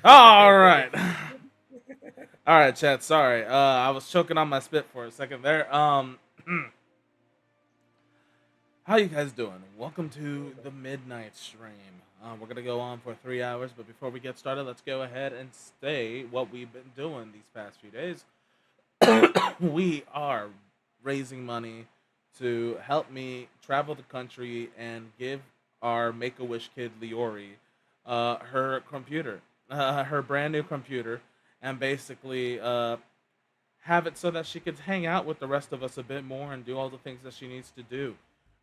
All right. All right, chat. Sorry. I was choking on my spit for a second there. How you guys doing? Welcome to the midnight stream. We're gonna go on for 3 hours, but before we get started, let's go ahead and say what we've been doing these past few days. We are raising money to help me travel the country and give our Make a Wish kid Leori her computer, her brand new computer, and basically have it so that she could hang out with the rest of us a bit more and do all the things that she needs to do.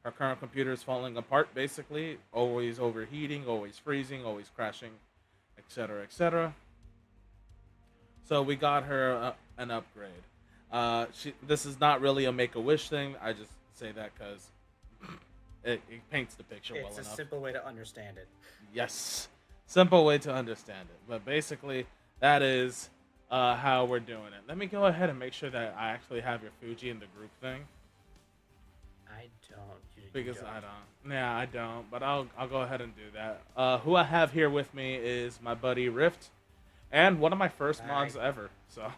Her current computer is falling apart, basically, always overheating, always freezing, always crashing, etc., etc. So we got her an upgrade. This is not really a Make a Wish thing. I just say that because it paints the picture well It's a enough. simple way to understand it. Yes, simple way to understand it. But basically, that is how we're doing it. Let me go ahead and make sure that I actually have your Fuji in the group thing I don't. You because don't. I don't. Yeah, I don't. But I'll go ahead and do that. Who I have here with me is my buddy Rift and one of my first I mods ever. So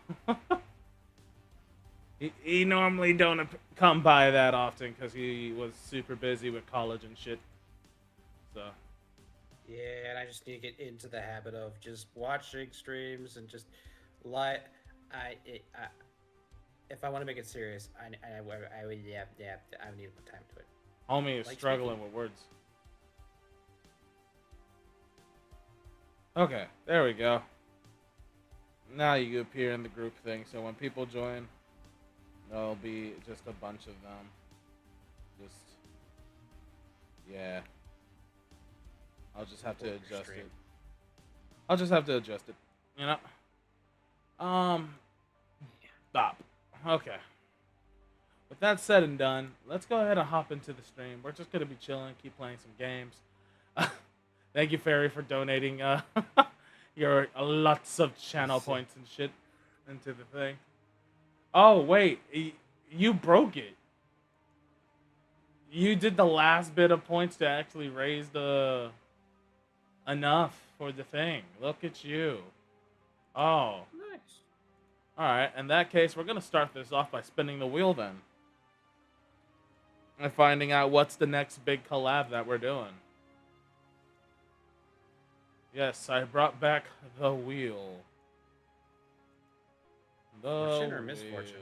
he normally don't come by that often because he was super busy with college and shit. So yeah, and I just need to get into the habit of just watching streams and just like I if I want to make it serious, I would yeah I would need to put time to it. homie is Like speaking. struggling with words. Okay, there we go. Now you appear in the group thing, so when people join, there'll be just a bunch of them. Just yeah, I'll just have to Support your adjust stream. it. I'll just have to adjust it. You know. Stop. Okay. With that said and done, let's go ahead and hop into the stream. We're just gonna be chilling, keep playing some games. Thank you, Fairy, for donating your lots of channel Yeah. points and shit into the thing. Oh wait, you broke it. You did the last bit of points to actually raise the enough for the thing. Look at you. Oh, Nice. all right. In that case, we're gonna start this off by spinning the wheel then, and finding out what's the next big collab that we're doing. Yes, I brought back the wheel. The Fortune or wheel. misfortune?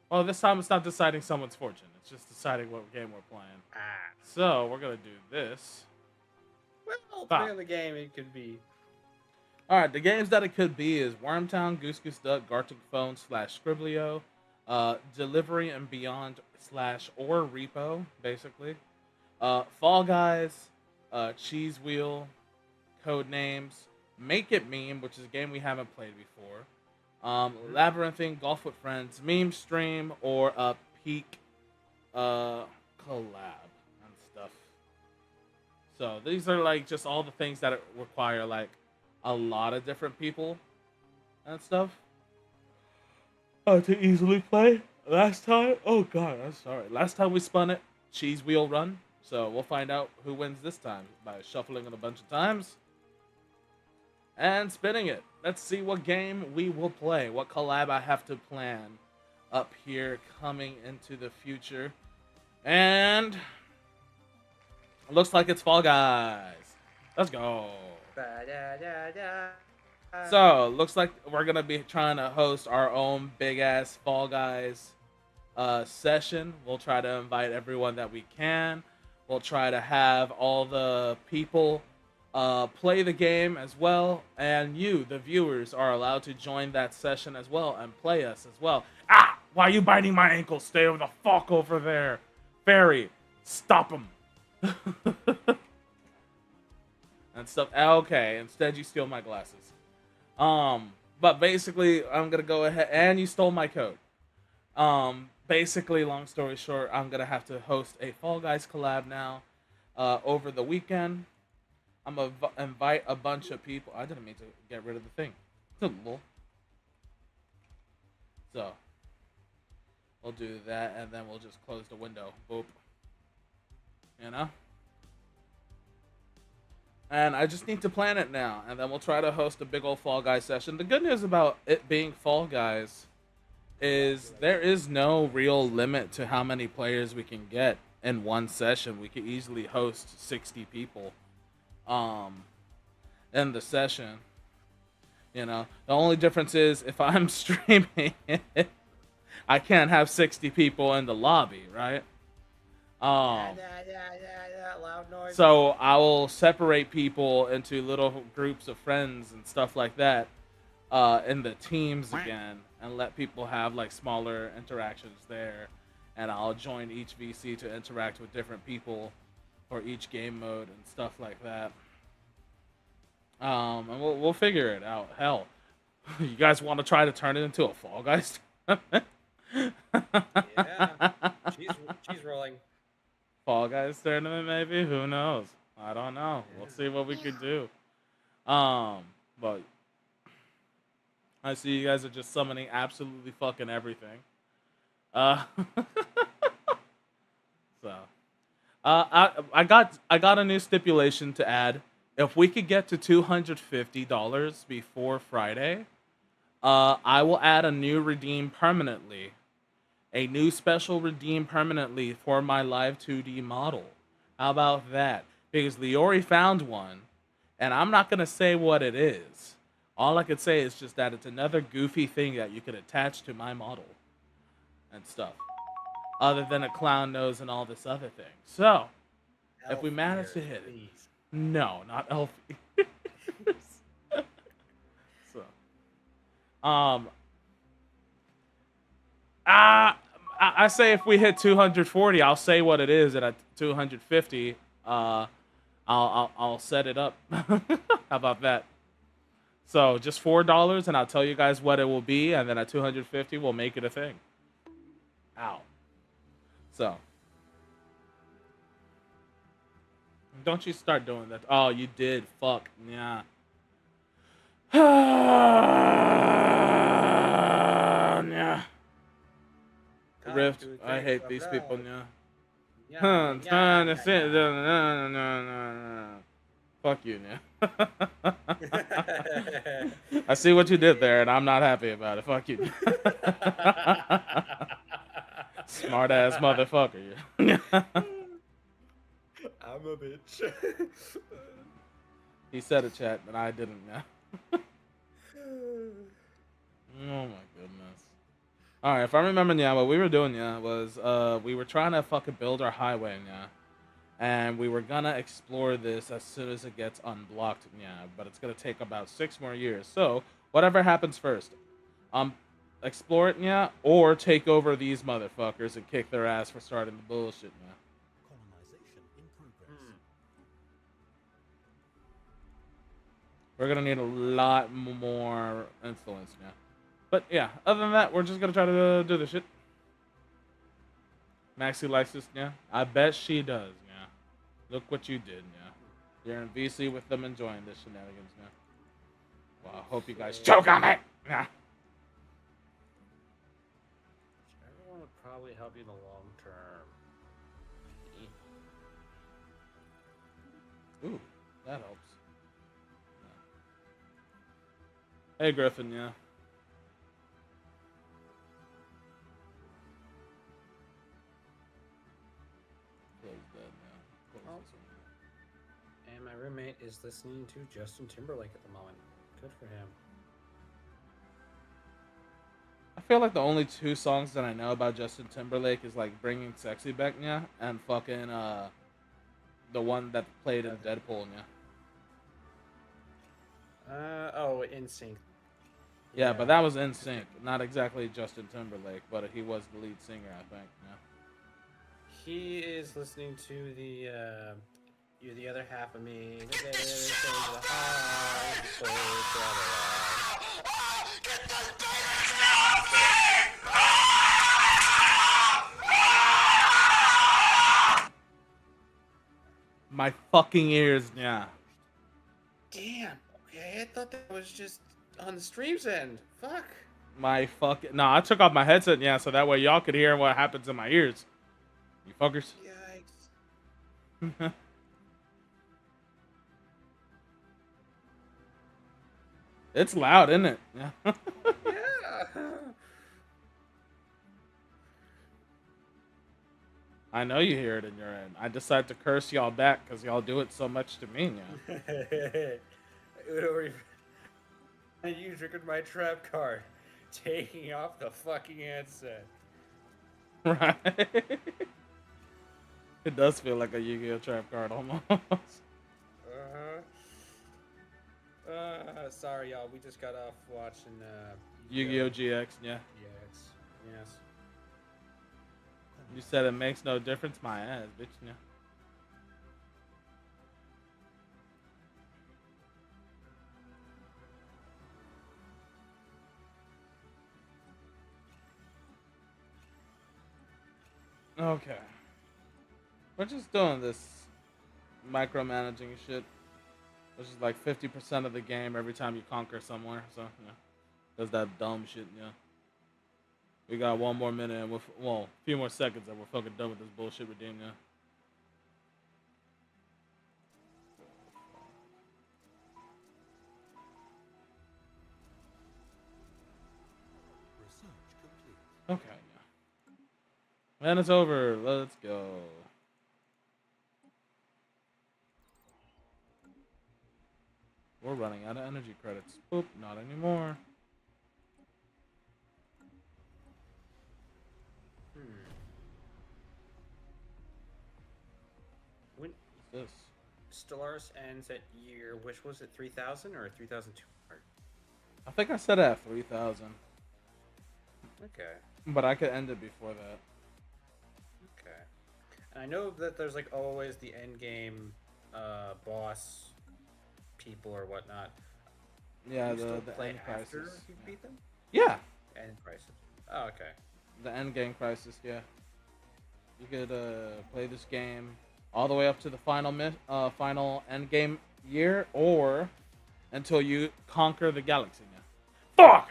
Well, this time it's not deciding someone's fortune. It's just deciding what game we're playing. Ah. So we're gonna do this. Well, depending Bop. on the game, it could be. All right, the games that it could be is Wormtown, Goose Goose Duck, Gartic Phone slash Scriblio, Delivery and Beyond slash or Repo, basically. Fall Guys, Cheese Wheel, Code Names, Make It Meme, which is a game we haven't played before. Mhm. Labyrinthine, Golf with Friends, Meme Stream, or a Peak collab and stuff. So these are like just all the things that require like a lot of different people and stuff. To easily play. Last time, oh god, I'm sorry. Last time we spun it, cheese wheel run. So we'll find out who wins this time by shuffling it a bunch of times and spinning it. Let's see what game we will play, what collab I have to plan up here coming into the future. And it looks like it's Fall Guys. Let's go. Ba-da-da-da. So, looks like we're gonna be trying to host our own big ass Fall Guys session. We'll try to invite everyone that we can. We'll try to have all the people play the game as well, and you, the viewers, are allowed to join that session as well and play us as well. Ah! Why are you biting my ankle? Stay over the fuck over there, Fairy. Stop him. And stuff. Okay, instead you steal my glasses. But basically, I'm gonna go ahead and you stole my code. Basically, long story short, I'm gonna have to host a Fall Guys collab now, over the weekend. I'm gonna invite a bunch of people. I didn't mean to get rid of the thing. Lol. So we'll do that, and then we'll just close the window. Boop. You know. And I just need to plan it now, and then we'll try to host a big old Fall Guys session. The good news about it being Fall Guys is there is no real limit to how many players we can get in one session. We could easily host 60 people um, in the session. You know, the only difference is if I'm streaming it, I can't have 60 people in the lobby, right? Um, Loud noise. so I will separate people into little groups of friends and stuff like that in the teams again, and let people have like smaller interactions there. And I'll join each VC to interact with different people for each game mode and stuff like that. And we'll figure it out. Hell, you guys want to try to turn it into a Fall Guys? Yeah, she's rolling. Fall Guys tournament, maybe? Who knows? I don't know. We'll see what we could do. But I see you guys are just summoning absolutely fucking everything. Uh, so, I got a new stipulation to add. If we could get to $250 before Friday, I will add a new redeem permanently. A new special redeem permanently for my live 2D model. How about that? Because Leori found one, and I'm not going to say what it is. All I could say is just that it's another goofy thing that you could attach to my model and stuff. Other than a clown nose and all this other thing. So, if we manage to hit it. No, not elf ears. So, I say if we hit 240, I'll say what it is, and at 250, I'll set it up. How about that? So just $4, and I'll tell you guys what it will be, and then at 250, we'll make it a thing. Ow. So. Don't you start doing that. Oh, you did. Fuck. Yeah. Yeah. Rift. I hate these people. Yeah. Trying to sit. No. Fuck you, yeah. I see what you did there, and I'm not happy about it. Fuck you. Smart ass motherfucker. Yeah. I'm a bitch. He said it, chat, but I didn't. Yeah. Oh my goodness. All right, if I remember, yeah, what we were doing, yeah, was we were trying to fucking build our highway, yeah, and we were gonna explore this as soon as it gets unblocked, yeah, but it's gonna take about 6 more years. So whatever happens first, explore it, yeah, or take over these motherfuckers and kick their ass for starting the bullshit, yeah. Colonization in progress. We're gonna need a lot more influence, yeah. But yeah, other than that, we're just gonna try to do this shit. Maxie likes this, yeah. I bet she does, yeah. Look what you did, yeah. You're in VC with them enjoying this shenanigans, yeah. Well, I hope you guys choke on it, yeah. Everyone would probably help you in the long term. Ooh, that helps. Yeah. Hey, Griffin, yeah. And my roommate is listening to Justin Timberlake at the moment. Good for him. I feel like the only 2 songs that I know about Justin Timberlake is like Bringing Sexy Back, yeah, and fucking the one that played in Deadpool, yeah. Oh, NSYNC. Yeah, but that was NSYNC, not exactly Justin Timberlake, but he was the lead singer, I think. Yeah. He is listening to the "You're the Other Half of Me." My fucking ears, yeah. Damn. Okay, I thought that was just on the stream's end. Fuck. My fucking... No, I took off my headset, yeah, so that way y'all could hear what happens in my ears. You fuckers. Yikes. It's loud, isn't it? Yeah. Yeah. I know you hear it in your end. I decide to curse y'all back because y'all do it so much to me. Udo, you triggered my trap card, taking off the fucking headset. Yeah. Right. It does feel like a Yu-Gi-Oh trap card almost. Uh-huh. Sorry, y'all. We just got off watching Yu-Gi-Oh GX. Yeah. Yes. You said it makes no difference. My ass, bitch. Yeah. Okay. We're just doing this micromanaging shit, which is like 50% of the game every time you conquer somewhere. So, yeah. Does that dumb shit, yeah. We got 1 more minute and well, a few more seconds and we're fucking done with this bullshit redeem, yeah. Research complete. Okay, yeah. And it's over. Let's go. We're running out of energy credits. Oop, not anymore. When What's this? Stellaris ends at year, which was it, 3000 or 3200? I think I said it at 3,000, Okay. but I could end it before that. Okay. And I know that there's like always the end game boss people or whatnot. Yeah, You still the play end after crisis. you beat them? Yeah, End crisis. Oh, okay. the end game crisis. Yeah, you could play this game all the way up to the final end game year, or until you conquer the galaxy. Yeah. Fuck.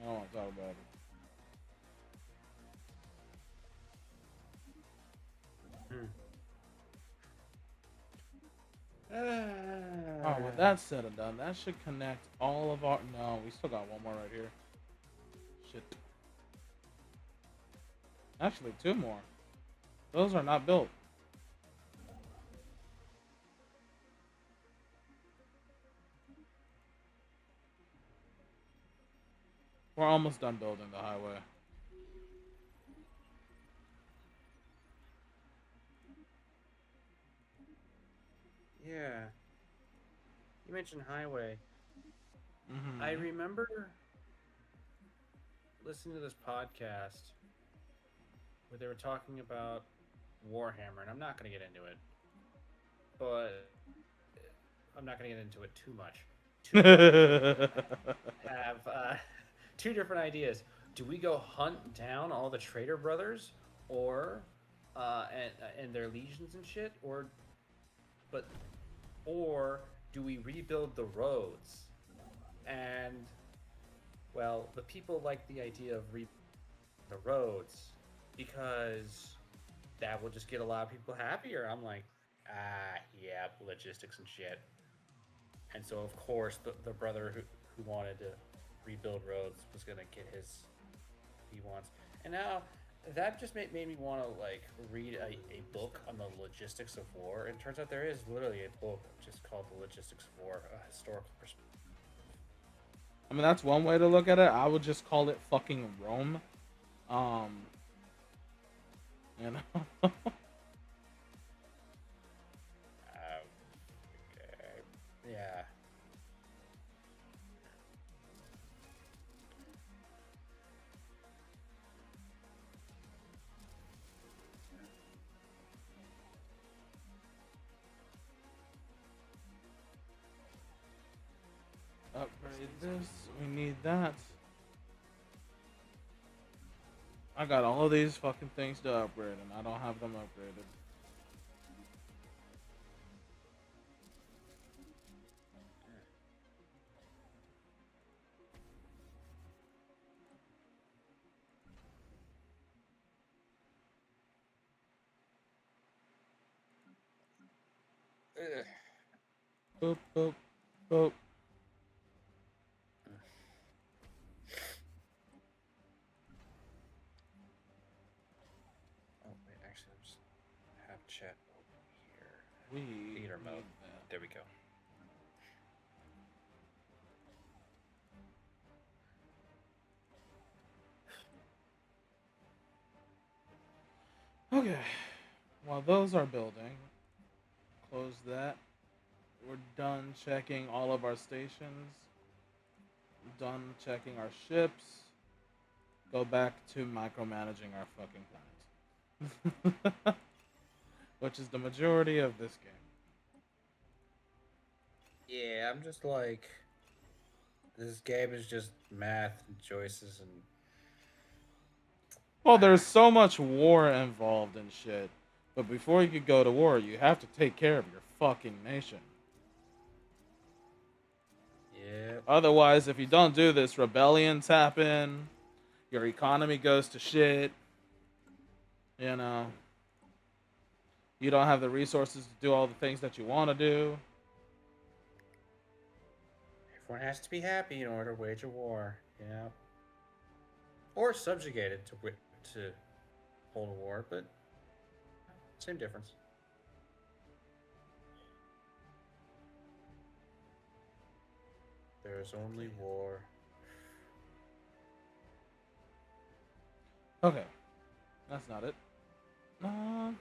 I don't want to talk about it. Oh, with that said and done, that should connect all of our. No, we still got one more right here. Shit. Actually, two more. Those are not built. We're almost done building the highway. Yeah. You mentioned highway. I Mm-hmm. remember listening to this podcast where they were talking about Warhammer, and I'm not going to get into it, but I'm not going to get into it too much. Two brothers have two different ideas. Do we go hunt down all the traitor brothers, or and their legions and shit, but or do we rebuild the roads? And well, the people like the idea of rebuilding the roads because that will just get a lot of people happier. I'm like, yeah, logistics and shit. And so, of course, the brother who wanted to rebuild roads was gonna get his he wants. And now that just made me want to like read a book on the logistics of war. And it turns out there is literally a book just called The Logistics of War, a historical perspective. I mean, that's one way to look at it. I would just call it fucking Rome. Um, you know. Okay. Yeah. Upgrade this. We need that. I got all of these fucking things to upgrade, and I don't have them upgraded. Ugh. Boop boop. Oh, Oh wait, actually, I'm just have chat over here. we Theater mode. need that. There we go. Okay. While those are building, close that. We're done checking all of our stations. Done checking our ships. Go back to micromanaging our fucking planet. Which is the majority of this game. Yeah, I'm just like, this game is just math and choices and Well, there's so much war involved in shit. But before you could go to war, you have to take care of your fucking nation. yeah. Otherwise, if you don't do this, rebellions happen. Your economy goes to shit. You know. You don't have the resources to do all the things that you want to do. Everyone has to be happy in order to wage a war. Yeah. Or subjugated to hold a war, but same difference. There's only war. Okay. That's not it. Uh, I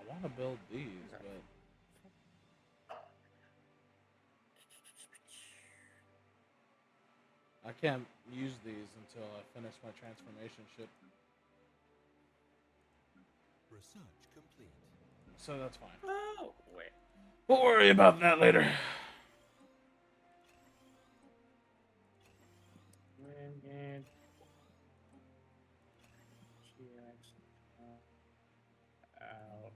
want to build these, but I can't use these until I finish my transformation ship. Research complete. So that's fine. Oh, wait. We'll worry about that later. And out.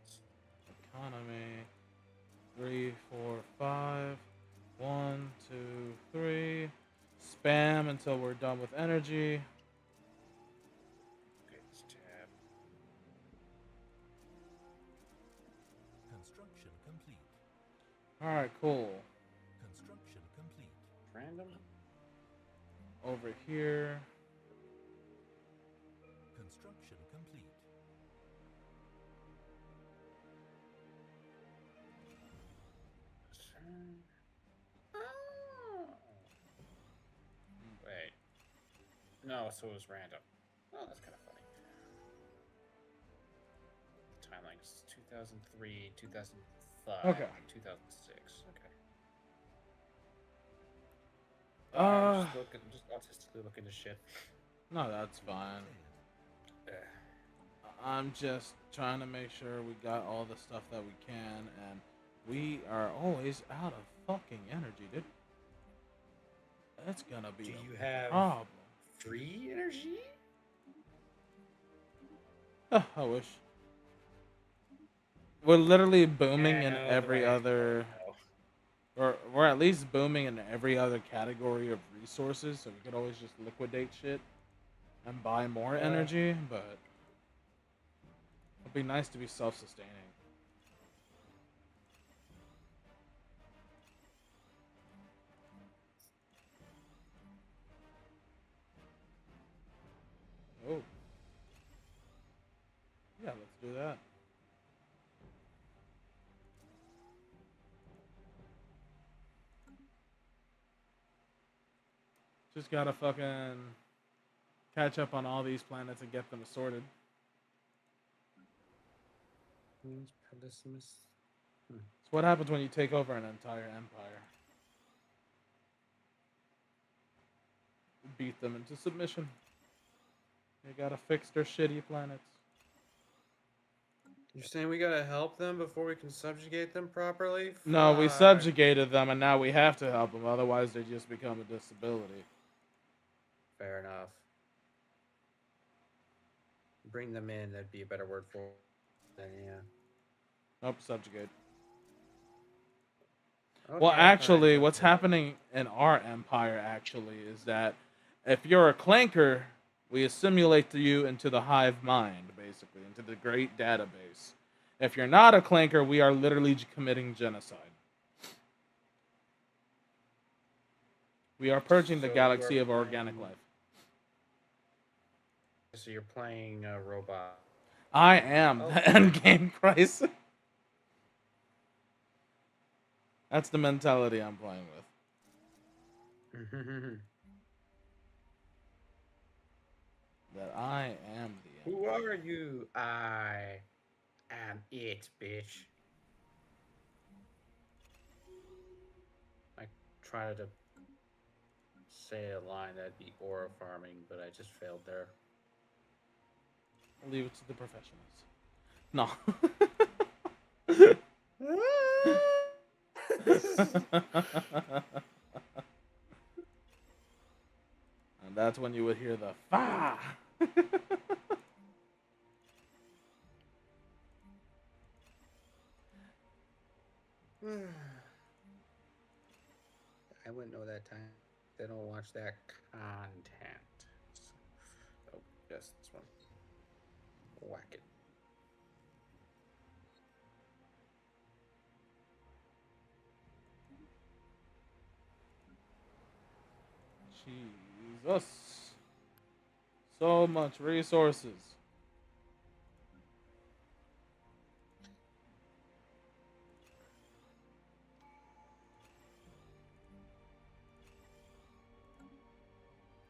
Economy. 3, 4, 5. 1, 2, 3. Spam until we're done with energy. Okay, let's tab. Construction complete. Alright, cool. Construction complete. Random. Over here. Construction complete. Oh. Wait. No, so it was random. Oh, that's kind of funny. Timeline is 2003, 2005, Okay. 2006. Okay. Just autistically looking to shit. No, that's fine. Cleared. Ugh. I'm just trying to make sure we got all the stuff that we can, and we are always out of fucking energy, dude. That's gonna be Do a you have problem. free energy? I wish. We're literally booming Yeah, I in know, but every I other, don't know. or we're at least booming in every other category of resources, so we could always just liquidate shit and buy more energy, but it'd be nice to be self-sustaining. Oh. Yeah, let's do that. Just gotta fucking catch up on all these planets and get them sorted. Pessimism. It's what happens when you take over an entire empire. Beat them into submission. You gotta fix their shitty planets. You're saying we gotta help them before we can subjugate them properly? No, we Fuck. subjugated them and now we have to help them, otherwise they just become a disability. Fair enough. Bring them in, that'd be a better word for it. Then, yeah. Nope, subjugate. Okay, Well, actually, alright, what's okay. happening in our empire actually is that if you're a clanker, we assimilate you into the hive mind, basically, into the great database. If you're not a clanker, we are literally committing genocide. We are purging the So you galaxy are of organic playing. life. So you're playing a robot. I am the Okay. endgame crisis. That's the mentality I'm playing with. That I am the Who endgame. are you? I am it, bitch. I tried to say a line that'd be aura farming, but I just failed there. I'll leave it to the professionals. No. And that's when you would hear the fa. I wouldn't know that time. They don't watch that content. Oh, yes, this one. Whack it. Jesus. So much resources.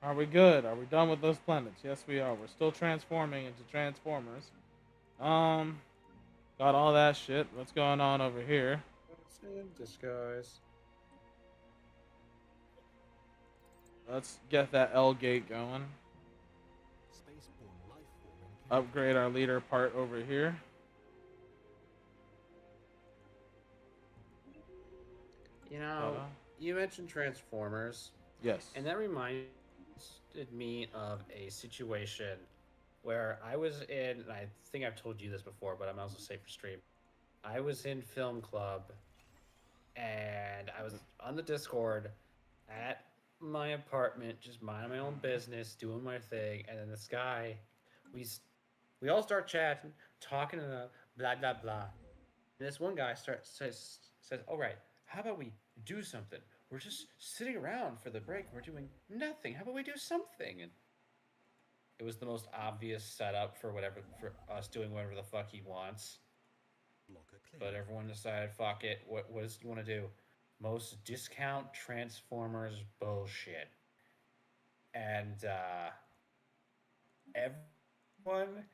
Are we good? Are we done with those planets? Yes, we are. We're still transforming into Transformers. Um, got all that shit. What's going on over here? What's in disguise? Let's get that L gate going. Spaceborne life form encountered. Upgrade our leader part over here. You know, Uh, you mentioned Transformers, yes. and that reminded me of a situation where I was in, and I think I've told you this before, but I'm also safe for stream. I was in film club, and I was on the Discord at my apartment, just minding my own business, doing my thing, and then this guy, we s- we all start chatting, talking about blah blah blah. And this one guy says, "All right, how about we do something? We're just sitting around for the break. We're doing nothing. How about we do something?" And it was the most obvious setup for whatever for us doing whatever the fuck he wants. Blocker But cleared. everyone decided, fuck it. What does you want to do? Most discount Transformers bullshit. And everyone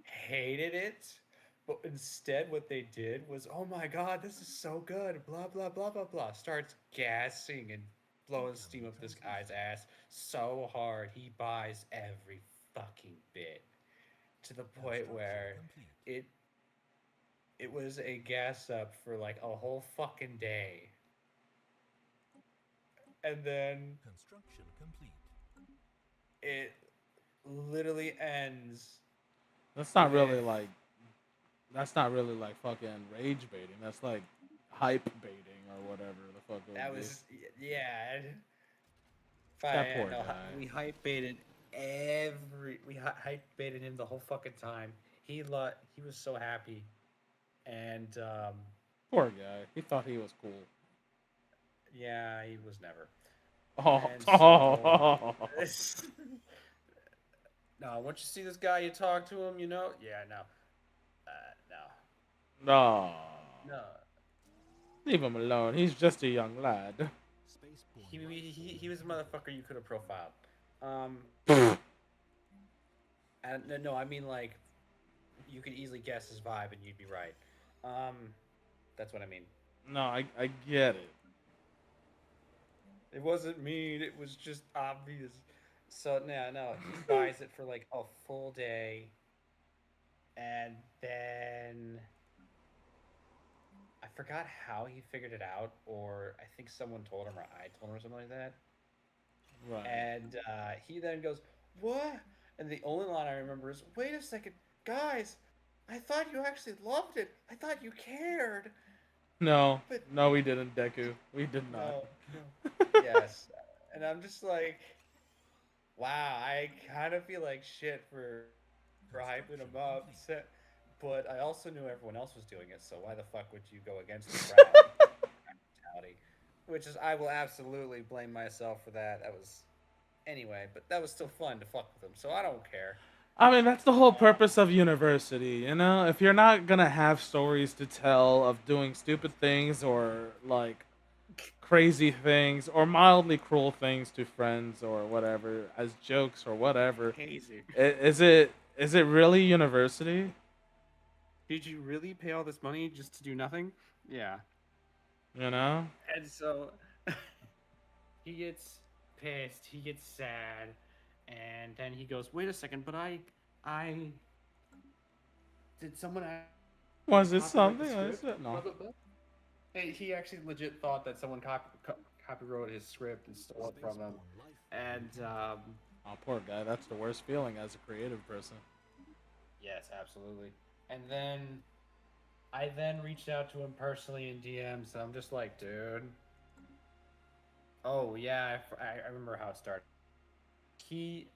hated it. But instead, what they did was, oh my god, this is so good. Blah, blah, blah, blah, blah. Starts gassing and blowing steam Incoming up this transmission. guy's ass so hard. He buys every fucking bit to the point Construction where complete. it it was a gas up for like a whole fucking day. And then Construction complete. it literally ends That's not really with like. That's not really like fucking rage baiting. That's like hype baiting or whatever the fuck it that would be. was yeah. That Fine, poor no, guy. we hype baited hype baited him the whole fucking time. He was so happy, and Poor guy. He thought he was cool. yeah, he was never. Oh. And so no, once you see this guy, you talk to him, yeah, no, No. no. Leave him alone. He's just a young lad. Spaceborne He, life he form he was a encountered. motherfucker you could have profiled. Um, and no, I mean like you could easily guess his vibe and you'd be right. Um, that's what I mean. No, I get it. It wasn't mean. It was just obvious. So no, he buys it for like a full day, and then I forgot how he figured it out, or I think someone told him, or I told him, or something like that. Right. And he then goes, "What?" And the only line I remember is, "Wait a second, guys! I thought you actually loved it. I thought you cared." No. But No, we didn't, Deku. We did not. no, no, yes. And I'm just like, wow, I kind of feel like shit for hyping Construction him up. complete. but I also knew everyone else was doing it, so why the fuck would you go against the crowd? Mentality. Which is, I will absolutely blame myself for that. That was anyway, but that was still fun to fuck with them, so I don't care. I mean, that's the whole purpose of university, you know? If you're not gonna have stories to tell of doing stupid things or, like, crazy things or mildly cruel things to friends or whatever as jokes or whatever, Hazy. is it really university? Did you really pay all this money just to do nothing? Yeah. You know? And so he gets pissed, he gets sad, and then he goes, "Wait a second, but I did someone Was it copyright the something? script? Blah, Blah, no. blah, blah." Hey, he actually legit thought that someone copyrighted his script and stole it from him. Spaceborne life And Oh, poor guy. That's the worst feeling as a creative person. Yes, absolutely. And then I then reached out to him personally in DMs, and I'm just like, dude. Oh yeah, I remember how it started. He.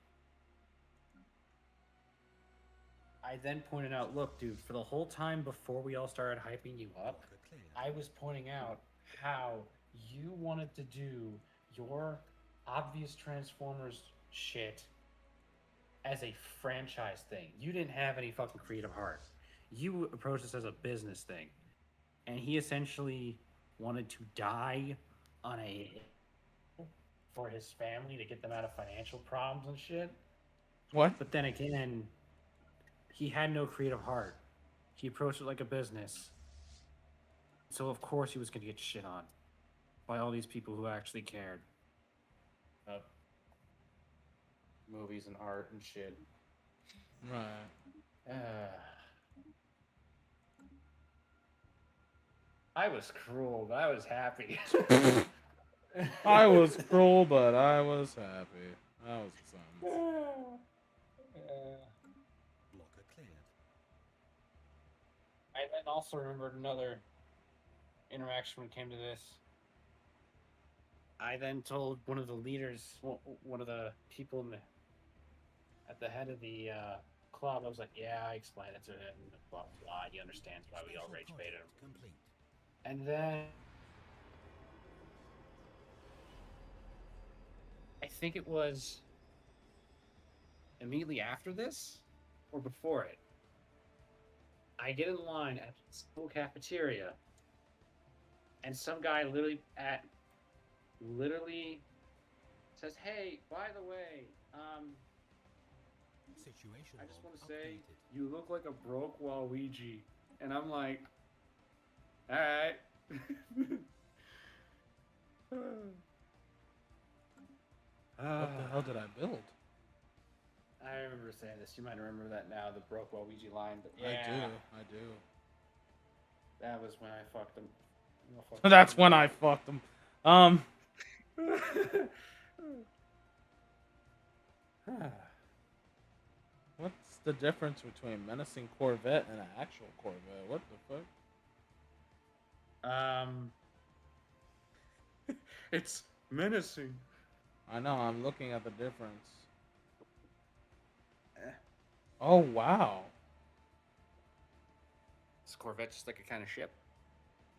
I then pointed out, look, dude, for the whole time before we all started hyping you up, blocker cleared. I was pointing out how you wanted to do your obvious Transformers shit as a franchise thing. You didn't have any fucking creative heart. You approached this as a business thing. And he essentially wanted to die on a for his family to get them out of financial problems and shit. What? But then again, he had no creative heart. He approached it like a business. So of course he was going to get shit on by all these people who actually cared about movies and art and shit. Right. I was cruel, but I was happy. I was cruel, but I was happy. That was the sentence. Blocker cleared. I then also remembered another interaction when it came to this. I then told one of the leaders, one of the people at the head of the club, I was like, yeah, I explained it to him, blah, blah, he understands why we all Special rage baited him. project complete. And then I think it was immediately after this or before it. I get in line at the school cafeteria, and some guy literally says, "Hey, by the way, Situation I just log want to say updated. you look like a broke Waluigi," and I'm like, "All right." What the hell did I build? I remember saying this. You might remember that now, the broke Waluigi line, but yeah, I do. that was when I fucked him. That's when I fucked him. What's the difference between menacing Corvette and an actual Corvette? What the fuck? it's menacing. I know, I'm looking at the difference. Eh. Oh, wow. Is Corvette just like a kind of ship?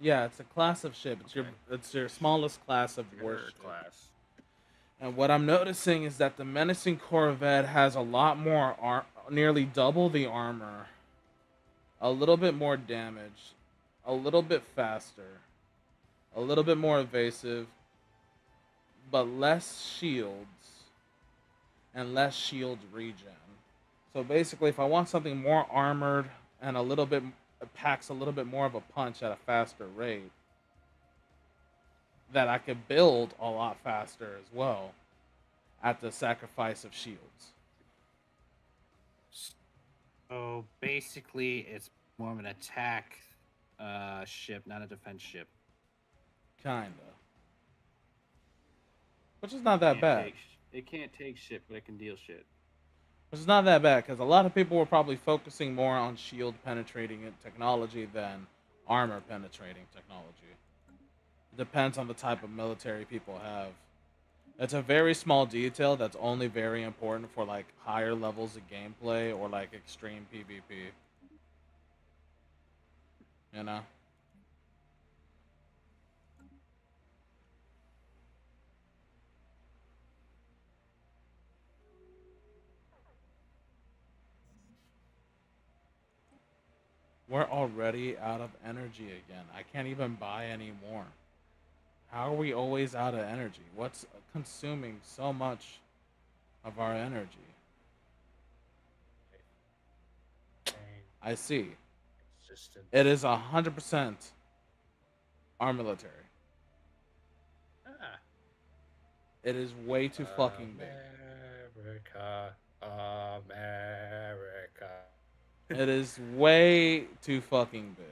Yeah, it's a class of ship. Okay. It's your smallest class of Your warship. class. And what I'm noticing is that the menacing Corvette has a lot more nearly double the armor, a little bit more damage, a little bit faster, a little bit more evasive, but less shields and less shield regen. So basically, if I want something more armored and packs a little bit more of a punch at a faster rate, that I could build a lot faster as well at the sacrifice of shields. So basically, it's more of an attack ship, not a defense ship. Kinda. Which is not that bad. It can't take shit, but it can deal shit. Which is not that bad, because a lot of people were probably focusing more on shield penetrating technology than armor penetrating technology. It depends on the type of military people have. It's a very small detail that's only very important for like higher levels of gameplay or like extreme PvP. You know. We're already out of energy again. I can't even buy any more. How are we always out of energy? What's consuming so much of our energy? Pain, I see. It existence. is 100% our military. Ah, It is way too fucking big. America, America. It is way too fucking big.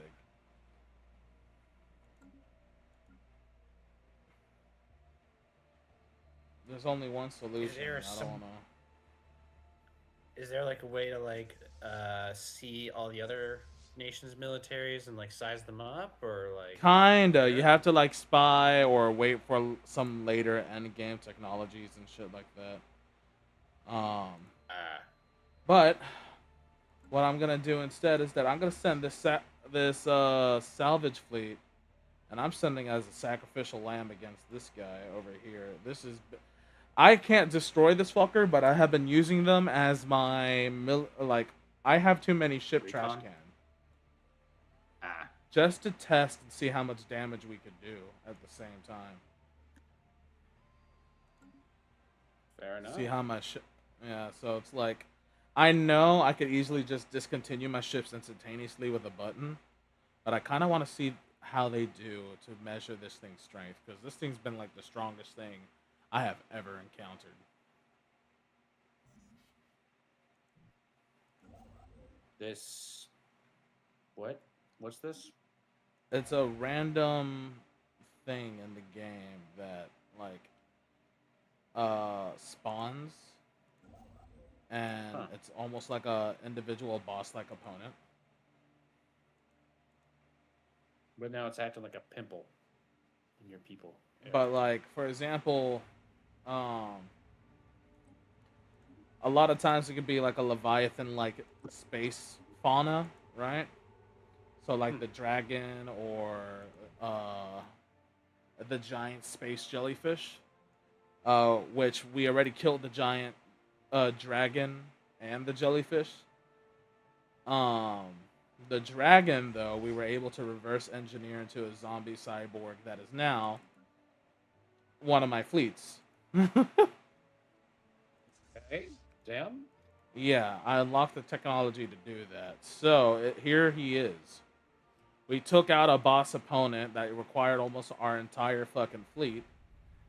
There's only one Is solution, there and I don't some? know. Is there like a way to like see all the other nations' militaries and like size them up or like Kinda. You compare? have to like spy or wait for some later end game technologies and shit like that. Ah, But what I'm gonna do instead is that I'm gonna send this salvage fleet, and I'm sending as a sacrificial lamb against this guy over here. I can't destroy this fucker, but I have been using them as my like I have too many ship trash Recon? cans ah. just to test and see how much damage we could do at the same time. Fair enough. See how much. Yeah, so it's like I know I could easily just discontinue my ships instantaneously with a button, but I kind of want to see how they do to measure this thing's strength because this thing's been like the strongest thing I have ever encountered. This what? What's this? It's a random thing in the game that like spawns and Huh. it's almost like a individual boss like opponent. But now it's acting like a pimple in your people. But like for example, um a lot of times it could be like a leviathan like space fauna, right? So like the dragon or uh the giant space jellyfish, which we already killed the giant dragon and the jellyfish. Um, the dragon, though, we were able to reverse engineer into a zombie cyborg that is now one of my fleets. Okay. Damn. Yeah, I unlocked the technology to do that. So here he is. We took out a boss opponent that required almost our entire fucking fleet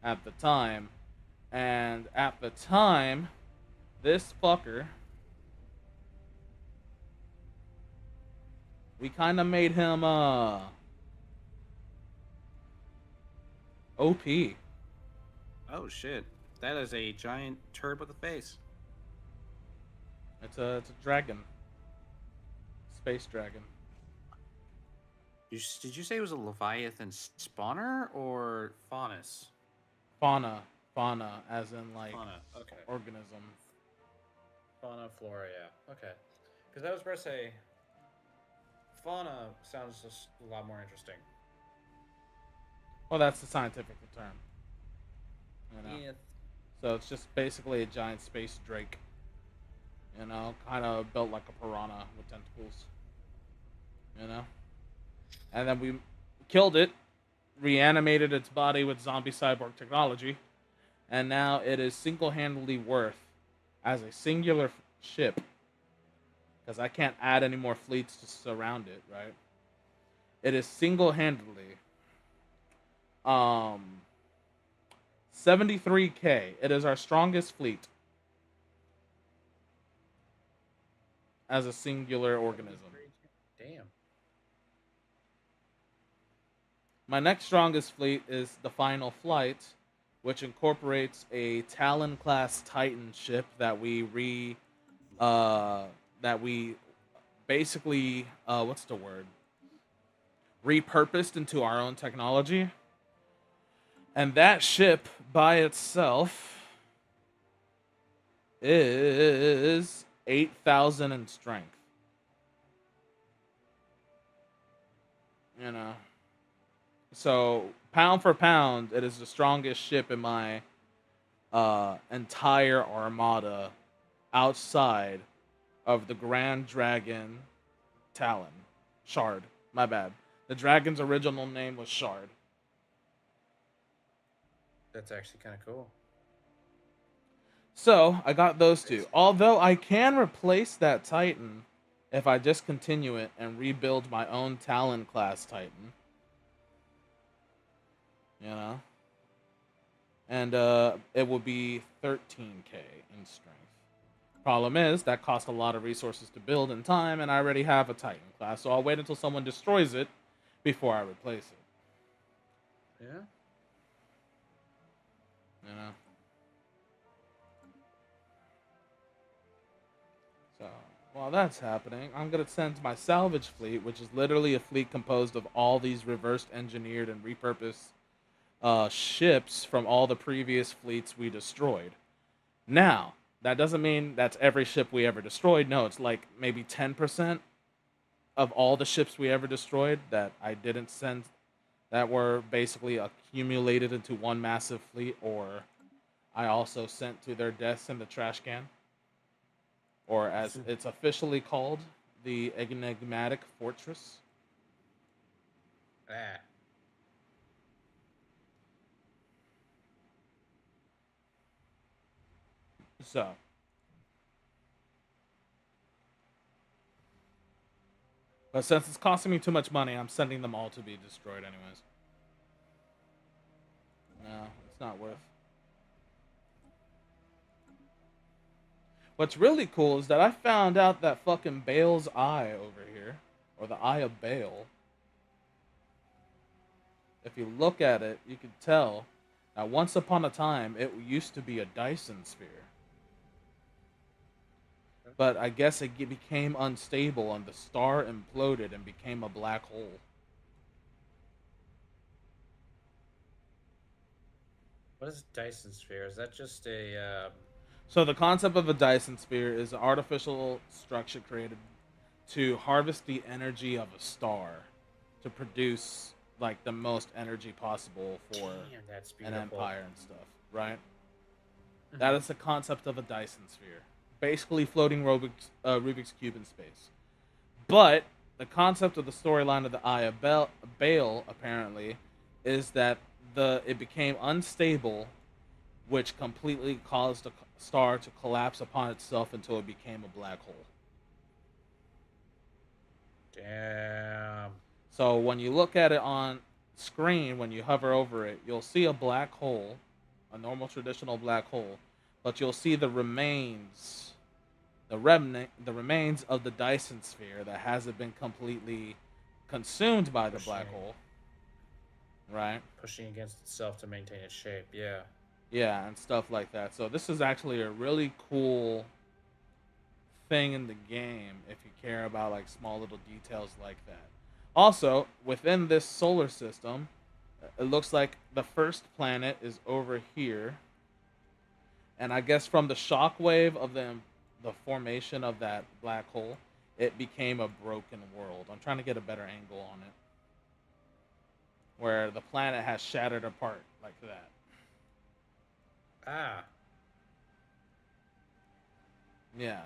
at the time. And at the time, this fucker, we kind of made him OP. Oh shit. That is a giant turd with a face. It's a dragon, space dragon. Did you say it was a Leviathan spawner or faunus? Fauna, fauna, as in like Fauna. Okay. organism. Fauna, flora. Yeah. Okay. Because I was about to say, fauna sounds just a lot more interesting. Well, that's the scientific term. You know. Yeah. So it's just basically a giant space drake. You know, kind of built like a piranha with tentacles. You know, and then we killed it, reanimated its body with zombie cyborg technology, and now it is single-handedly worth as a singular ship because I can't add any more fleets to surround it. Right? It is single-handedly um 73K. It is our strongest fleet as a singular organism. Damn. My next strongest fleet is the Final Flight, which incorporates a Talon class Titan ship that we basically what's the word? Repurposed into our own technology. And that ship by itself is 8,000 in strength. You know. So pound for pound, it is the strongest ship in my entire armada outside of the Grand Dragon Talon. Shard. My bad. The dragon's original name was Shard. That's actually kind of cool. So I got those two. Although I can replace that Titan if I just continue it and rebuild my own Talon class Titan. You know? And it will be 13k in strength. Problem is, that costs a lot of resources to build and time, and I already have a Titan class, so I'll wait until someone destroys it before I replace it. Yeah. You know? So, while that's happening, I'm going to send my salvage fleet, which is literally a fleet composed of all these reversed engineered and repurposed ships from all the previous fleets we destroyed. Now, that doesn't mean that's every ship we ever destroyed. No, it's like maybe 10% of all the ships we ever destroyed that I didn't send, that were basically accumulated into one massive fleet, or I also sent to their deaths in the trash can. Or as it's officially called, the Enigmatic Fortress. Ah. So, but since it's costing me too much money, I'm sending them all to be destroyed anyways. No, it's not worth. What's really cool is that I found out that fucking Baal's Eye over here, or the Eye of Baal, if you look at it, you can tell that once upon a time it used to be a Dyson sphere. But I guess it became unstable and the star imploded and became a black hole. What is Dyson sphere? Is that just a? So the concept of a Dyson sphere is an artificial structure created to harvest the energy of a star to produce like the most energy possible for Damn, that's an beautiful. empire and stuff, right? That is the concept of a Dyson sphere. Basically floating Rubik's Cube in space. But the concept of the storyline of the Eye of Baal, apparently, is that it became unstable, which completely caused the star to collapse upon itself until it became a black hole. Damn. So when you look at it on screen, when you hover over it, you'll see a black hole, a normal traditional black hole, but you'll see the remains, the remains of the Dyson sphere that hasn't been completely consumed by the black hole. Right? Pushing against itself to maintain its shape, yeah. Yeah, and stuff like that. So this is actually a really cool thing in the game if you care about like small little details like that. Also, within this solar system, it looks like the first planet is over here. And I guess from the shockwave of the formation of that black hole, it became a broken world. I'm trying to get a better angle on it. Where the planet has shattered apart like that. Ah. Yeah.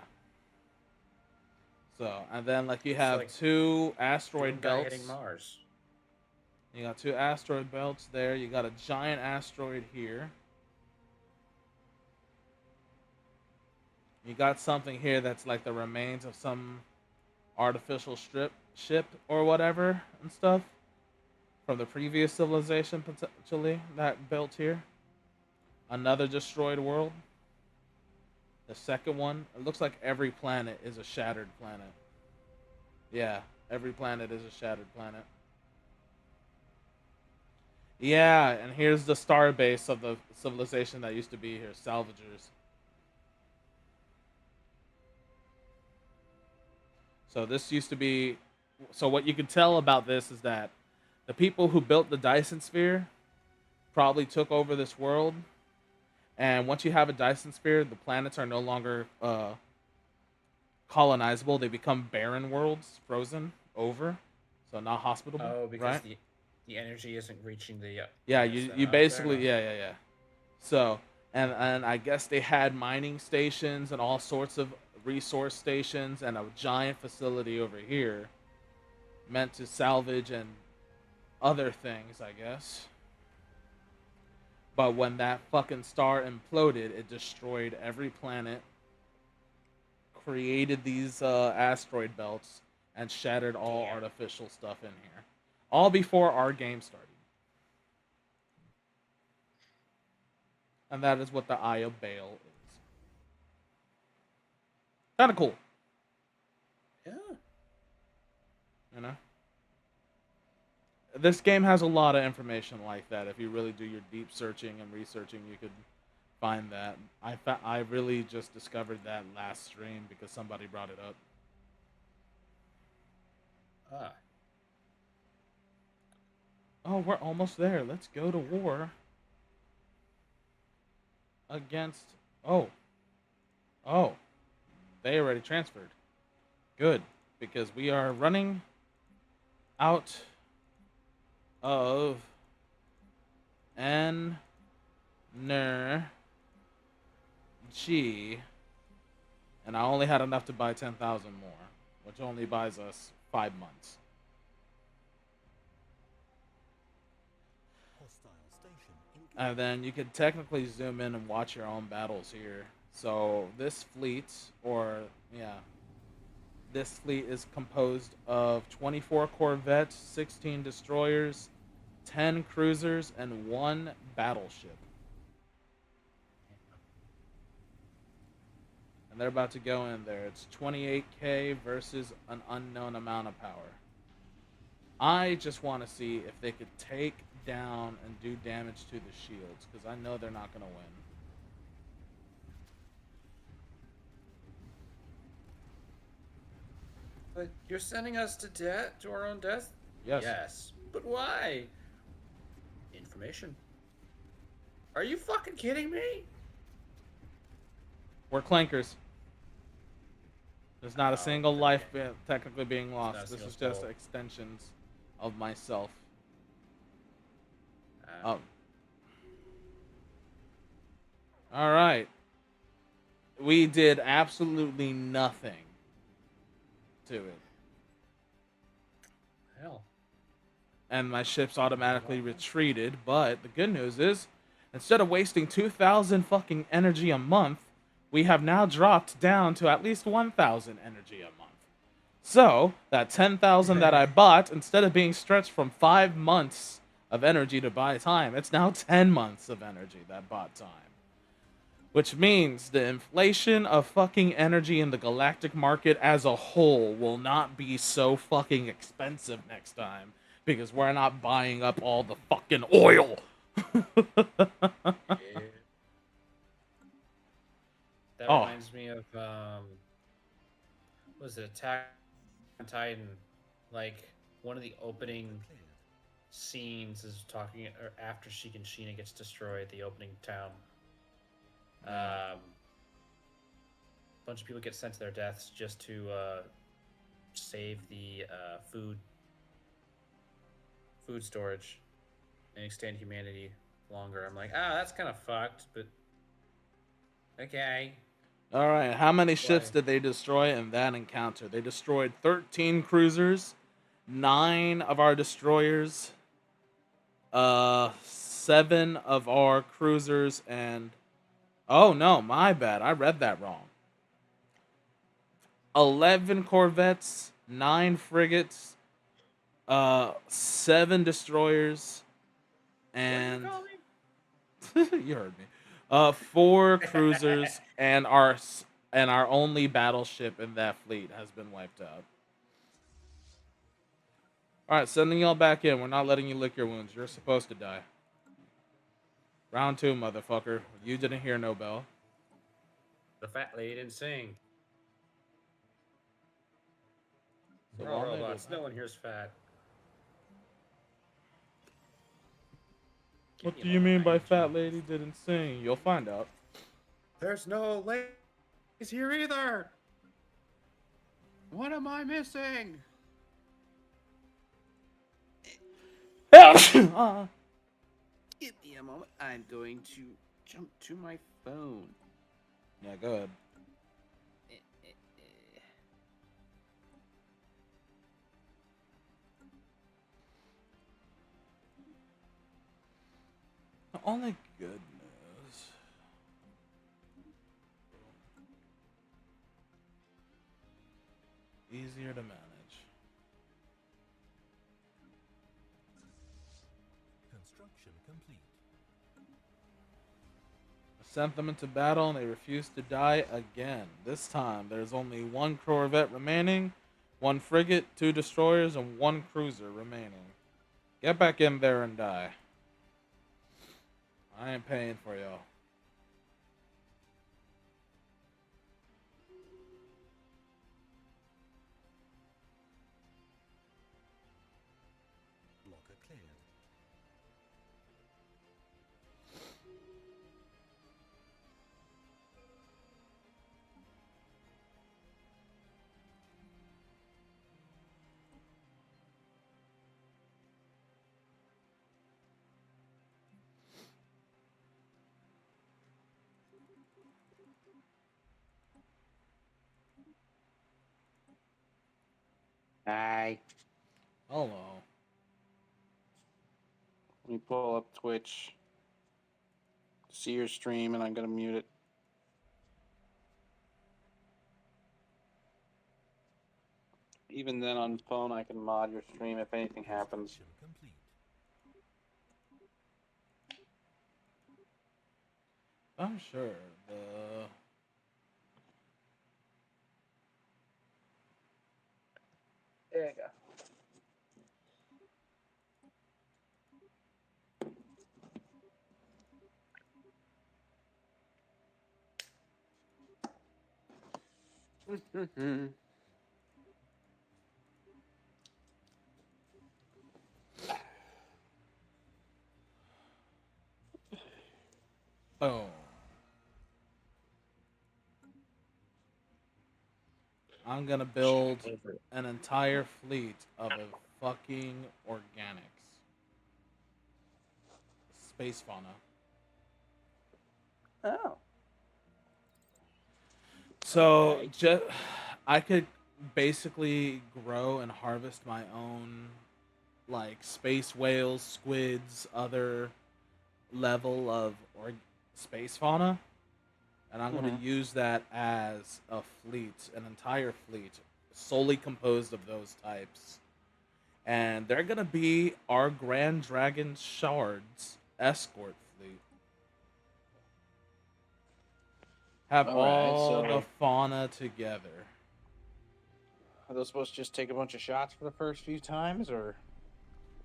So, and then like you have like two asteroid belts. Hitting Mars. You got two asteroid belts there. You got a giant asteroid here. You got something here that's like the remains of some artificial ship or whatever and stuff from the previous civilization potentially that built here. Another destroyed world. The second one, it looks like every planet is a shattered planet. Yeah, every planet is a shattered planet. Yeah, and here's the star base of the civilization that used to be here, Salvagers. So this used to be... So what you can tell about this is that the people who built the Dyson sphere probably took over this world. And once you have a Dyson sphere, the planets are no longer colonizable. They become barren worlds, frozen over. So not hospitable, Oh, because right? the energy isn't reaching the Yeah, units that you are out basically there. yeah. So and I guess they had mining stations and all sorts of resource stations and a giant facility over here meant to salvage and other things, I guess. But when that fucking star imploded, it destroyed every planet, created these asteroid belts, and shattered all Damn. artificial stuff in here. All before our game started. And that is what the Eye of Baal is. Kind of cool, Yeah. you know? This game has a lot of information like that. If you really do your deep searching and researching, you could find that. I really just discovered that last stream because somebody brought it up. Ah. Oh, we're almost there. Let's go to war against. Oh, oh, they already transferred. Good, because we are running out of energy, and I only had enough to buy 10,000 more, which only buys us 5 months. Hostile station incoming. And then you could technically zoom in and watch your own battles here. So this fleet, or yeah, this fleet is composed of 24 corvettes, 16 destroyers, 10 cruisers, and 1 battleship. And they're about to go in there. It's 28k versus an unknown amount of power. I just want to see if they could take down and do damage to the shields, because I know they're not going to win. But you're sending us to death, to our own death? Yes. Yes. But why? Information. Are you fucking kidding me? We're clankers. There's not a Oh, single life technically being not lost. a This single is just soul. extensions of myself. Uh, Oh. All right. We did absolutely nothing to it. Hell. And my ships automatically retreated, but the good news is, instead of wasting 2,000 fucking energy a month, we have now dropped down to at least 1,000 energy a month. So, that 10,000 that I bought, instead of being stretched from 5 months of energy to buy time, it's now 10 months of energy that bought time. Which means the inflation of fucking energy in the galactic market as a whole will not be so fucking expensive next time. Because we're not buying up all the fucking oil. Yeah. That Oh. reminds me of what was it, Attack on Titan? Like one of the opening Cleared. scenes is talking, or after Sheik and Sheena gets destroyed, the opening town. A bunch of people get sent to their deaths just to save the food storage and extend humanity longer. I'm like, that's kind of fucked, but okay. All right, how many ships Why? did they destroy in that encounter? They destroyed 13 cruisers, 9 of our destroyers, 7 of our cruisers, and oh no, my bad. I read that wrong. 11 corvettes, 9 frigates, 7 destroyers, and What do you call me? you heard me. 4 cruisers, and our only battleship in that fleet has been wiped out. All right, sending y'all back in. We're not letting you lick your wounds. You're supposed to die. Round 2, motherfucker. You didn't hear no bell. The fat lady didn't sing. So We're all while they do robots. that- No one here's fat. Give What me do a you mean moment, by I fat need lady didn't sing? You'll find out. There's no ladies here either. What am I missing? Ah. Give me a moment. I'm going to jump to my phone. Yeah, go ahead. Eh, eh, eh. The only good news. Easier to manage. Construction complete. I sent them into battle and they refused to die again. This time, there's only one corvette remaining, one frigate, two destroyers, and one cruiser remaining. Get back in there and die. I ain't paying for y'all. Blocker cleared. Hi. Hello. Let me pull up Twitch. See your stream, and I'm gonna mute it. Even then, on phone, I can mod your stream if anything happens. Construction complete. I'm sure the There you go. boom. I'm gonna build an entire fleet of a fucking organics. Space fauna. Oh. So Okay. I could basically grow and harvest my own like space whales, squids, other level of space fauna, and I'm going Mhm. to use that as a fleet, an entire fleet solely composed of those types. And they're going to be our Grand Dragon Shards escort fleet. Have All right. all the So, fauna together. are those supposed to just take a bunch of shots for the first few times, or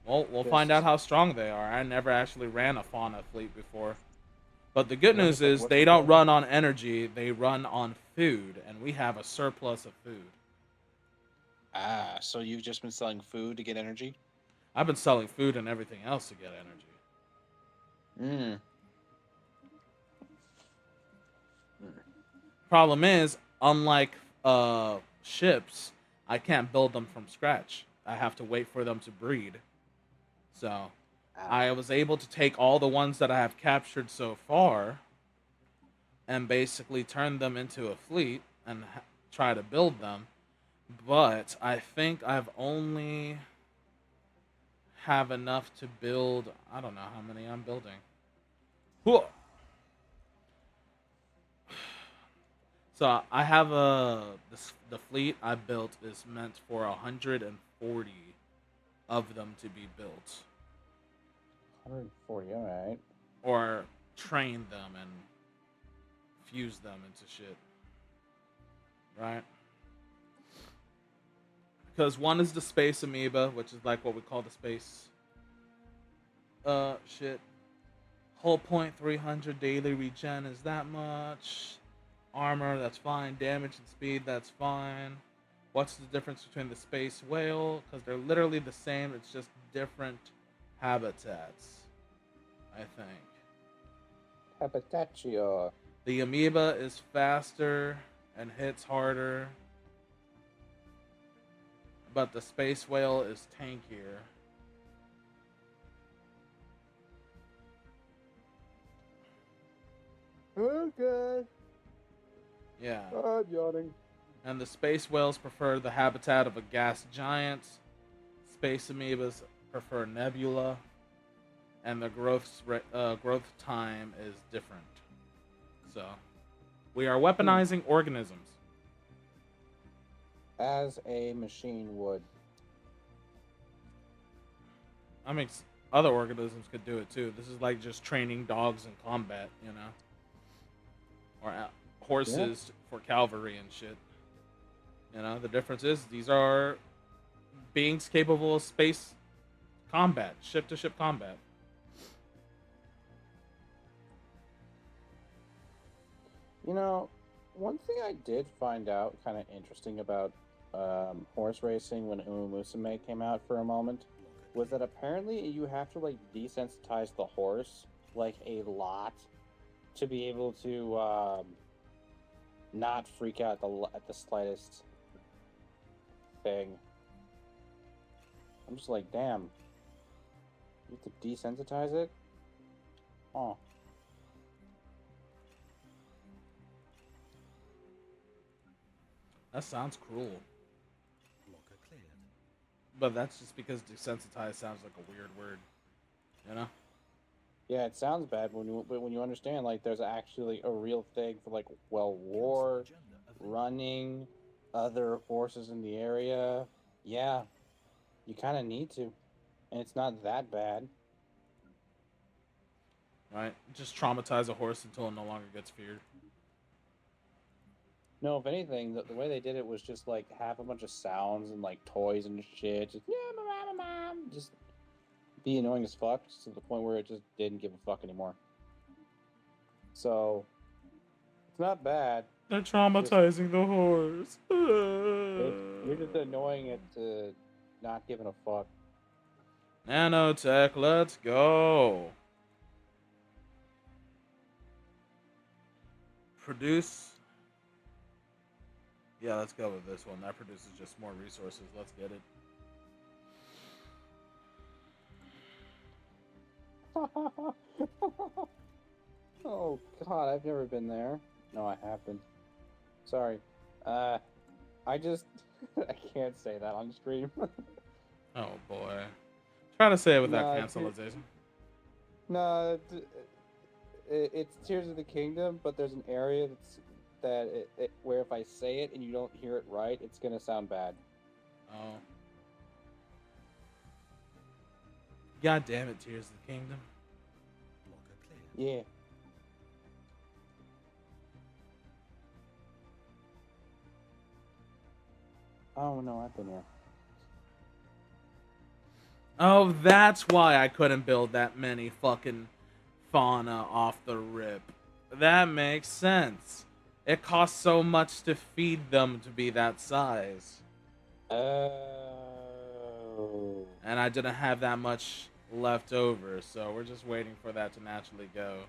Well, we'll find out just how strong they are. I never actually ran a fauna fleet before. But the good news what's the is what's they the don't goal? run on energy, they run on food, and we have a surplus of food. Ah, so you've just been selling food to get energy? I've been selling food and everything else to get energy. Mm. Problem is, unlike ships, I can't build them from scratch. I have to wait for them to breed. So I was able to take all the ones that I have captured so far and basically turn them into a fleet and try to build them. But I think I've only have enough to build. I don't know how many I'm building. Whoa. So I have the fleet I built is meant for 140 of them to be built 140. All right. or train them and fuse them into shit. Right? Because one is the space amoeba, which is like what we call the space shit. Hull point 300 daily regen is that much. Armor, that's fine. Damage and speed, that's fine. What's the difference between the space whale? Because they're literally the same, it's just different habitats, I think. Habitatio. The amoeba is faster and hits harder, but the space whale is tankier. Okay. Yeah. I'm yawning. And the space whales prefer the habitat of a gas giant. Space amoebas prefer nebula, and the growth time is different. So, we are weaponizing organisms. As a machine would. I mean, other organisms could do it too. This is like just training dogs in combat, you know, or horses for cavalry and shit. You know, the difference is these are beings capable of space combat, ship-to-ship combat. You know, one thing I did find out kind of interesting about horse racing when Uma Musume came out for a moment was that apparently you have to like desensitize the horse like a lot to be able to not freak out at the slightest thing. I'm just like, damn. You have to desensitize it? Oh. That sounds cruel. Blocker cleared. But that's just because desensitized sounds like a weird word, you know? Yeah, it sounds bad when you understand like there's actually a real thing for like war, Cancel agenda event. running, other horses in the area. Yeah, you kind of need to, and it's not that bad. Right? Just traumatize a horse until it no longer gets feared. No, if anything, the way they did it was just like have a bunch of sounds and like toys and shit. Just just be annoying as fuck to the point where it just didn't give a fuck anymore. So it's not bad. They're traumatizing the horse. You're just annoying it to not giving a fuck. Nanotech, let's go. Produce. Yeah, let's go with this one. That produces just more resources. Let's get it. Oh god, I've never been there. No, I have been. Sorry. I just I can't say that on stream. Oh boy. Try to say it without Nah, cancelization. No, it's Tears of the Kingdom, but there's an area where if I say it and you don't hear it right, it's gonna sound bad. Oh. God damn it, Tears of the Kingdom. Blocker cleared. Yeah. Oh no, I've been here. Oh, that's why I couldn't build that many fucking fauna off the rip. That makes sense. It costs so much to feed them to be that size. Oh. And I didn't have that much left over, so we're just waiting for that to naturally go.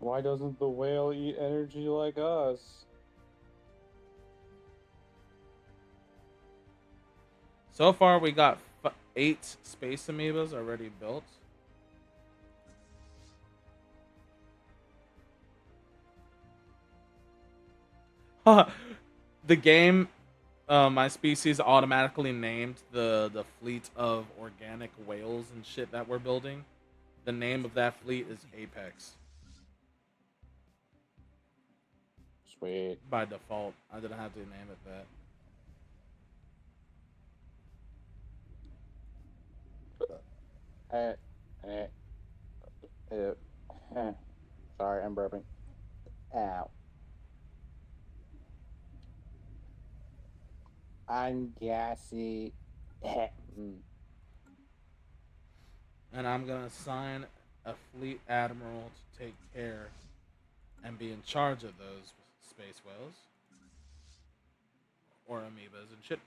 Why doesn't the whale eat energy like us? So far, we got 8 space amoebas already built. The game, my species automatically named the fleet of organic whales and shit that we're building. The name of that fleet is Apex. Sweet. By default, I didn't have to name it that. Eh, eh, Sorry, I'm burping. Ow. I'm gassy. And I'm gonna assign a fleet admiral to take care and be in charge of those space whales or amoebas and shit.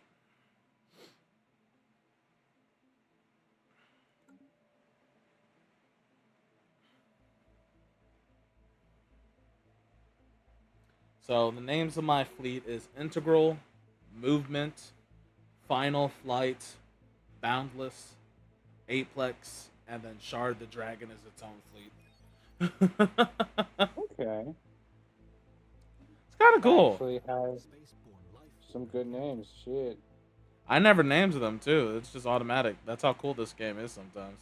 So the names of my fleet is Integral, Movement, Final Flight, Boundless, Aplex, and then Shard the Dragon is its own fleet. Okay. It's kind of cool. Actually has Spaceborne life some good names. Shit. I never named them too. It's just automatic. That's how cool this game is sometimes.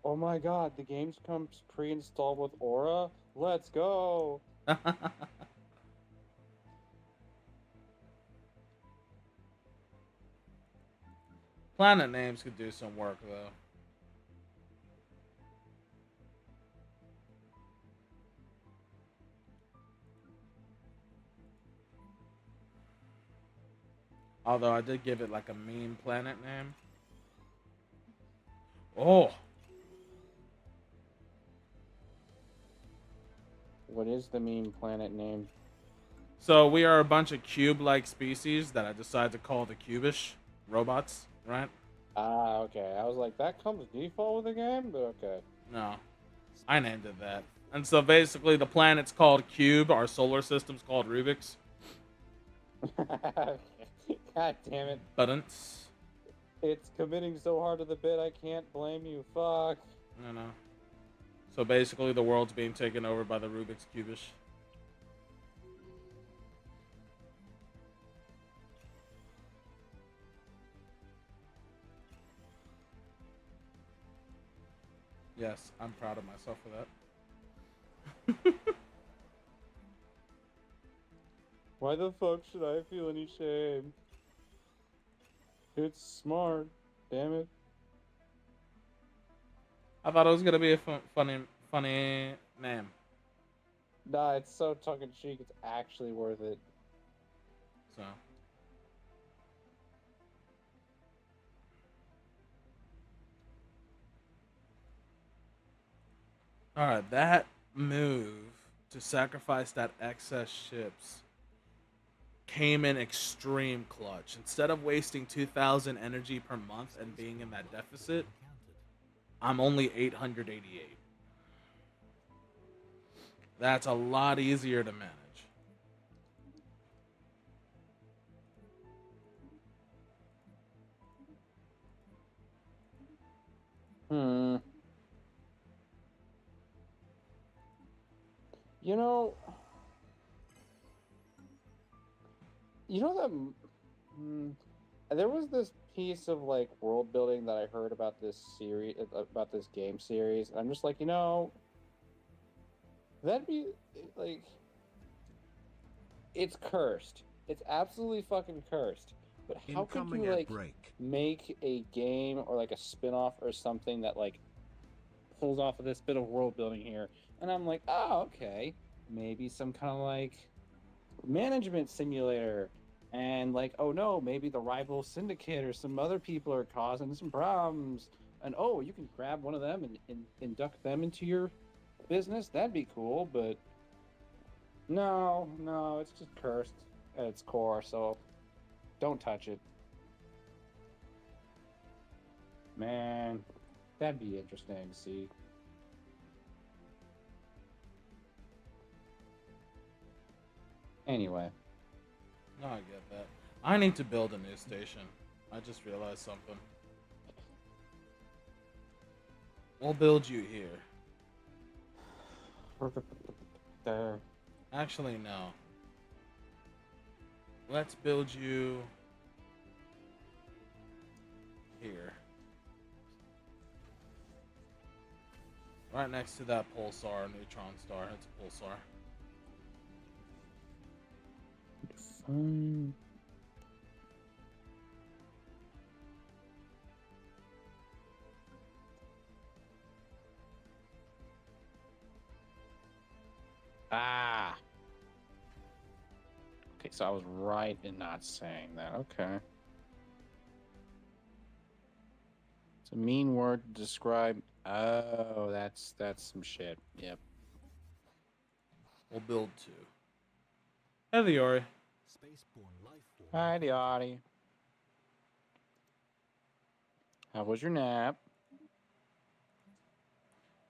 Oh my god, the game comes pre-installed with Aura? Let's go! Planet names could do some work though. Although I did give it like a meme planet name. Oh, What is the meme planet name? so we are a bunch of cube-like species that I decided to call the Cubish robots, right? Ah, okay. I was like, that comes default with the game? But okay. No, I named it that. And so basically, the planet's called Cube. Our solar system's called Rubik's. God damn it. Buttons. It's committing so hard to the bit, I can't blame you. Fuck. No. So basically, the world's being taken over by the Rubik's Cubish. Yes, I'm proud of myself for that. Why the fuck should I feel any shame? It's smart. Damn it. I thought it was gonna be a funny name. Nah, it's so tongue-in-cheek, it's actually worth it. So. Alright, that move to sacrifice that excess ships came in extreme clutch. Instead of wasting 2,000 energy per month and being in that deficit, I'm only 888. That's a lot easier to manage. Hmm. You know... there was this piece of, like, world building that I heard about this series, about this game series, and I'm just like, that'd be, like... It's cursed. It's absolutely fucking cursed. But how could incoming you, at like, break. make a game or, like, a spin-off or something that, like, pulls off of this bit of world building here? And I'm like, oh, okay. Maybe some kind of, like, management simulator. And, like, oh no, maybe the rival syndicate or some other people are causing some problems. And, oh, you can grab one of them and induct them into your business. That'd be cool, but... No, it's just cursed at its core, so don't touch it. Man, that'd be interesting to see. Anyway. No, I get that. I need to build a new station. I just realized something. We'll build you here. There. Actually, no. Let's build you here. Right next to that pulsar, neutron star. It's a pulsar. Fine. Ah. Okay, so I was right in not saying that. Okay. It's a mean word to describe. Oh, that's some shit. Yep. We'll build two. Hey, the Ori. Spaceborne life form. Hi, Diati. How was your nap?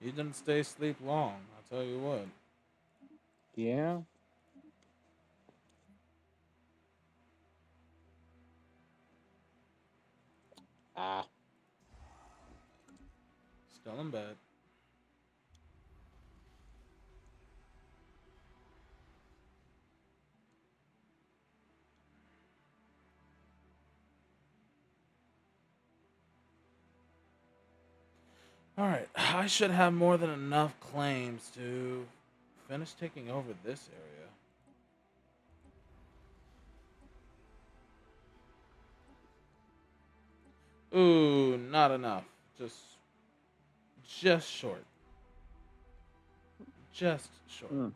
You didn't stay asleep long, I'll tell you what. Yeah. Ah. Still in bed. Alright, I should have more than enough claims to finish taking over this area. Ooh, not enough. Just short. Just short. Hmm.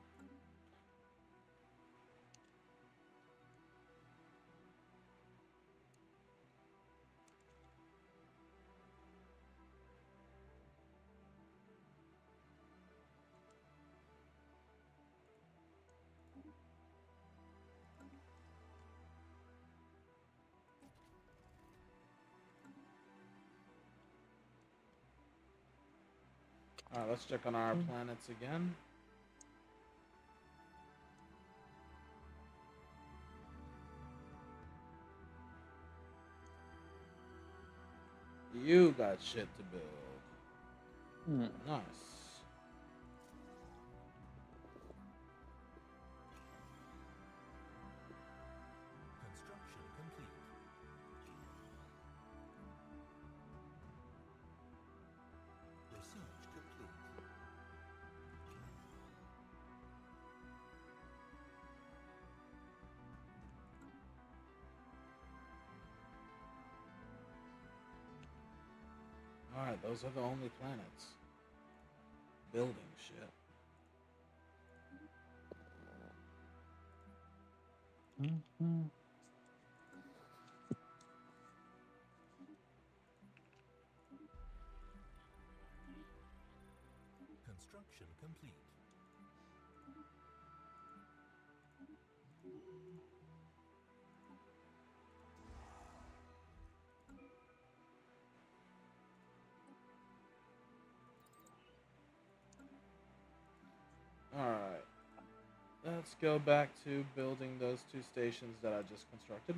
Alright, let's check on our planets again. You got shit to build. Hmm. Nice. Construction complete. Research complete. Alright, those are the only planets. Building shit. Mm-hmm. Construction complete. Alright. Let's go back to building those two stations that I just constructed,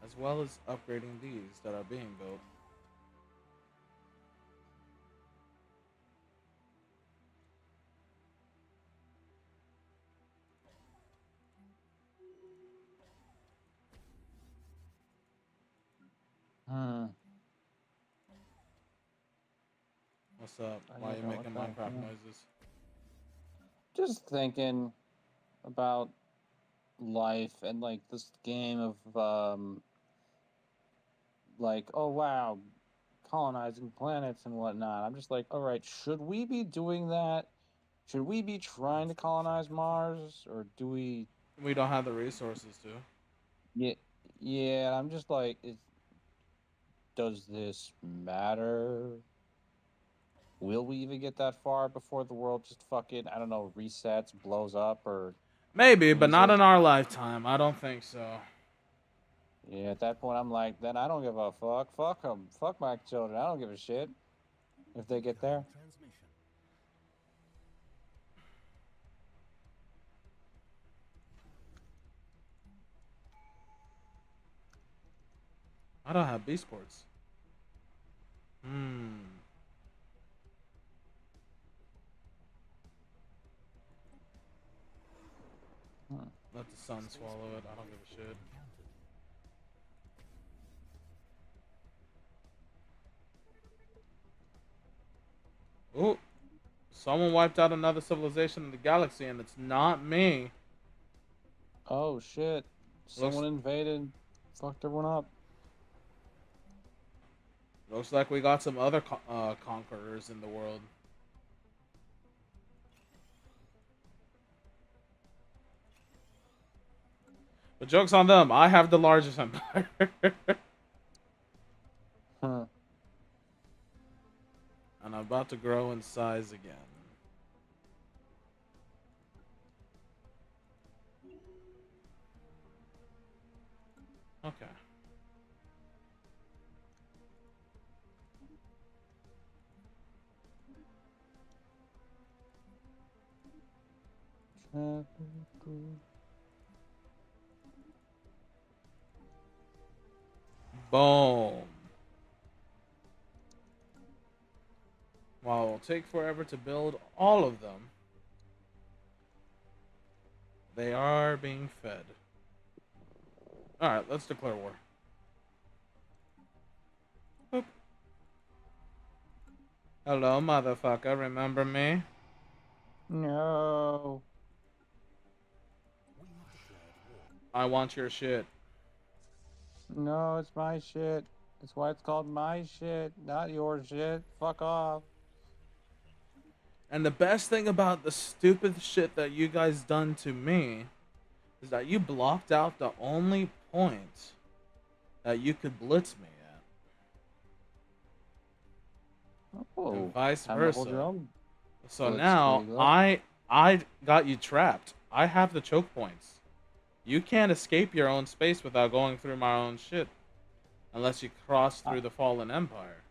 as well as upgrading these that are being built. Hmm. What's up? I Why are you don't know making what that Minecraft is. noises? Just thinking about life and like this game of like, oh wow, colonizing planets and whatnot. I'm just like, all right, should we be doing that? Should we be trying to colonize Mars, or do we? We don't have the resources to. Yeah, yeah. I'm just like, does this matter? Will we even get that far before the world just fucking, I don't know, resets, blows up, or Maybe, but not freezes? in our lifetime. I don't think so. Yeah, at that point, I'm like, then I don't give a fuck. Fuck them. Fuck my children. I don't give a shit if they get there. Incoming transmission. I don't have B sports. Hmm. Hmm. Let the sun swallow it. I don't give a shit. Encountered. Ooh. Someone wiped out another civilization in the galaxy, and it's not me. Oh shit! Looks Someone invaded, fucked everyone up. looks like we got some other conquerors in the world. But joke's on them. I have the largest empire. Huh. And I'm about to grow in size again. Okay. Boom. While it will take forever to build all of them, they are being fed. Alright, let's declare war. Boop. Hello, motherfucker. Remember me? No. We have declared war. I want your shit. No, it's my shit. That's why it's called my shit, not your shit. Fuck off. And the best thing about the stupid shit that you guys done to me is that you blocked out the only point that you could blitz me at, and Oh, vice time to hold your versa. own. So now Blitzkrieg. I got you trapped. I have the choke points. You can't escape your own space without going through my own shit, unless you cross through the fallen empire.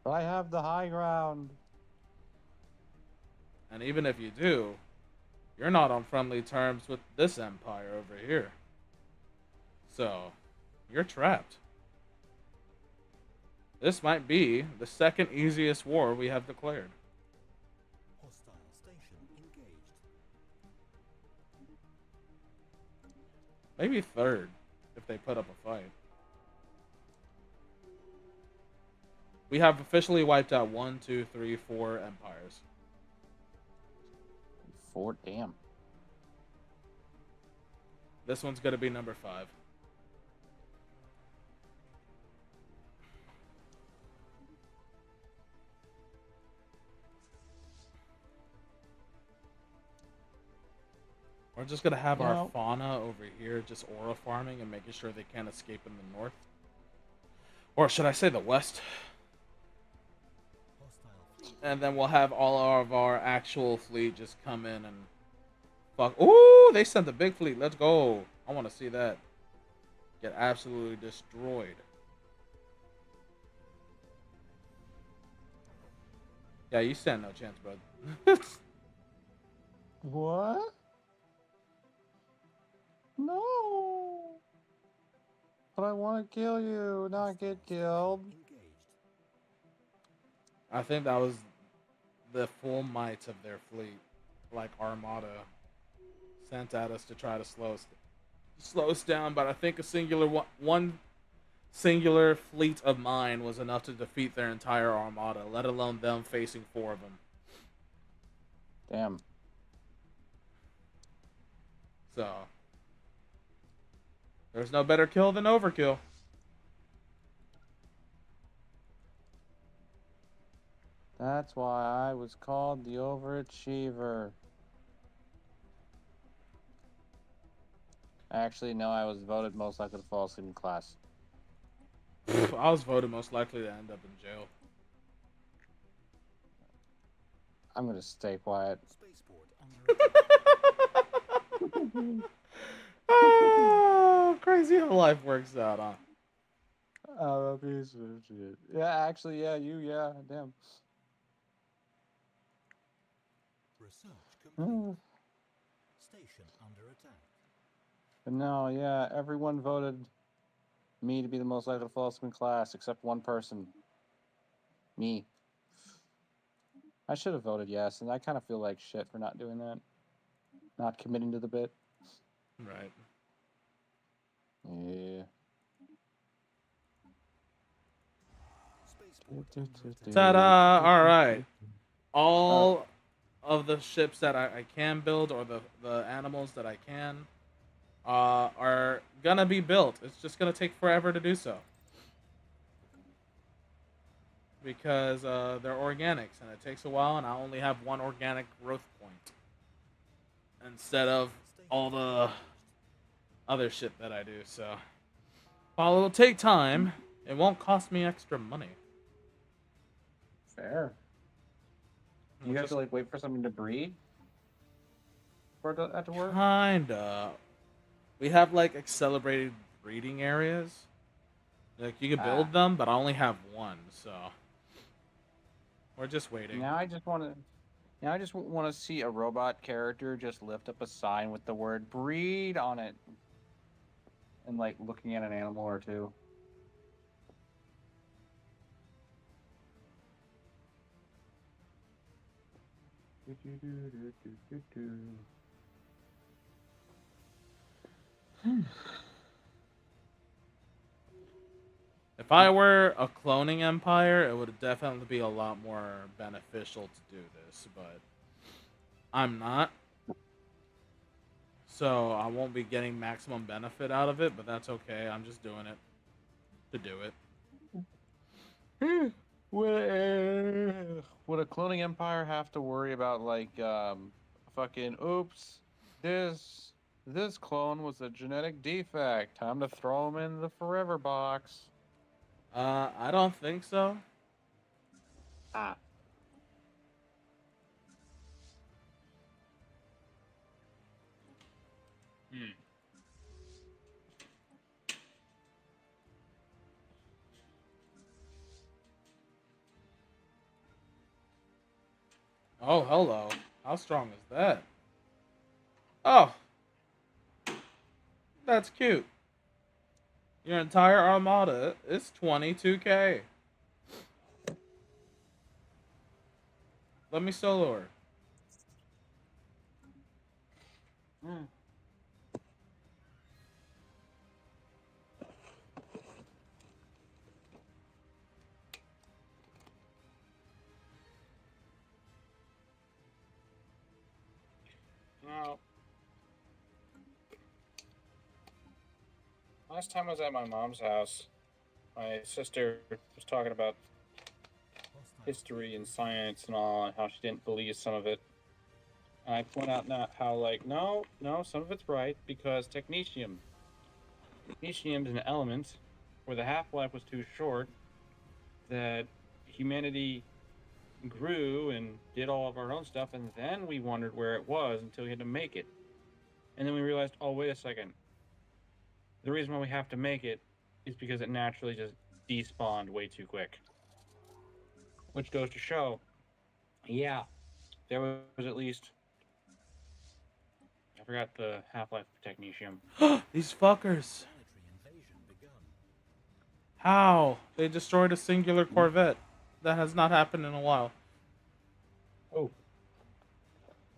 But I have the high ground. And even if you do, you're not on friendly terms with this empire over here. So, you're trapped. This might be the second easiest war we have declared. Hostile station engaged. Maybe third, if they put up a fight. We have officially wiped out 1, 2, 3, 4 empires. Fort, damn. This one's gonna be number 5. We're just gonna have our fauna over here just aura farming and making sure they can't escape in the north. Or should I say the west? Hostile fleet. And then we'll have all of our actual fleet just come in and fuck. Ooh, they sent the big fleet. Let's go. I want to see that get absolutely destroyed. Yeah, you stand no chance, bro. What? No. But I want to kill you, not get killed. Engaged. I think that was the full might of their fleet, like Armada, sent at us to try to slow us down. But I think a one singular fleet of mine was enough to defeat their entire Armada, let alone them facing 4 of them. Damn. So there's no better kill than overkill. That's why I was called the overachiever. Actually, no, I was voted most likely to fall asleep in class. I was voted most likely to end up in jail. I'm gonna stay quiet. Spaceport under attack. Oh, crazy how life works out, huh? I'm a piece of shit. Yeah, actually, yeah, damn. Research complete. Station under attack. But no, yeah, everyone voted me to be the most likely to fall asleep in class, except one person. Me. I should have voted yes, and I kind of feel like shit for not doing that. Not committing to the bit. Right. Yeah. Spaceport under attack. Ta-da! Alright. All of the ships that I can build, or the animals that I can, are gonna be built. It's just gonna take forever to do so. Because they're organics, and it takes a while, and I only have one organic growth point. Instead of all the other shit that I do, so... While it'll take time, it won't cost me extra money. Fair. You have to like wait for something to breed for that to work. Kinda. We have like accelerated breeding areas. Like you can build them, but I only have one, so we're just waiting. Now I just want to see a robot character just lift up a sign with the word "breed" on it, and like looking at an animal or two. If I were a cloning empire, it would definitely be a lot more beneficial to do this, but I'm not. So I won't be getting maximum benefit out of it, but that's okay. I'm just doing it to do it. Would a cloning empire have to worry about like fucking oops, this clone was a genetic defect. Time to throw him in the forever box. I don't think so. Ah. Hmm. Oh, hello. How strong is that? Oh, that's cute. Your entire armada is 22k. Let me solo her. Hmm. Now, last time I was at my mom's house, my sister was talking about history and science and all, and how she didn't believe some of it. And I point out now how, like, no, some of it's right because technetium is an element where the half life was too short that humanity grew and did all of our own stuff, and then we wondered where it was until we had to make it. And then we realized, oh, wait a second. The reason why we have to make it is because it naturally just despawned way too quick. Which goes to show, yeah, there was at least. I forgot the half life of technetium. These fuckers. Planetary invasion begun. How? They destroyed a singular Corvette. That has not happened in a while. Oh.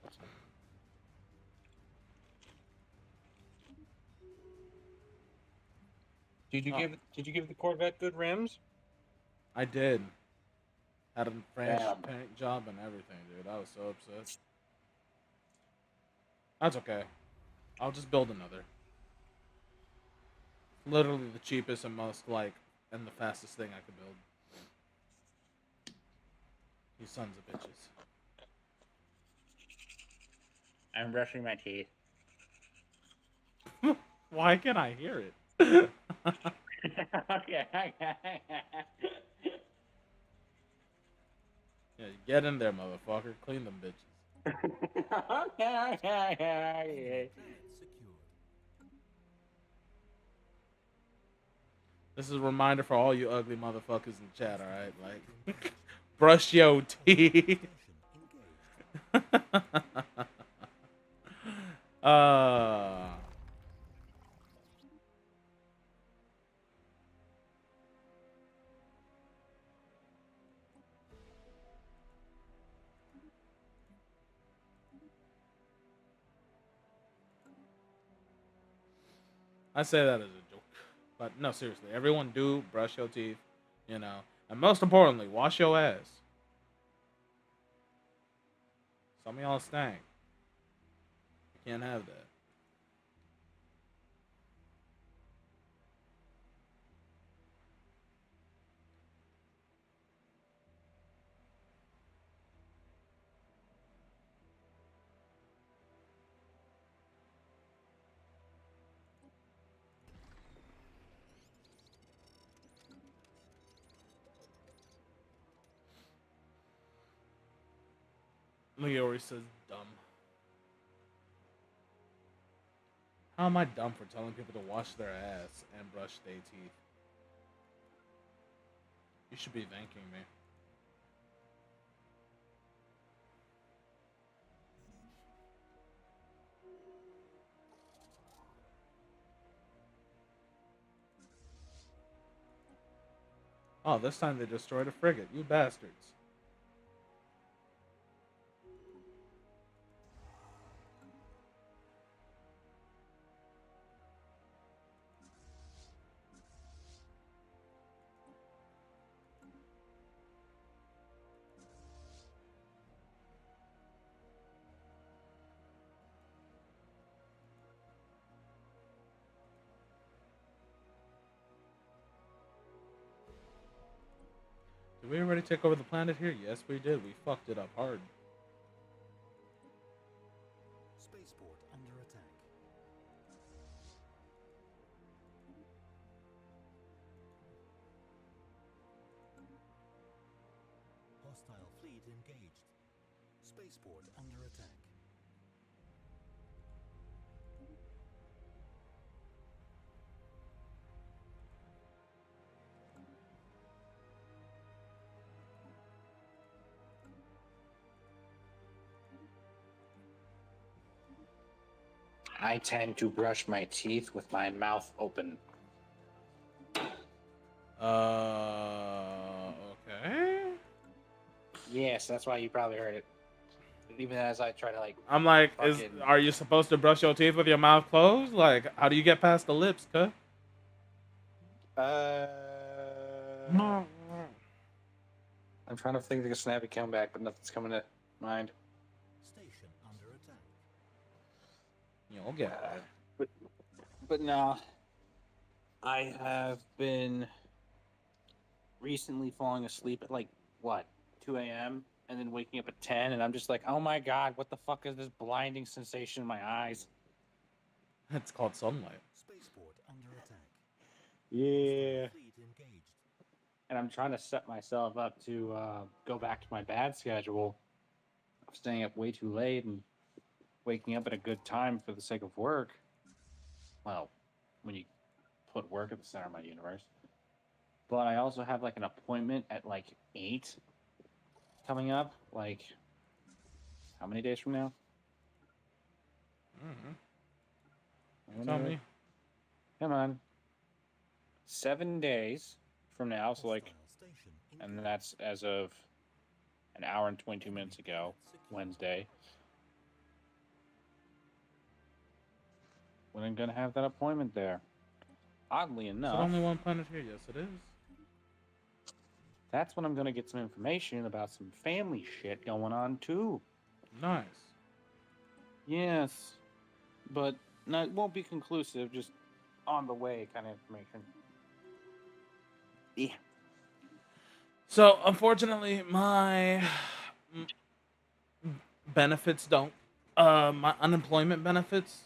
Oh, Did you give the Corvette good rims? I did. Had a French Damn. paint job and everything, dude. I was so upset. That's okay. I'll just build another. Literally the cheapest and most and the fastest thing I could build. You sons of bitches. I'm brushing my teeth. Why can't I hear it? Okay. Yeah, get in there, motherfucker. Clean them bitches. Planet secured. This is a reminder for all you ugly motherfuckers in chat, alright? Like, brush your teeth. Station engaged. uh, I say that as a joke. But no, seriously, everyone do brush your teeth, you know. And most importantly, wash your ass. Some of y'all stank. You can't have that. Leori says dumb. How am I dumb for telling people to wash their ass and brush their teeth? You should be thanking me. Oh, this time they destroyed a frigate. You bastards. Did we already take over the planet here? Yes, we did. We fucked it up hard. Spaceport under attack. Hostile fleet engaged. Spaceport under attack. I tend to brush my teeth with my mouth open. Okay. Yes, that's why you probably heard it. Even as I try to like. I'm like, Fucking- are you supposed to brush your teeth with your mouth closed? Like, how do you get past the lips, cuh? I'm trying to think of a snappy comeback, but nothing's coming to mind. Station under attack. You'll get there. But no, I have been recently falling asleep at like what 2 a.m. and then waking up at 10, and I'm just like, oh my god, what the fuck is this blinding sensation in my eyes? It's called sunlight. Spaceport under attack. Yeah. Hostile fleet engaged. And I'm trying to set myself up to go back to my bad schedule of staying up way too late and waking up at a good time for the sake of work. Well, when you put work at the center of my universe. But I also have like an appointment at like 8 coming up. Like, how many days from now? Tell me. Come on. 7 days from now. So like, Hostile station and that's as of an hour and 22 minutes ago, Wednesday. When I'm gonna have that appointment there. Oddly Is enough, there only one planet here? Yes, it is. that's when I'm gonna get some information about some family shit going on too. Nice. Yes, but no, it won't be conclusive. Just on the way kind of information. Yeah. So, unfortunately, my benefits don't. My unemployment benefits,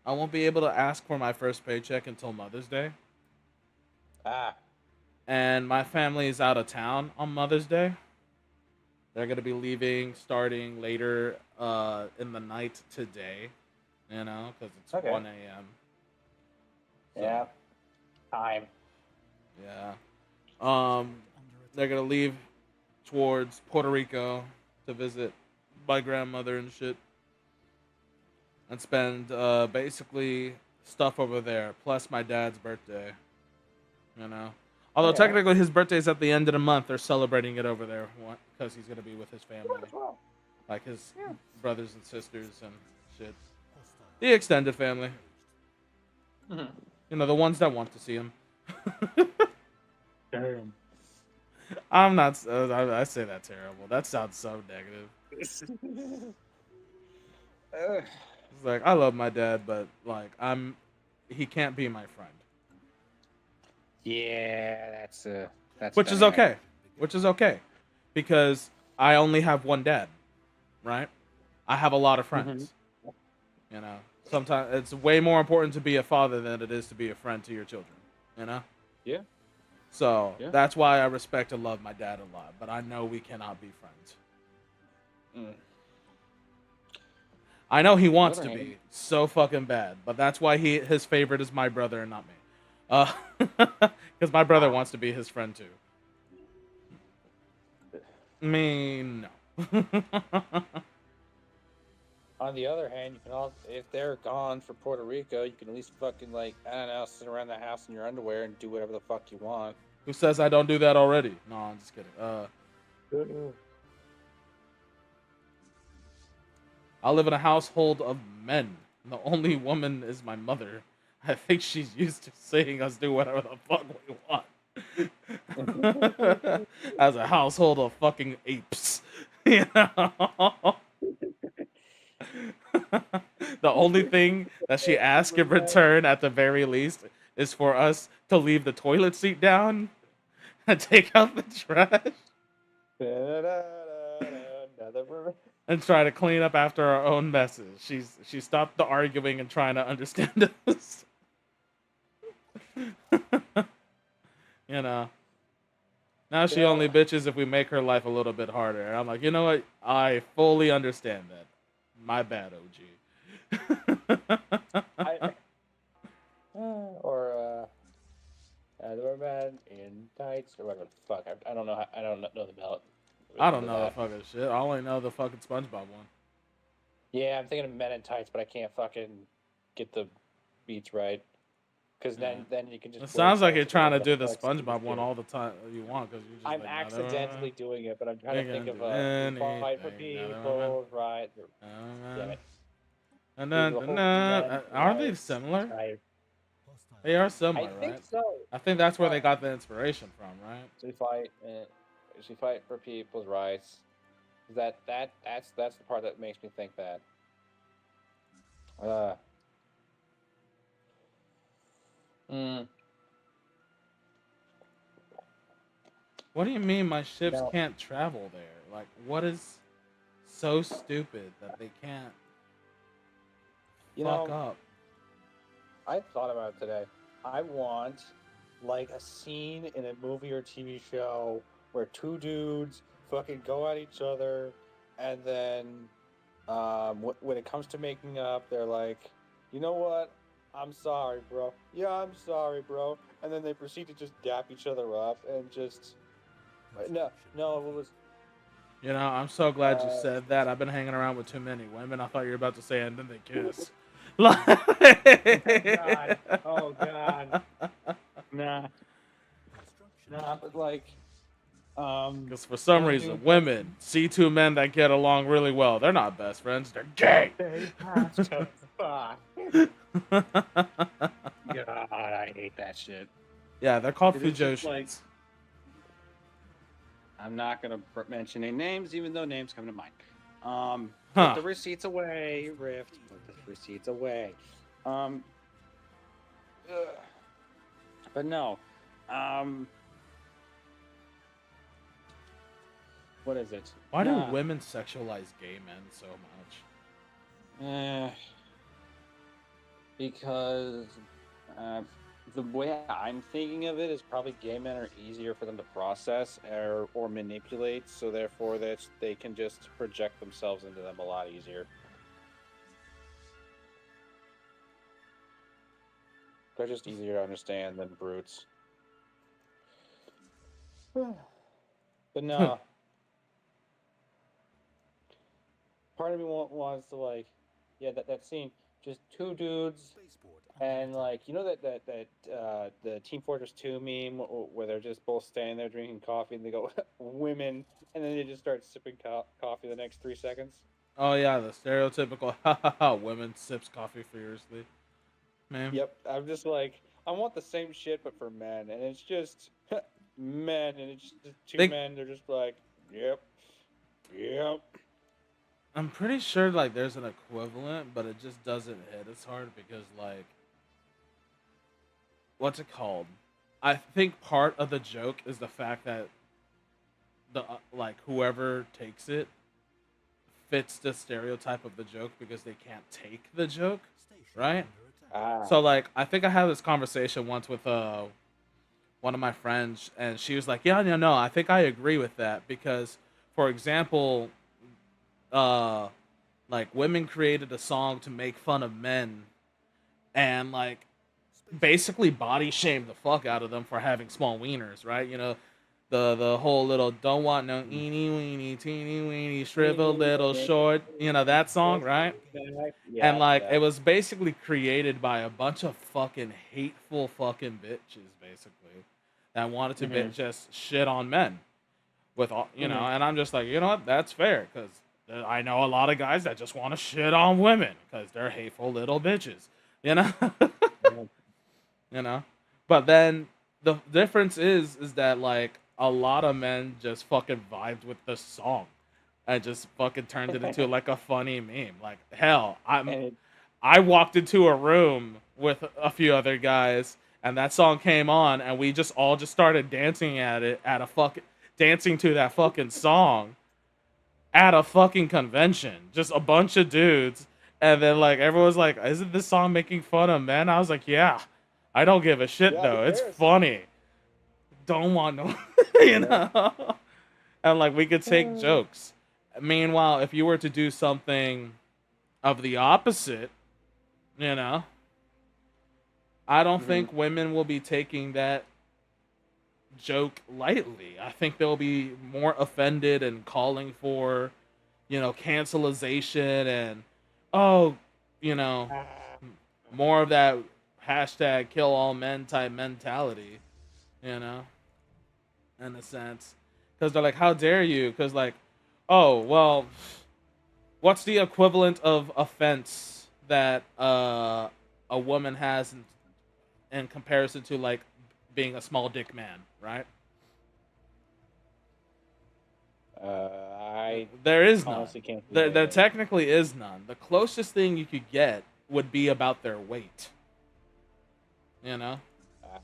I won't be able to ask for my first paycheck until Mother's Day. Ah. And my family is out of town on Mother's Day. They're going to be leaving starting later in the night today, you know, because it's Okay. 1 a.m. So, Yeah. Time. Yeah. under They're attack. going to leave towards Puerto Rico to visit my grandmother and shit. And spend basically stuff over there, plus my dad's birthday. You know? Although Yeah. technically his birthday's at the end of the month, they're celebrating it over there because he's going to be with his family. Like his brothers and sisters and shit. Hostile The extended family. Mhm. You know, the ones that want to see him. Damn. I'm not. I say that terrible. That sounds so negative. It's like, I love my dad, but like, he can't be my friend. Yeah, that's Which is okay. Which is okay. Because I only have one dad, right? I have a lot of friends. You know, sometimes it's way more important to be a father than it is to be a friend to your children, you know? Yeah. So Yeah. that's why I respect and love my dad a lot, but I know we cannot be friends. Mm. I know he wants to Other be hand- so fucking bad, but that's why his favorite is my brother and not me. Because my brother wants to be his friend too. Me, no. On the other hand, you can all, if they're gone for Puerto Rico, you can at least fucking like, I don't know, sit around the house in your underwear and do whatever the fuck you want. Who says I don't do that already? No, I'm just kidding. I live in a household of men. The only woman is my mother. I think she's used to seeing us do whatever the fuck we want. As a household of fucking apes. You know? The only thing that she asks in return, at the very least, is for us to leave the toilet seat down and take out the trash. and try to clean up after our own messes. She stopped the arguing and trying to understand us. You know. Now she You know, only bitches if we make her life a little bit harder. And I'm like, you know what? I fully understand that. My bad, I OG. or the man in tights or whatever the fuck. I don't know. I don't know the belt. I don't know the that. fucking shit. I only know the fucking SpongeBob one. Yeah, I'm thinking of Men in Tights, but I can't fucking get the beats right. Because then you can just. It wear sounds like tights you're or trying to whatever do the the fuck Steve's SpongeBob one doing. all the time you want, because you're just I'm like, accidentally doing it, but I'm trying we to think can of do we fight for anything. people's rights. Damn it. And There's then, a whole men are they rights similar? type. Hostile. They are I similar, think right? so. I think that's where they got the inspiration from, right? So we fight for people's rights. That's the part that makes me think that. Uh. Mm, What do you mean my you ships know, can't travel there? Like, what is so stupid that they can't you fuck know, up? I thought about it today. I want like a scene in a movie or TV show where two dudes fucking go at each other, and then when it comes to making up, they're like, you know what? I'm sorry, bro. Yeah, I'm sorry, bro. And then they proceed to just dap each other up and just no, it was You know, I'm so glad you uh, said that. I've been hanging around with too many women. I thought you were about to say, and then they kiss. God, oh God, nah, nah, but like, Because for some one reason, dude women see two men that get along really well. They're not best friends. They're gay. they have to fuck. God, I hate that shit. Yeah, they're called It is just like Fujosians. I'm not gonna mention any names, even though names come to mind. Huh. Put the receipts away, Rift. Put the receipts away. Um, ugh. But no. What is it? Why do Nah. women sexualize gay men so much? Because the way I'm thinking of it is probably gay men are easier for them to process or manipulate, so therefore they can just project themselves into them a lot easier. They're just easier to understand than brutes. But no. Part of me wants to like, yeah, that scene, just two dudes, Spaceport and like that the Team Fortress 2 meme where they're just both standing there drinking coffee and they go women, and then they just start sipping coffee the next 3 seconds. Oh, yeah, the stereotypical women sips coffee furiously. Man. Yep, I'm just like, I want the same shit but for men, and it's just men, and it's just two They, men. They're just like, yep, yep. I'm pretty sure, like, there's an equivalent, but it just doesn't hit as hard because, like, what's it called? I think part of the joke is the fact that the like whoever takes it fits the stereotype of the joke because they can't take the joke, station right? under attack. So like I think I had this conversation once with one of my friends, and she was like, "Yeah, no, I think I agree with that because, for example, like women created a song to make fun of men, and like basically body shame the fuck out of them for having small wieners, right? You know, the whole little don't want no eeny weeny teeny weeny shriveled little short, you know that song, right? And Yeah, like yeah. it was basically created by a bunch of fucking hateful fucking bitches, basically, that wanted to just shit on men with all, you know. And I'm just like, you know what, that's fair because I know a lot of guys that just want to shit on women because they're hateful little bitches, you know. You know, but then the difference is that like a lot of men just fucking vibed with the song and just fucking turned it into like a funny meme. Like hell, And I walked into a room with a few other guys and that song came on and we just all just started dancing at it at a fucking dancing to that fucking song. at a fucking convention, just a bunch of dudes, and then like everyone's like, "Isn't this song making fun of men?" I was like, "Yeah, I don't give a shit Yeah, who though. It's cares? funny. Don't want no, you Yeah. know." And like we could take jokes. Meanwhile, if you were to do something of the opposite, you know, I don't Mhm. think women will be taking that joke lightly. I think they'll be more offended and calling for, cancelization and, oh, you know, more of that hashtag kill all men type mentality, you know, in a sense. Because they're like, how dare you? Because, like, oh, well, what's the equivalent of offense that a woman has in comparison to, like, being a small dick man, right? I There is none. honestly can't think There of any. technically is none. The closest thing you could get would be about their weight. You know, Ah,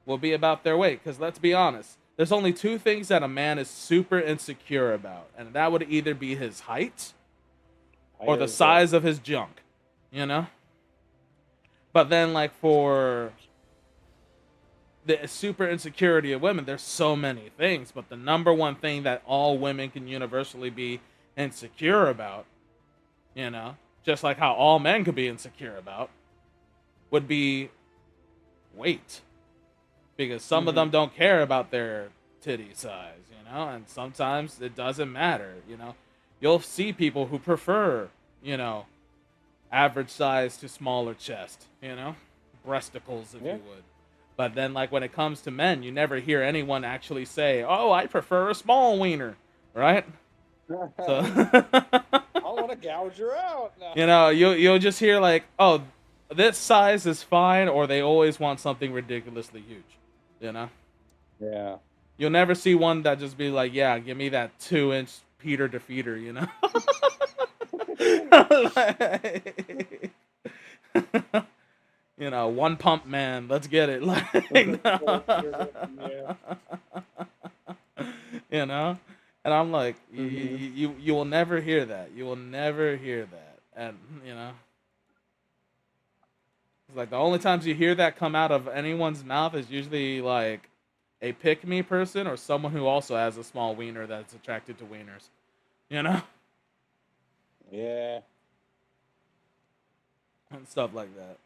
will be about their weight. Because let's be honest, there's only two things that a man is super insecure about, and that would either be his height or the is the size of his junk. You know. But then, like for the super insecurity of women, there's so many things, but the number one thing that all women can universally be insecure about, just like how all men could be insecure about, would be weight. Because some of them don't care about their titty size, and sometimes it doesn't matter, You'll see people who prefer, you know, average size to smaller chest, breasticles, if yeah. you would. But then, like, when it comes to men, you never hear anyone actually say, "Oh, I prefer a small wiener," right? So, I want to gouge her out. No. you'll just hear like, "Oh, this size is fine," or they always want something ridiculously huge. You know, Yeah. you'll never see one that just be like, "Yeah, give me that 2-inch Peter defeater," Like, one pump man. Let's get it. Like, Yeah. you know, and I'm like, hmm you will never hear that. You will never hear that, and it's like the only times you hear that come out of anyone's mouth is usually like a pick me person or someone who also has a small wiener that's attracted to wieners, you know, Yeah. and stuff like that.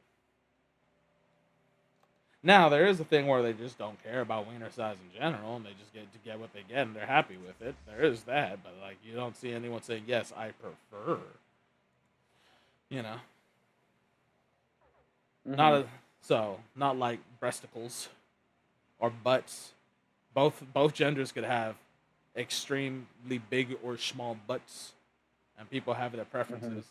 Now there is a thing where they just don't care about wiener size in general, and they just get what they get, and they're happy with it. There is that, but like you don't see anyone saying, "Yes, I prefer." You know, not hmm a, so not like breasticles or butts. Both genders could have extremely big or small butts, and people have their hmm preferences.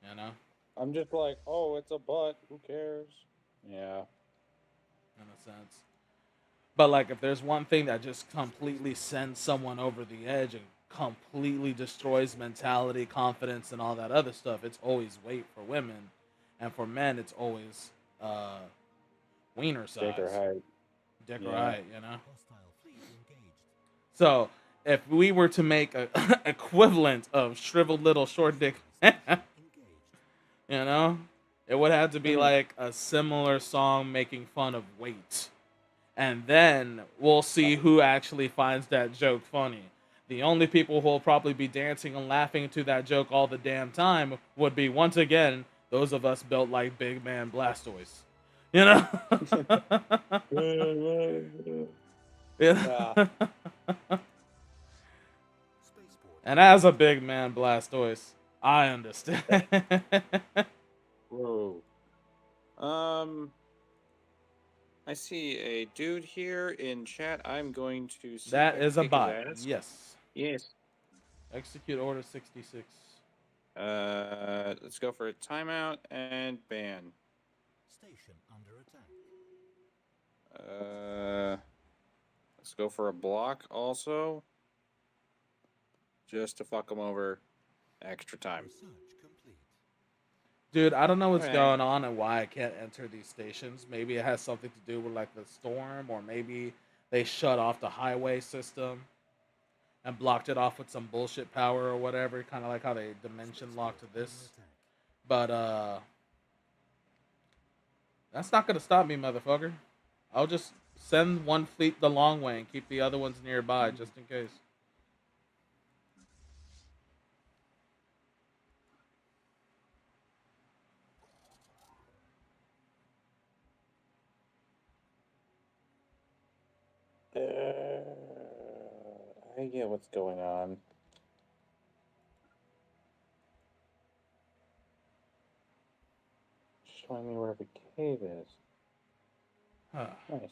You know, I'm just like, oh, it's a butt. Who cares? Yeah. in a sense. But like, if there's one thing that just completely sends someone over the edge and completely destroys mentality, confidence, and all that other stuff, it's always weight for women, and for men, it's always uh, wiener Dick or size, height. dick or Yeah. height. Hostile fleet engaged. So if we were to make a equivalent of shriveled little short dick, Station engaged. you know, it would have to be Mhm. like a similar song making fun of weight. And then we'll see who actually finds that joke funny. The only people who will probably be dancing and laughing to that joke all the damn time would be, once again, those of us built like big man Blastoise. You know? Yeah. Yeah. Spaceport And under as a attack. big man Blastoise, I understand. Whoa. Um, I see a dude here in chat. I'm going to see if That I can is a kick his bot. ass. Yes. Yes. Execute order 66. Let's go for a timeout and ban. Station under attack. Let's go for a block also, just to fuck him over extra time. Research complete. Dude, I don't know what's Alright. going on and why I can't enter these stations. Maybe it has something to do with like the storm, or maybe they shut off the highway system. and blocked it off with some bullshit power or whatever, kind of like how they dimension locked Spaceport under this. attack. But that's not gonna stop me, motherfucker. I'll just send one fleet the long way and keep the other ones nearby just in case. I get what's going on. Showing me where the cave is. Huh. Nice.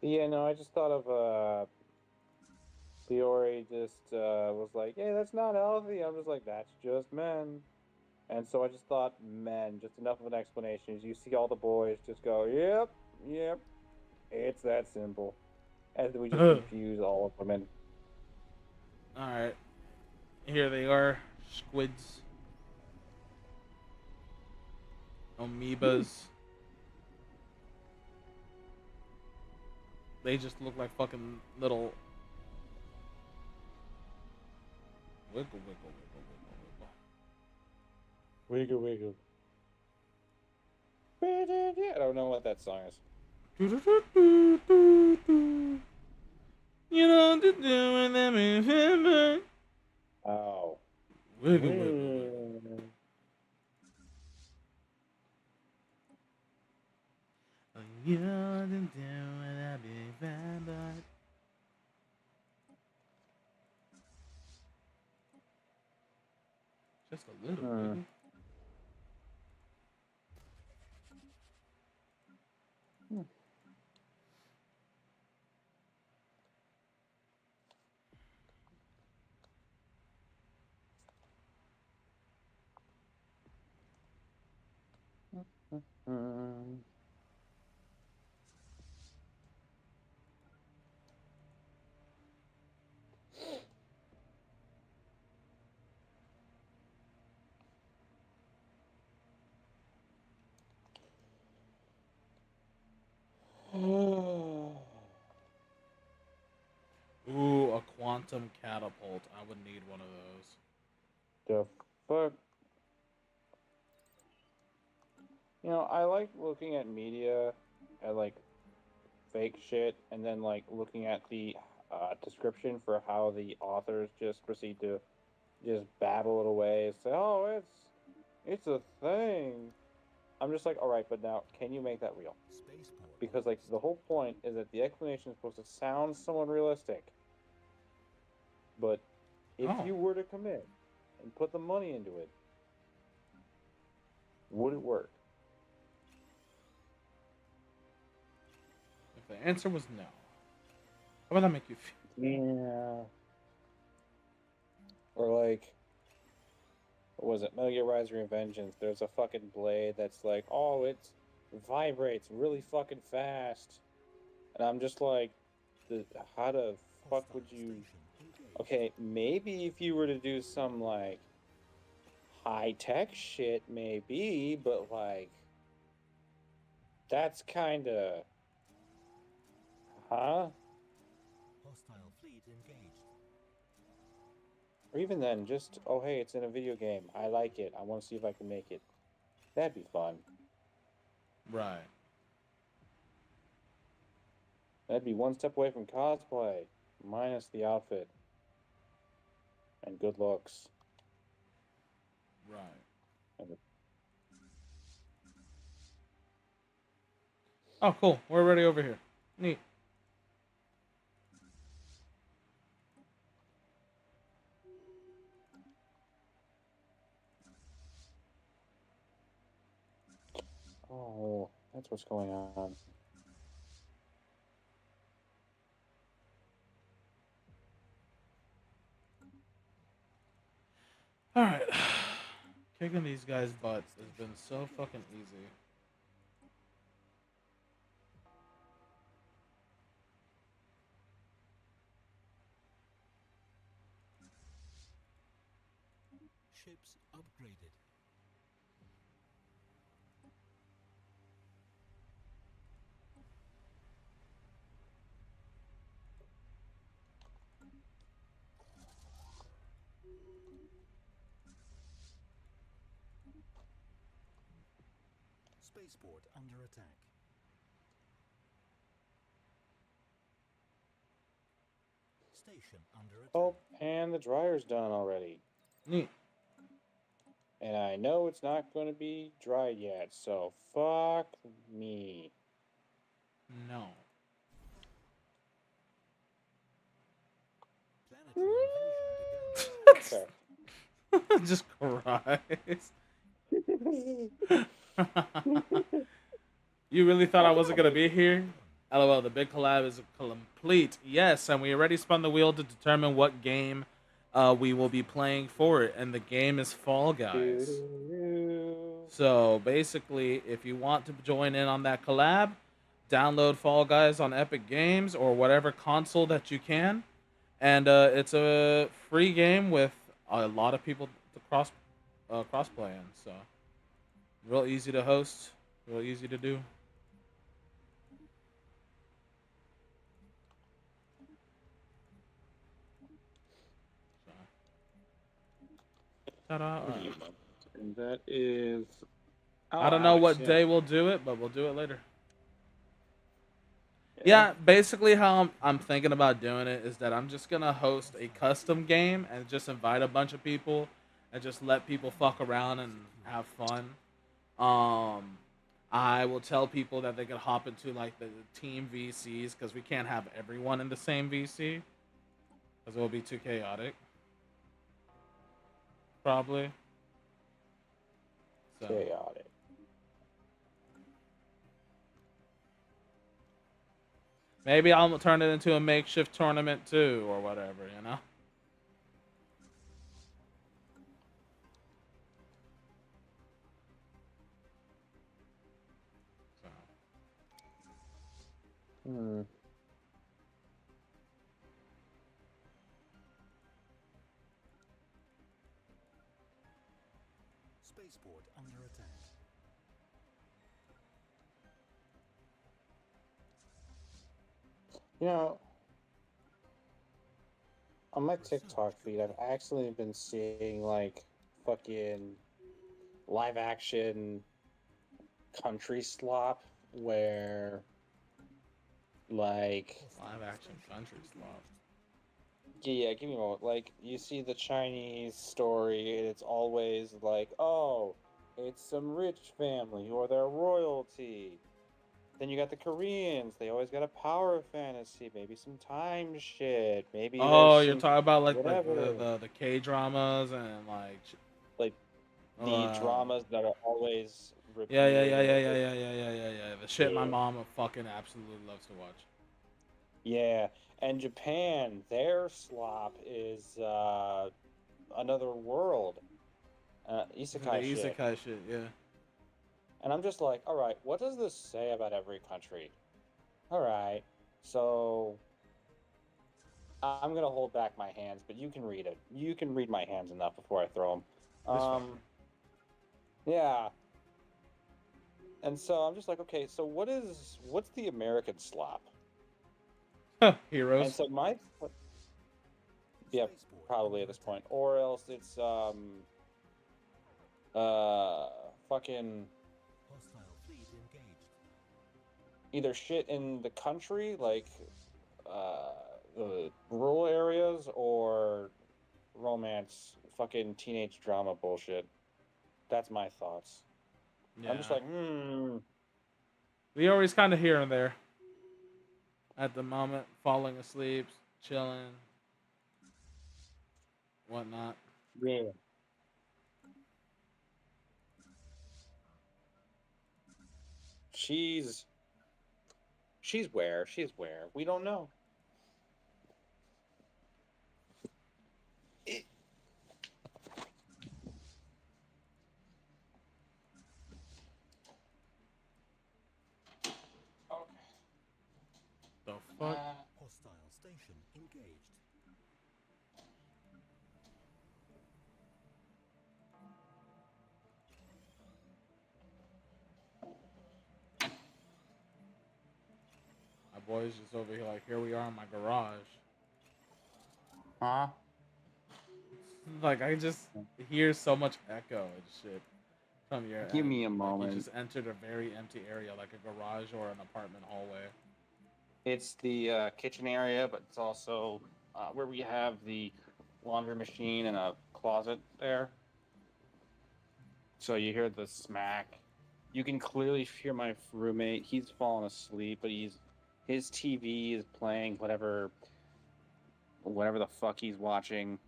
Yeah, no, I just thought of Fiore just was like, "Hey, that's not healthy." I'm just like, "That's just men." And so I just thought, men, just enough of an explanation. As you see all the boys just go, "Yep, yep, it's that simple." And then we just All confuse all of women. right, here they are, squids, amoebas. They just look like fucking little wiggle, wiggle, Wiggle, wiggle. I don't know what that song is. wiggle, wiggle. You know what to do with them remember. Oh. Wiggle, wiggle, wiggle. You know what to do with that big bad butt. Just a little wiggle. Ooh, a quantum catapult. I would need one of those. The fuck? You know, I like looking at media at like fake shit and then like looking at the description for how the authors just proceed to just babble it away and say, "Oh, it's a thing." I'm just like, all right, but now can you make that real? Spaceport Because like the whole point is that the explanation is supposed to sound somewhat realistic. But if Oh, you were to commit and put the money into it, would it work? if the answer was no, how would that make you feel? Yeah. Or like, what was it? Metal Gear Rise Revengeance. There's a fucking blade that's like, oh, it vibrates really fucking fast, and I'm just like, how the fuck hostile would you? station engaged. Okay, maybe if you were to do some like high tech shit, maybe, but like, that's kind of, huh? Hostile fleet engaged. Or even then, just, oh, hey, it's in a video game. I like it. I want to see if I can make it. That'd be fun. Right. That'd be one step away from cosplay, minus the outfit and good looks. Right. And Oh, cool. We're already over here. Neat. oh, that's what's going on. All right. Kicking these guys' butts has been so fucking easy. Ships upgraded. Spaceport under attack. Station under attack. Oh, and the dryer's done already. Neat. And I know it's not going to be dried yet, so fuck me. No. Planetary invasion to go. Okay. Just cries. You really thought I wasn't gonna be here? LOL, the big collab is complete. Yes, and we already spun the wheel to determine what game we will be playing for it, and the game is Fall Guys. So basically, if you want to join in on that collab, download Fall Guys on Epic Games or whatever console that you can, and it's a free game with a lot of people to cross-play in. So real easy to host, real easy to do. Ta-da. And that is. Oh, I don't know Alex, what yeah. day we'll do it, but we'll do it later. Yeah, basically how I'm thinking about doing it is that I'm just going to host a custom game and just invite a bunch of people and just let people fuck around and have fun. I will tell people that they can hop into like the team VCs because we can't have everyone in the same VC because it will be too chaotic. Probably. So. Chaotic. Maybe I'll turn it into a makeshift tournament too, or whatever, you know? So. Hmm. Spaceport under attack. You know, on my TikTok feed, I've actually been seeing like fucking live action country slop where like Live action country slop. yeah, give me a moment. Like you see the Chinese story and it's always like, oh, it's some rich family or their royalty. Then you got the Koreans, they always got a power fantasy, maybe some time shit, maybe Oh, there's you're some talking about like whatever. the K dramas and like Like the dramas that are always yeah, repeated. the shit my Yeah. mom fucking absolutely loves to watch. Yeah, and Japan, their slop is another world, The isekai shit. isekai shit, yeah. And I'm just like, all right, what does this say about every country? All right, so I'm gonna hold back my hands, but you can read it. You can read my hands enough before I throw them. That's fine. Yeah. And so I'm just like, okay, so what's the American slop? Heroes. And so yeah, Spaceport probably at under this point, or else it's fucking Hostile fleet engaged. either shit in the country, like the rural areas, or romance, fucking teenage drama bullshit. That's my thoughts. Yeah. I'm just like, We always kind of here and there. At the moment, falling asleep, chilling, whatnot. yeah. She's where? She's where? We don't know. The fuck? Hostile station engaged. My boy's just over here like, here we are in my garage. Huh? Like, I just hear so much echo and shit. from your Give end. me a Like you moment. just entered a very empty area, like a garage or an apartment hallway. It's the kitchen area, but it's also where we have the laundry machine and a closet there. So you hear the smack. You can clearly hear my roommate. He's fallen asleep, but his TV is playing whatever the fuck he's watching.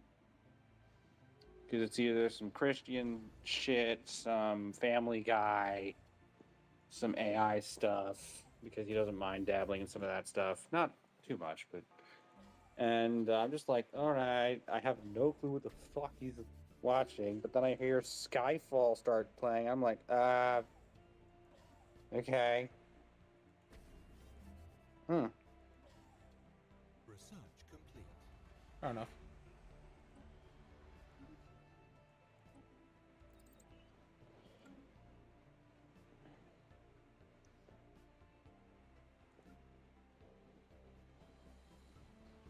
Because it's either some Christian shit, some Family Guy, some AI stuff. Because he doesn't mind dabbling in some of that stuff. Not too much, but. And I'm just like, all right, I have no clue what the fuck he's watching. But then I hear Skyfall start playing. I'm like, okay. Research complete. Fair enough.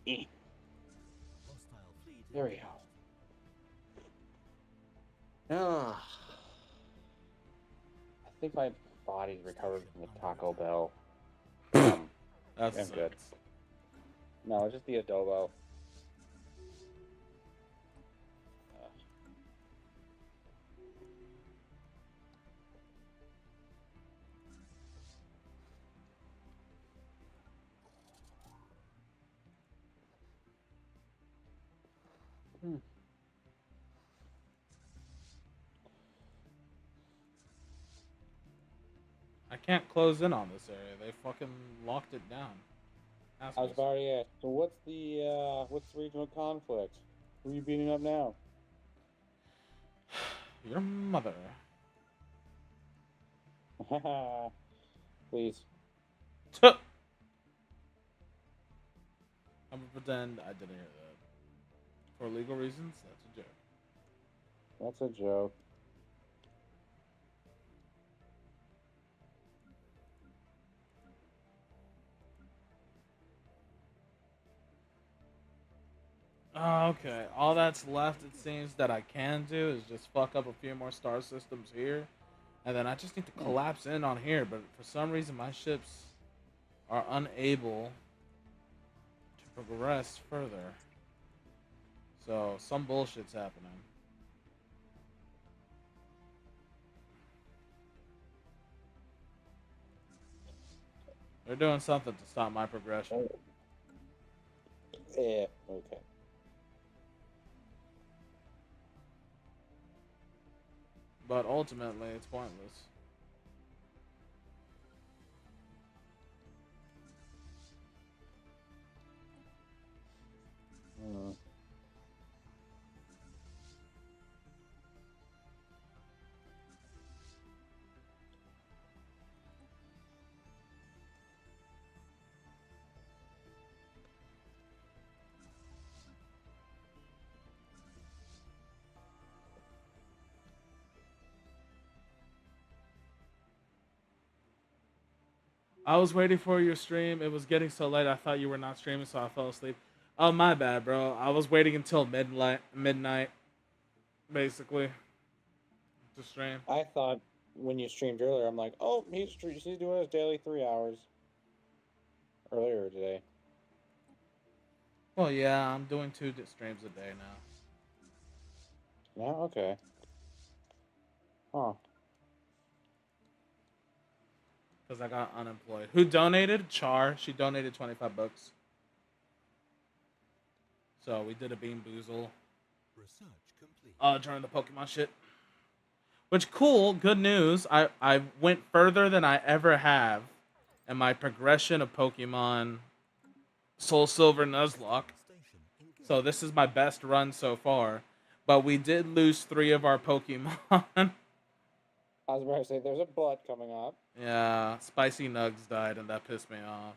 Eh, Hostile fleet there we engaged. go. Ah, I think my body's recovered from the Taco Bell. That's I'm good. No, it's just the adobo. I can't close in on this area. They fucking locked it down. I was Assholes. about to ask. So what's the regional conflict? Who are you beating up now? Your mother. Please. I'm gonna pretend I didn't hear that. For legal reasons, that's a joke. That's a joke. Okay, all that's left, it seems, that I can do is just fuck up a few more star systems here. And then I just need to collapse in on here. But for some reason, my ships are unable to progress further. So, some bullshit's happening. They're doing something to stop my progression. Yeah, okay. But ultimately, it's pointless. I was waiting for your stream. It was getting so late. I thought you were not streaming, so I fell asleep. Oh, my bad, bro. I was waiting until midnight, basically, to stream. I thought when you streamed earlier, I'm like, oh, he's doing his daily 3 hours earlier today. Well, yeah, I'm doing 2 streams a day now. Yeah, okay. Huh. Because I got unemployed. Who donated? Char. She donated $25. So we did a bean boozle Research complete. during the Pokemon shit. Which, cool, good news. I went further than I ever have in my progression of Pokemon Soul Silver Nuzlocke. Station engaged. So this is my best run so far. But we did lose 3 of our Pokemon. I was about to say, there's a butt coming up. Yeah, Spicy Nugs died, and that pissed me off.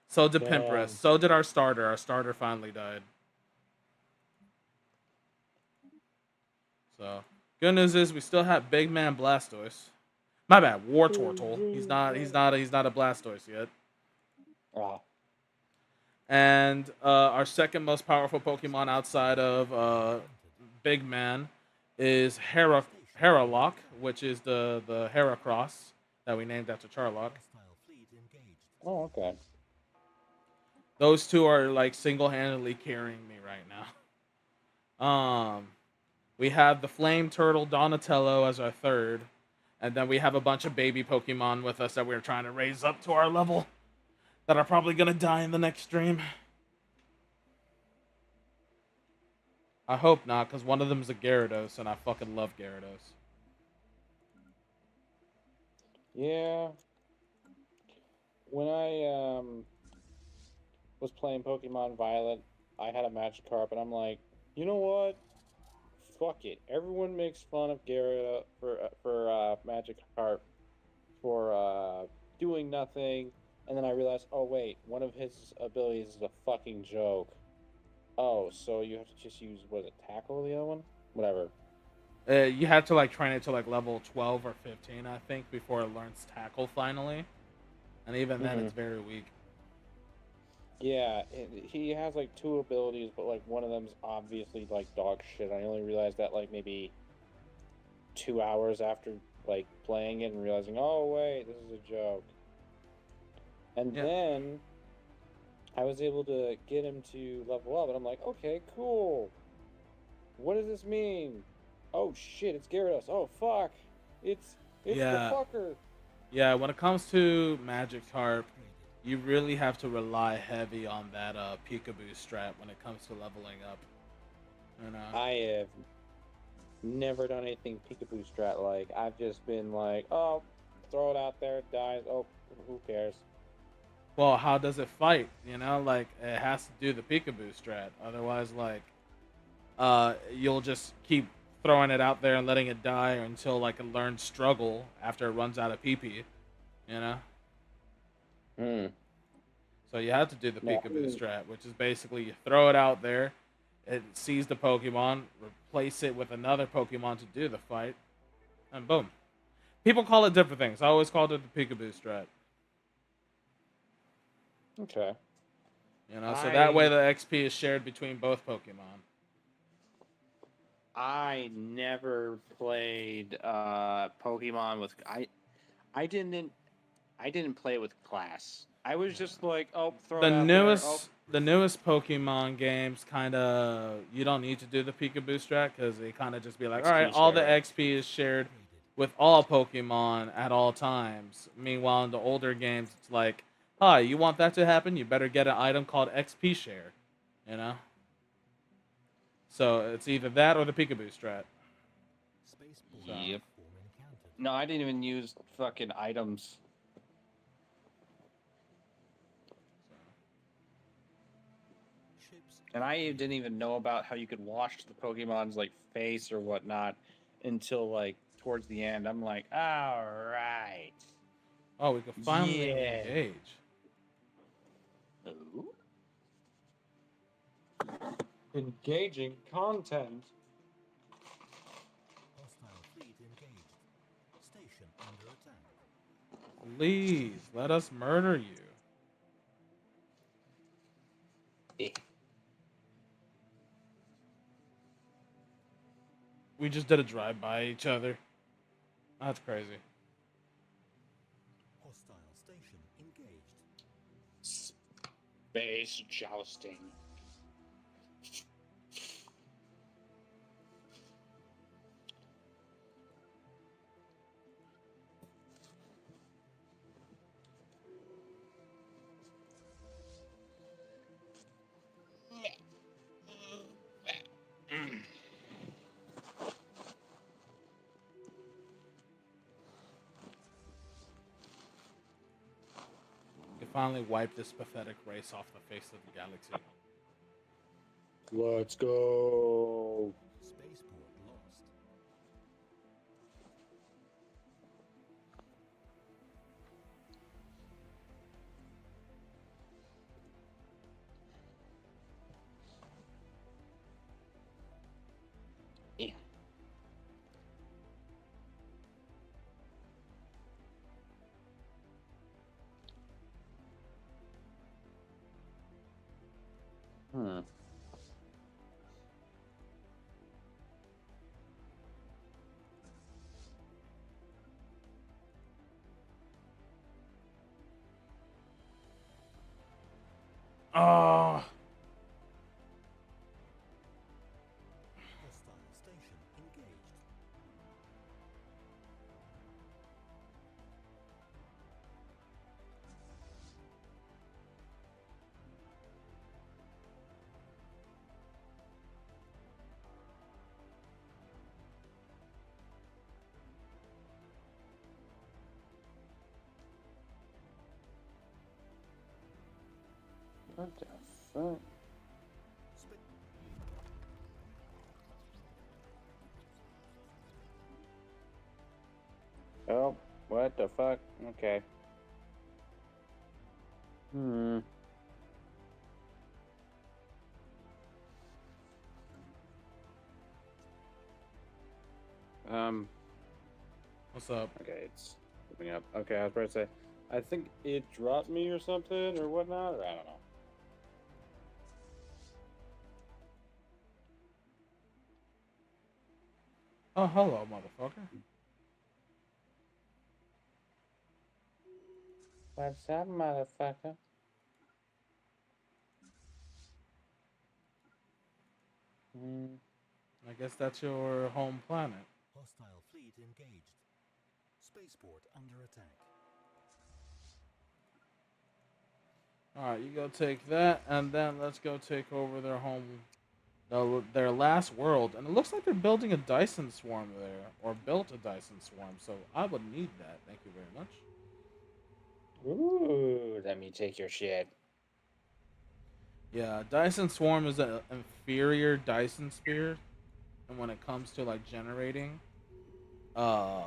So did Damn. Pimpras. So did our starter. Our starter finally died. So, good news is we still have Big Man Blastoise. My bad, War Tortle. He's not a Blastoise yet. Ah. And our second most powerful Pokemon outside of Big Man is Heralock, which is the Heracross that we named after Charlock. Hostile fleet engaged. Oh, okay. Those two are like single-handedly carrying me right now. We have the Flame Turtle Donatello as our third, and then we have a bunch of baby Pokemon with us that we're trying to raise up to our level that are probably gonna die in the next stream. I hope not, because one of them is a Gyarados, and I fucking love Gyarados. Yeah. When I was playing Pokemon Violet, I had a Magikarp, and I'm like, you know what? Fuck it. Everyone makes fun of Gyarados for Magikarp for doing nothing, and then I realized, oh wait, one of his abilities is a fucking joke. Oh, so you have to just use, what is it, Tackle, the other one? Whatever. You have to like train it to like level 12 or 15, I think, before it learns Tackle finally, and even then, Mhm. it's very weak. Yeah, he has like two abilities, but like one of them's obviously like dog shit. I only realized that like maybe 2 hours after like playing it and realizing, oh wait, this is a joke. And Yeah. then I was able to get him to level up, and I'm like, okay, cool. What does this mean? Oh shit, it's Gyarados. Oh fuck, it's the Yeah, fucker. yeah. When it comes to Magikarp, you really have to rely heavy on that Peekaboo strat when it comes to leveling up. You know. I have never done anything peekaboo strat like. I've just been like, oh, throw it out there, it dies. Oh, who cares? Well, how does it fight? You know, like it has to do the Peekaboo strat. Otherwise, like, you'll just keep throwing it out there and letting it die until like it learns struggle after it runs out of PP. You know. Hmm. So you have to do the No. Peekaboo strat, which is basically you throw it out there, it sees the Pokemon, replace it with another Pokemon to do the fight, and boom. People call it different things. I always called it the Peekaboo strat. Okay. You know, so that way I the XP is shared between both Pokemon. I never played Pokemon with I didn't I didn't play with class. I was just like, oh, throw The it out there. Oh, newest Pokemon games kind of you don't need to do the Peekaboo strat because they kind of just be like, all right, XP all the share. XP is shared with all Pokemon at all times. Meanwhile, in the older games, it's like, hi, you want that to happen? You better get an item called XP share. You know. So it's either that or the Peekaboo strat. Spaceport So. Yep. platform encountered. No, I didn't even use fucking items. Ships And I didn't even know about how you could wash the Pokemon's like face or whatnot until like towards the end. I'm like, all right. Oh, we could finally Yeah. engage. Ooh. Engaging content. hostile fleet engaged. Station under attack. Please let us murder you. We just did a drive by each other. That's crazy. Hostile station engaged. Space jousting. We can finally wipe this pathetic race off the face of the galaxy. Let's go. Spaceport lost. Yeah. Hmm. Oh, Hostile station engaged. What the fuck? Spa- Oh, what the fuck? Okay. Hmm. what's up? Okay, it's opening up. Okay, I was about to say, I think it dropped me or something or whatnot, or I don't know. Oh, hello, motherfucker. What's up, motherfucker? Hmm. I guess that's your home planet. Hostile fleet engaged. Spaceport under attack. All right, you go take that, and then let's go take over their home, their last world. And it looks like they're building a Dyson swarm there, or built a Dyson swarm. So I would need that. Thank you very much. Ooh, let me take your shit. Yeah, Dyson swarm is an inferior Dyson sphere, and when it comes to like generating, uh,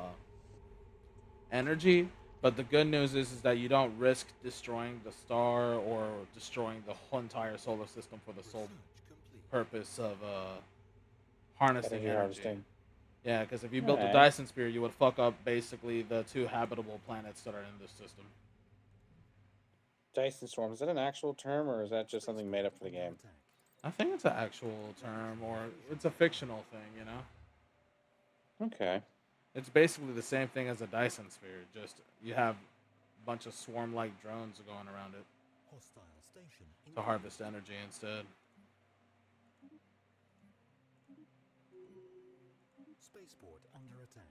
energy. But the good news is that you don't risk destroying the star or destroying the whole entire solar system for the sole Research complete. purpose of harnessing Energy energy. harvesting. Yeah, because if you built the Alright. Dyson sphere, you would fuck up basically the two habitable planets that are in this system. Dyson Storm, is that an actual term or is that just something made up for the Under game? attack. I think it's an actual term or it's a fictional thing, you know? Okay. It's basically the same thing as a Dyson sphere, just you have a bunch of swarm like drones going around it Hostile station to engaged. harvest energy instead. Spaceport under attack.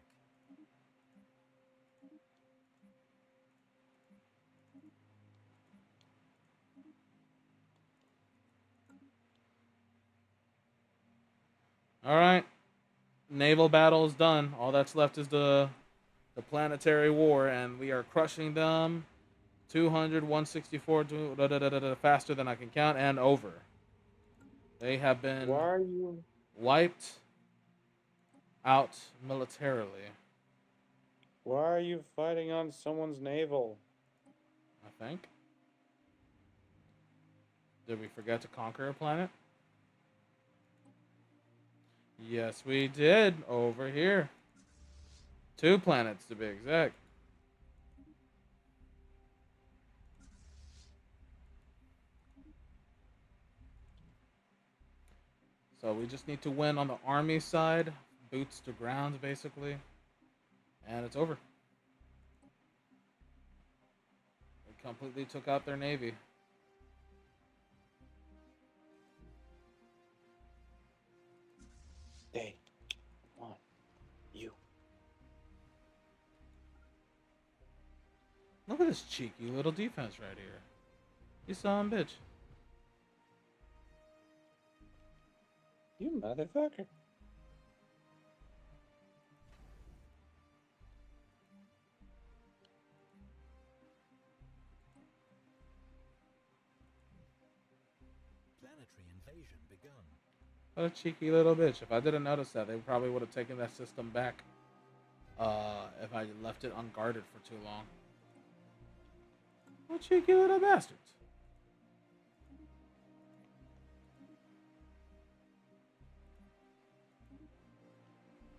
Alright. Naval battle is done. All that's left is the planetary war, and we are crushing them 200, 164, faster than I can count, and over. They have been Why are you wiped out militarily, why are you fighting on someone's navel? I think. Did we forget to conquer a planet? Yes, we did. Over here. 2 planets to be exact. So we just need to win on the army side. Boots to ground, basically. And it's over. We completely took out their navy. They want you. Look at this cheeky little defense right here. You son of a bitch. You motherfucker. Planetary invasion begun. What a cheeky little bitch. If I didn't notice that, they probably would have taken that system back. If I left it unguarded for too long. What cheeky little bastards.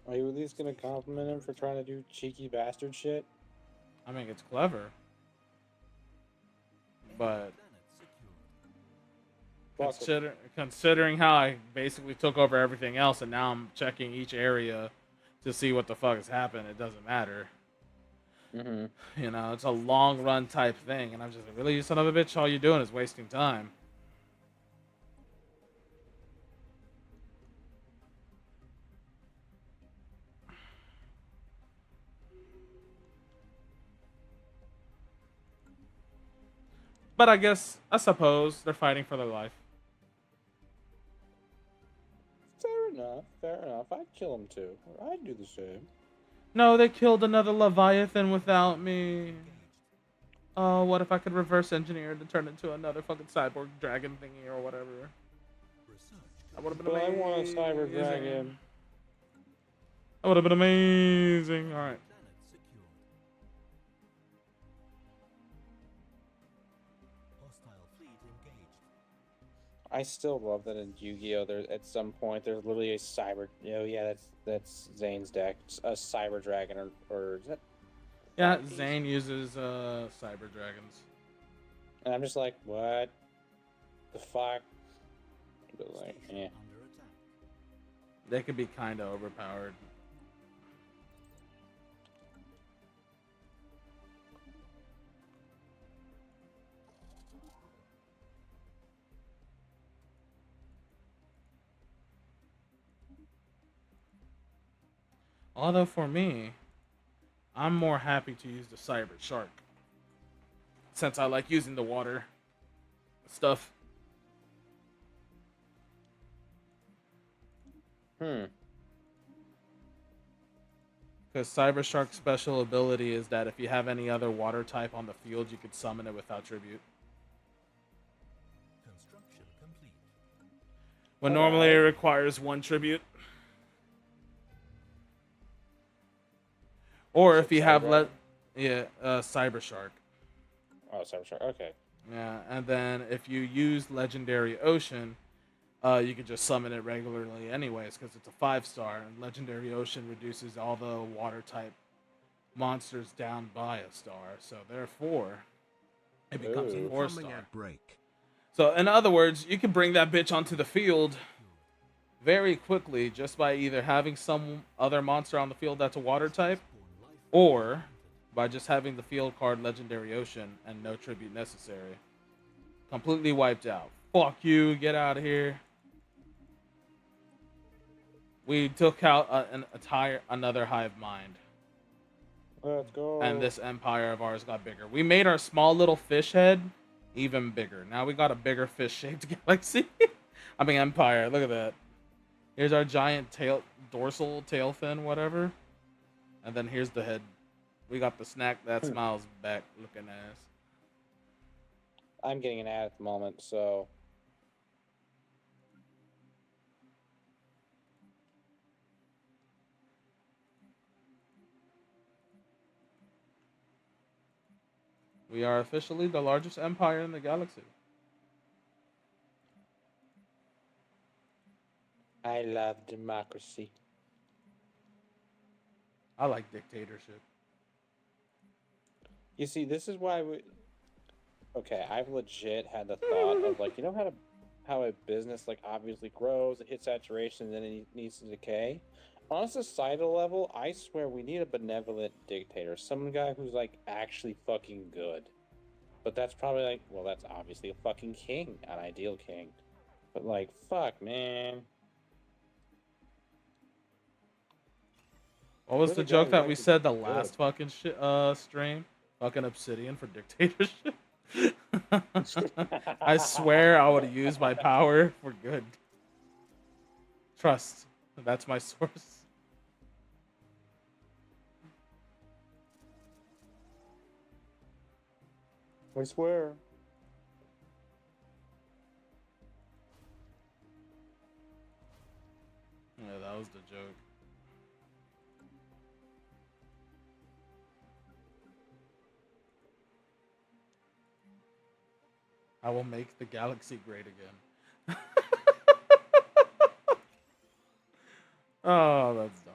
Are you at least gonna compliment him for trying to do cheeky bastard shit? I mean, it's clever, but Planet secured. considering how I basically took over everything else and now I'm checking each area to see what the fuck has happened, it doesn't matter. Mm-hmm. You know, it's a long run type thing, and I'm just like, really, you son of a bitch, all you're doing is wasting time. But I suppose they're fighting for their life. Fair enough. Fair enough. I'd kill him too. I'd do the same. No, they killed another Leviathan without me. Engaged. Oh, what if I could reverse engineer to turn into another fucking cyborg dragon thingy or whatever? Research That would have been But I amazing. want a cyber dragon. That would have been amazing. All right. planet secured. Hostile fleet engaged. I still love that in Yu-Gi-Oh! There at some point there's literally a cyber. Oh yeah, that's Zane's deck. It's a cyber dragon or is that? Yeah, These. Zane uses cyber dragons. And I'm just like, what? The fuck? But like, Station yeah. under attack. They can be kind of overpowered. Although for me, I'm more happy to use the cyber shark since I like using the water stuff. Because cyber shark's special ability is that if you have any other water type on the field, you could summon it without tribute. Construction complete. When normally it requires one tribute. Or if you have cyber shark. Oh, cyber shark. Okay. Yeah, and then if you use Legendary Ocean, you can just summon it regularly anyways because it's a 5-star, and Legendary Ocean reduces all the water type monsters down by a star. So therefore, it becomes a Ooh. 4-star. star. Break. So in other words, you can bring that bitch onto the field very quickly just by either having some other monster on the field that's a water type, or by just having the field card Legendary Ocean and no tribute necessary. Completely wiped out. Fuck you, get out of here. We took out another hive mind. Let's go. And this empire of ours got bigger. We made our small little fish head even bigger. Now we got a bigger fish-shaped galaxy. I mean empire, look at that. Here's our giant dorsal tail fin, whatever. And then here's the head. We got the snack that smiles back looking ass. I'm getting an ad at the moment, so We are officially the largest empire in the galaxy. I love democracy. I like dictatorship. You see, this is why we. Okay, I've legit had the thought of like, you know how a business like obviously grows, it hits saturation, and then it needs to decay. On a societal level, I swear we need a benevolent dictator, some guy who's like actually fucking good. But that's probably like, well, that's obviously a fucking king, an ideal king. But like, fuck, man. What was We're the the guy joke who's that we actually said the good. last fucking stream? Fucking obsidian for dictatorship. I swear I would use my power for good. Trust. That's my source. I swear. Yeah, that was the joke. I will make the galaxy great again. Oh, that's dumb.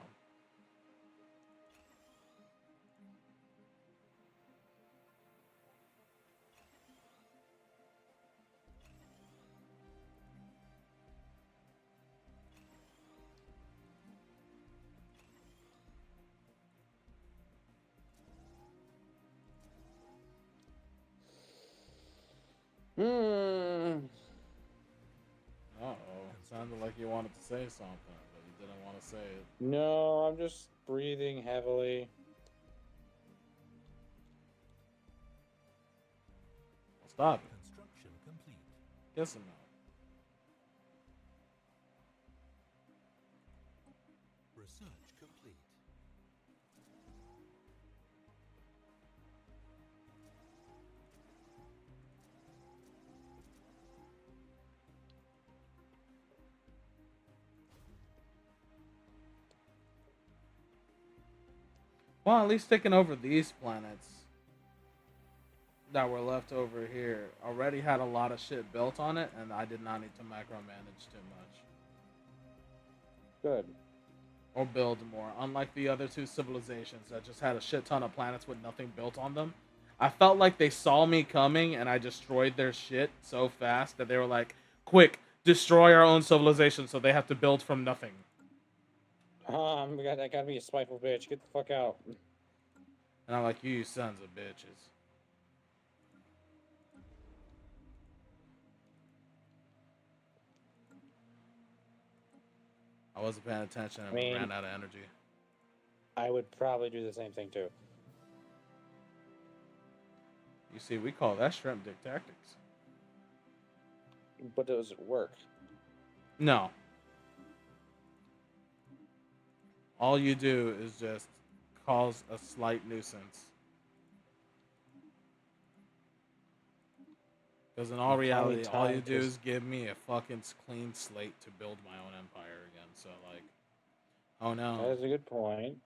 Hmm. Uh-oh. Sounded like you wanted to say something, but you didn't want to say it. No, I'm just breathing heavily. Well, stop it. Guess I'm not. Research complete. Well, at least taking over these planets that were left over here already had a lot of shit built on it, and I did not need to micromanage too much. Good. Or build more. Unlike the other two civilizations that just had a shit ton of planets with nothing built on them. I felt like they saw me coming and I destroyed their shit so fast that they were like, quick, destroy our own civilization, so they have to build from nothing. I gotta be a spiteful bitch. Get the fuck out. And I'm like, you sons of bitches. I wasn't paying attention and we ran out of energy. I would probably do the same thing too. You see, we call that shrimp dick tactics. But does it work? No. All you do is just cause a slight nuisance. Because in all reality, all you do is give me a fucking clean slate to build my own empire again. So, like, oh no. That is a good point.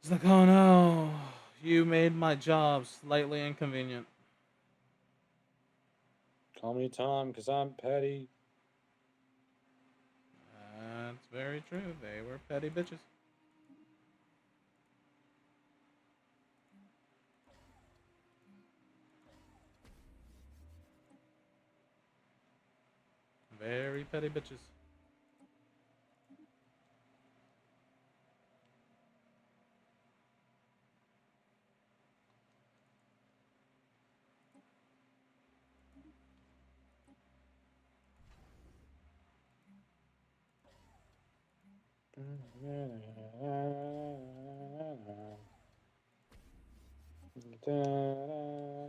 It's like, oh no, you made my job slightly inconvenient. Call me Tom, because I'm petty. That's very true. They were petty bitches. Very petty bitches.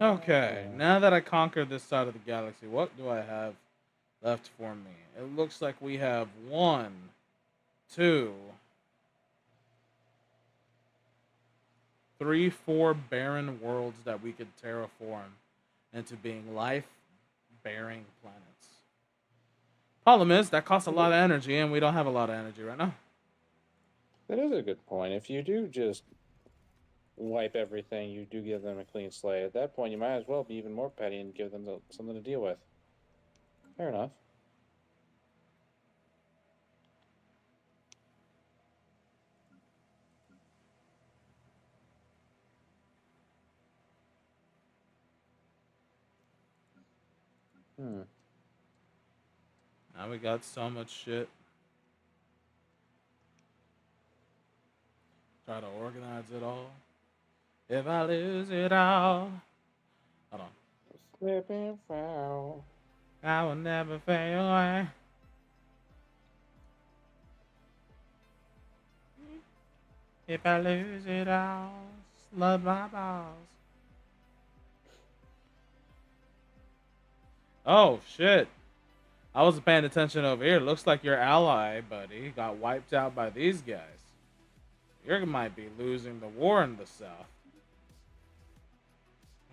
Okay, now that I conquered this side of the galaxy, what do I have left for me? It looks like we have 1, 2, 3, 4 barren worlds that we could terraform into being life-bearing planets. Problem is, that costs a lot of energy, and we don't have a lot of energy right now. That is a good point. If you do just wipe everything, you do give them a clean slate. At that point, you might as well be even more petty and give them something to deal with. Fair enough. Now we got so much shit. Try to organize it all. If I lose it all. Hold on. Slip and fall. I will never fade away. If I lose it all, love my balls. Oh, shit. I wasn't paying attention over here. Looks like your ally, buddy, got wiped out by these guys. You might be losing the war in the south.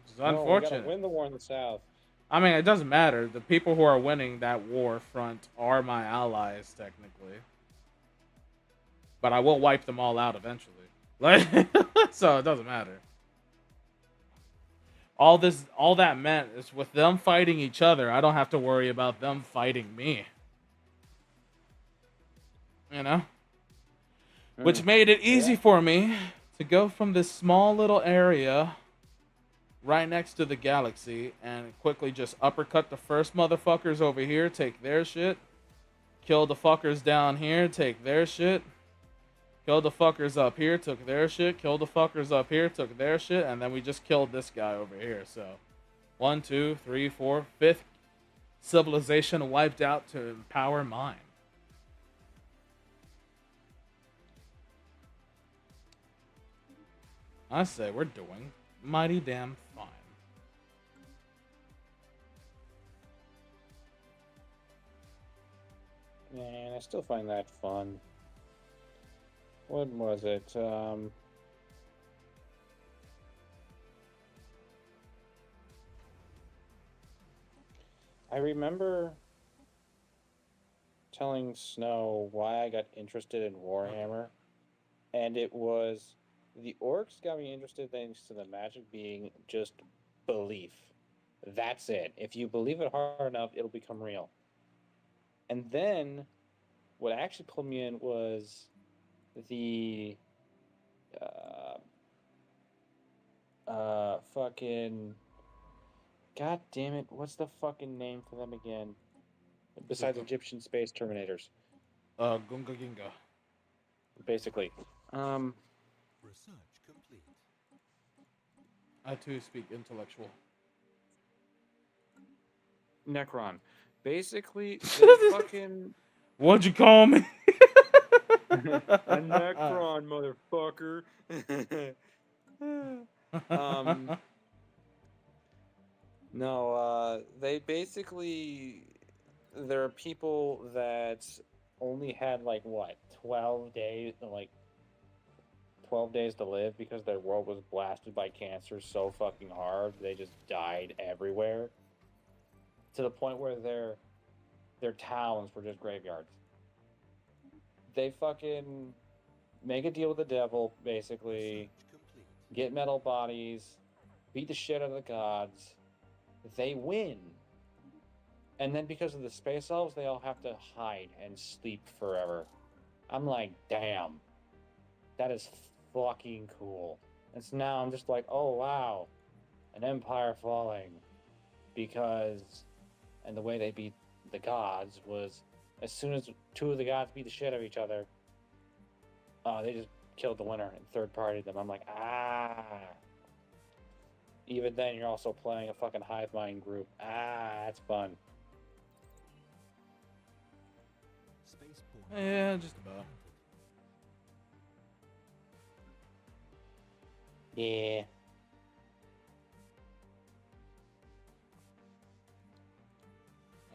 Which is unfortunate. We gotta win the war in the south. I mean, it doesn't matter. The people who are winning that war front are my allies, technically. But I will wipe them all out eventually. Like, so it doesn't matter. All that meant is with them fighting each other, I don't have to worry about them fighting me. You know? Which made it easy for me to go from this small little area right next to the galaxy and quickly just uppercut the first motherfuckers over here, take their shit, kill the fuckers down here, take their shit, kill the fuckers up here, took their shit, kill the fuckers up here, took their shit, and then we just killed this guy over here. So 1, 2, 3, 4, 5th civilization wiped out to empower mine. I say we're doing mighty damn fine. Man, I still find that fun. What was it? I remember telling Snow why I got interested in Warhammer, and it was the orcs got me interested thanks to the magic being just belief. That's it. If you believe it hard enough, it'll become real. And then what actually pulled me in was the fucking god damn it, what's the fucking name for them again? Besides Egyptian space terminators, Gunga Ginga. basically. Research complete. I too speak intellectual. Necron. Basically, they fucking What'd you call me? a Necron, motherfucker. No, they basically there are people that only had like what 12 days to live because their world was blasted by cancer so fucking hard they just died everywhere to the point where their towns were just graveyards. They fucking make a deal with the devil, basically, Research complete. get metal bodies, beat the shit out of the gods. They win. And then because of the space elves, they all have to hide and sleep forever. I'm like, damn. That is fucking cool. And so now I'm just like, oh wow. An empire falling. Because and the way they beat the gods was as soon as two of the gods beat the shit out of each other, they just killed the winner and third partied them. I'm like, ah. Even then, you're also playing a fucking hive mind group. Ah, that's fun. Spaceport. Yeah, just about. Yeah.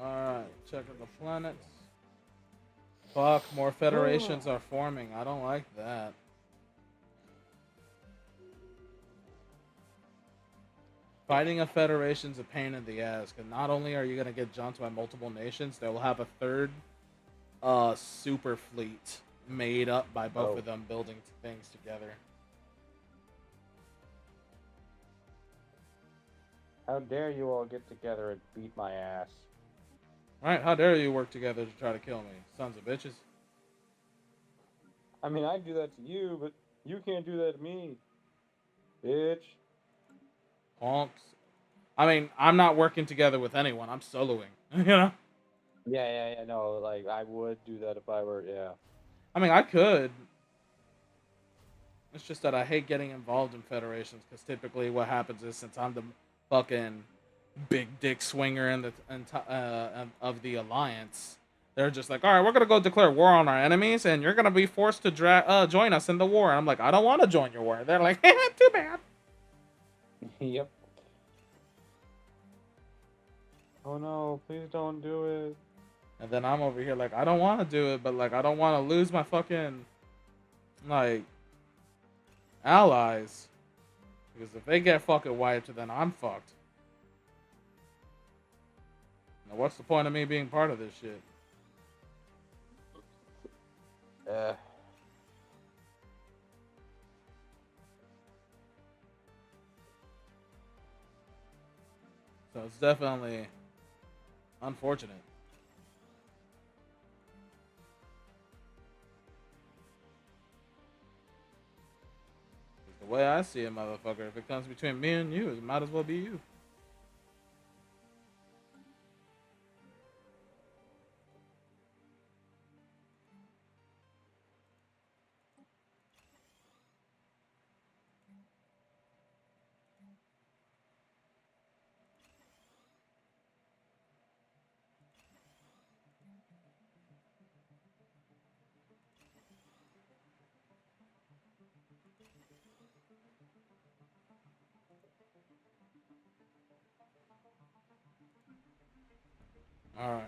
Alright, checking the planets. Fuck, more federations are forming. I don't like that. Fighting a federation's a pain in the ass, because not only are you going to get jumped by multiple nations, they will have a third super fleet made up by both of them building things together. How dare you all get together and beat my ass? Right, how dare you work together to try to kill me, sons of bitches. I mean, I do that to you, but you can't do that to me. Bitch. Honks. I mean, I'm not working together with anyone. I'm soloing, you know? Yeah, no, like, I would do that if I were, yeah. I mean, I could. It's just that I hate getting involved in federations, because typically what happens is, since I'm the fucking big dick swinger of the alliance, they're just like, all right, we're gonna go declare war on our enemies, and you're gonna be forced to join us in the war. And I'm like, I don't want to join your war. They're like, too bad. Yep. Oh no, please don't do it. And then I'm over here like, I don't want to do it, but like, I don't want to lose my fucking like allies, because if they get fucking wiped, then I'm fucked. Now, what's the point of me being part of this shit? So it's definitely unfortunate. The way I see it, motherfucker, if it comes between me and you, it might as well be you. Alright.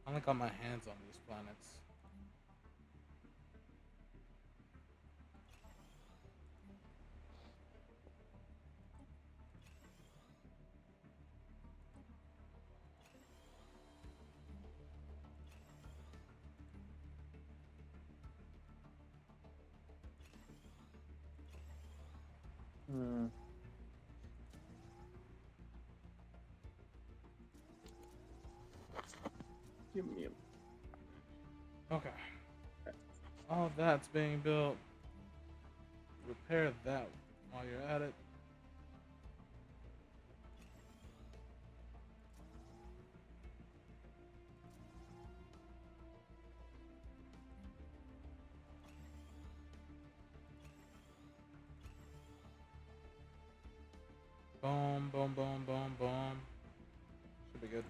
I only got my hands on these planets. Hmm. Give me Okay. All that's being built. Repair that while you're at it. Boom, boom, boom, boom, boom. Should be good.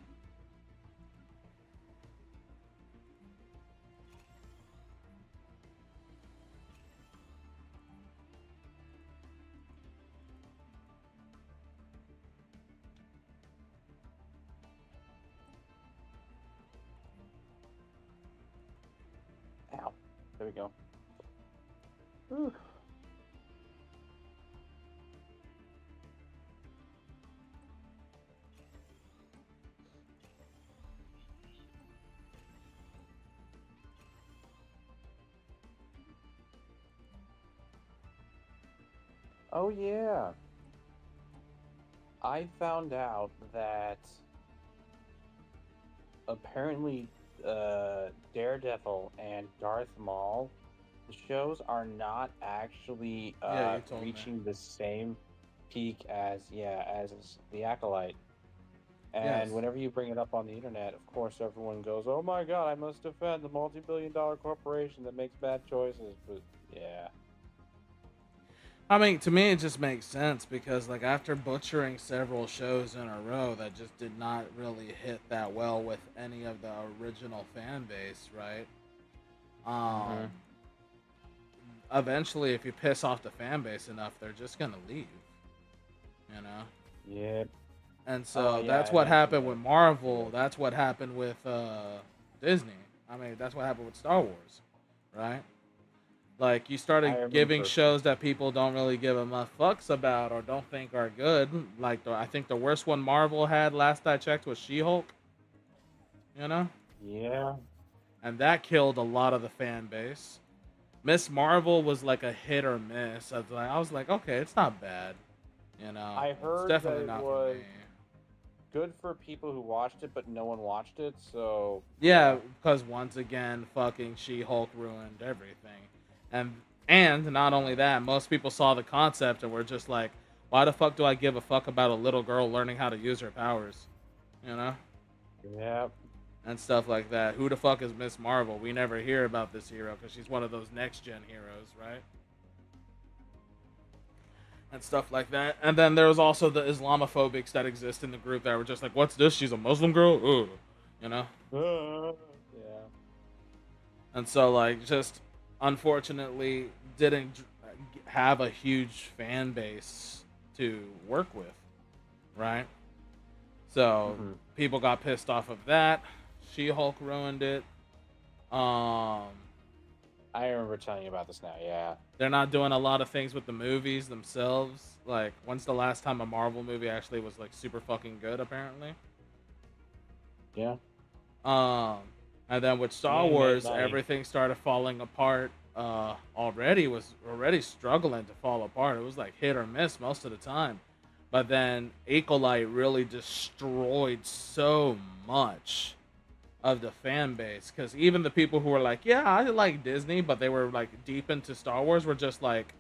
Ow. There we go. Whew. Oh yeah. I found out that apparently Daredevil and Darth Maul, the shows are not actually Yeah, you told me. reaching the same peak as as the Acolyte. Yes. And whenever you bring it up on the internet, of course everyone goes, "Oh my God, I must defend the multi-billion-dollar corporation that makes bad choices." But yeah, I mean, to me, it just makes sense because, like, after butchering several shows in a row that just did not really hit that well with any of the original fan base, right? Um, Eventually, if you piss off the fan base enough, they're just gonna leave, you know? yeah. And Oh so yeah, that's what happened eventually. with Marvel. That's what happened with Disney. I mean, that's what happened with Star Wars, right? Like, you I started giving remember. shows that people don't really give a fucks about or don't think are good. Like, I think the worst one Marvel had last I checked was She-Hulk, you know? Yeah, And that killed a lot of the fan base. Miss Marvel was like a hit or miss. I was like, okay, it's not bad, you know? I It's heard that definitely it not for me. was good for people who watched it, but no one watched it. So Yeah, yeah, because once again, fucking She-Hulk ruined everything. And not only that, most people saw the concept and were just like, why the fuck do I give a fuck about a little girl learning how to use her powers? You know? yeah. And stuff like that. Who the fuck is Miss Marvel? We never hear about this hero because she's one of those next gen heroes, right? And stuff like that. And then there was also the Islamophobics that exist in the group that were just like, what's this? She's a Muslim girl? Ugh. You know? Yeah. And so, like, just unfortunately didn't have a huge fan base to work with, right? So Hmm. people got pissed off of that. She-Hulk ruined it. Um, I remember telling you about this now. Yeah. they're not doing a lot of things with the movies themselves. Like, when's the last time a Marvel movie actually was like super fucking good? Apparently. Yeah. Um, and then with Star And made Wars, money. everything started falling apart. Already was already struggling to fall apart. It was like hit or miss most of the time. But then Acolyte really destroyed so much of the fan base because even the people who were like, "Yeah, I like Disney," but they were like deep into Star Wars, were just like,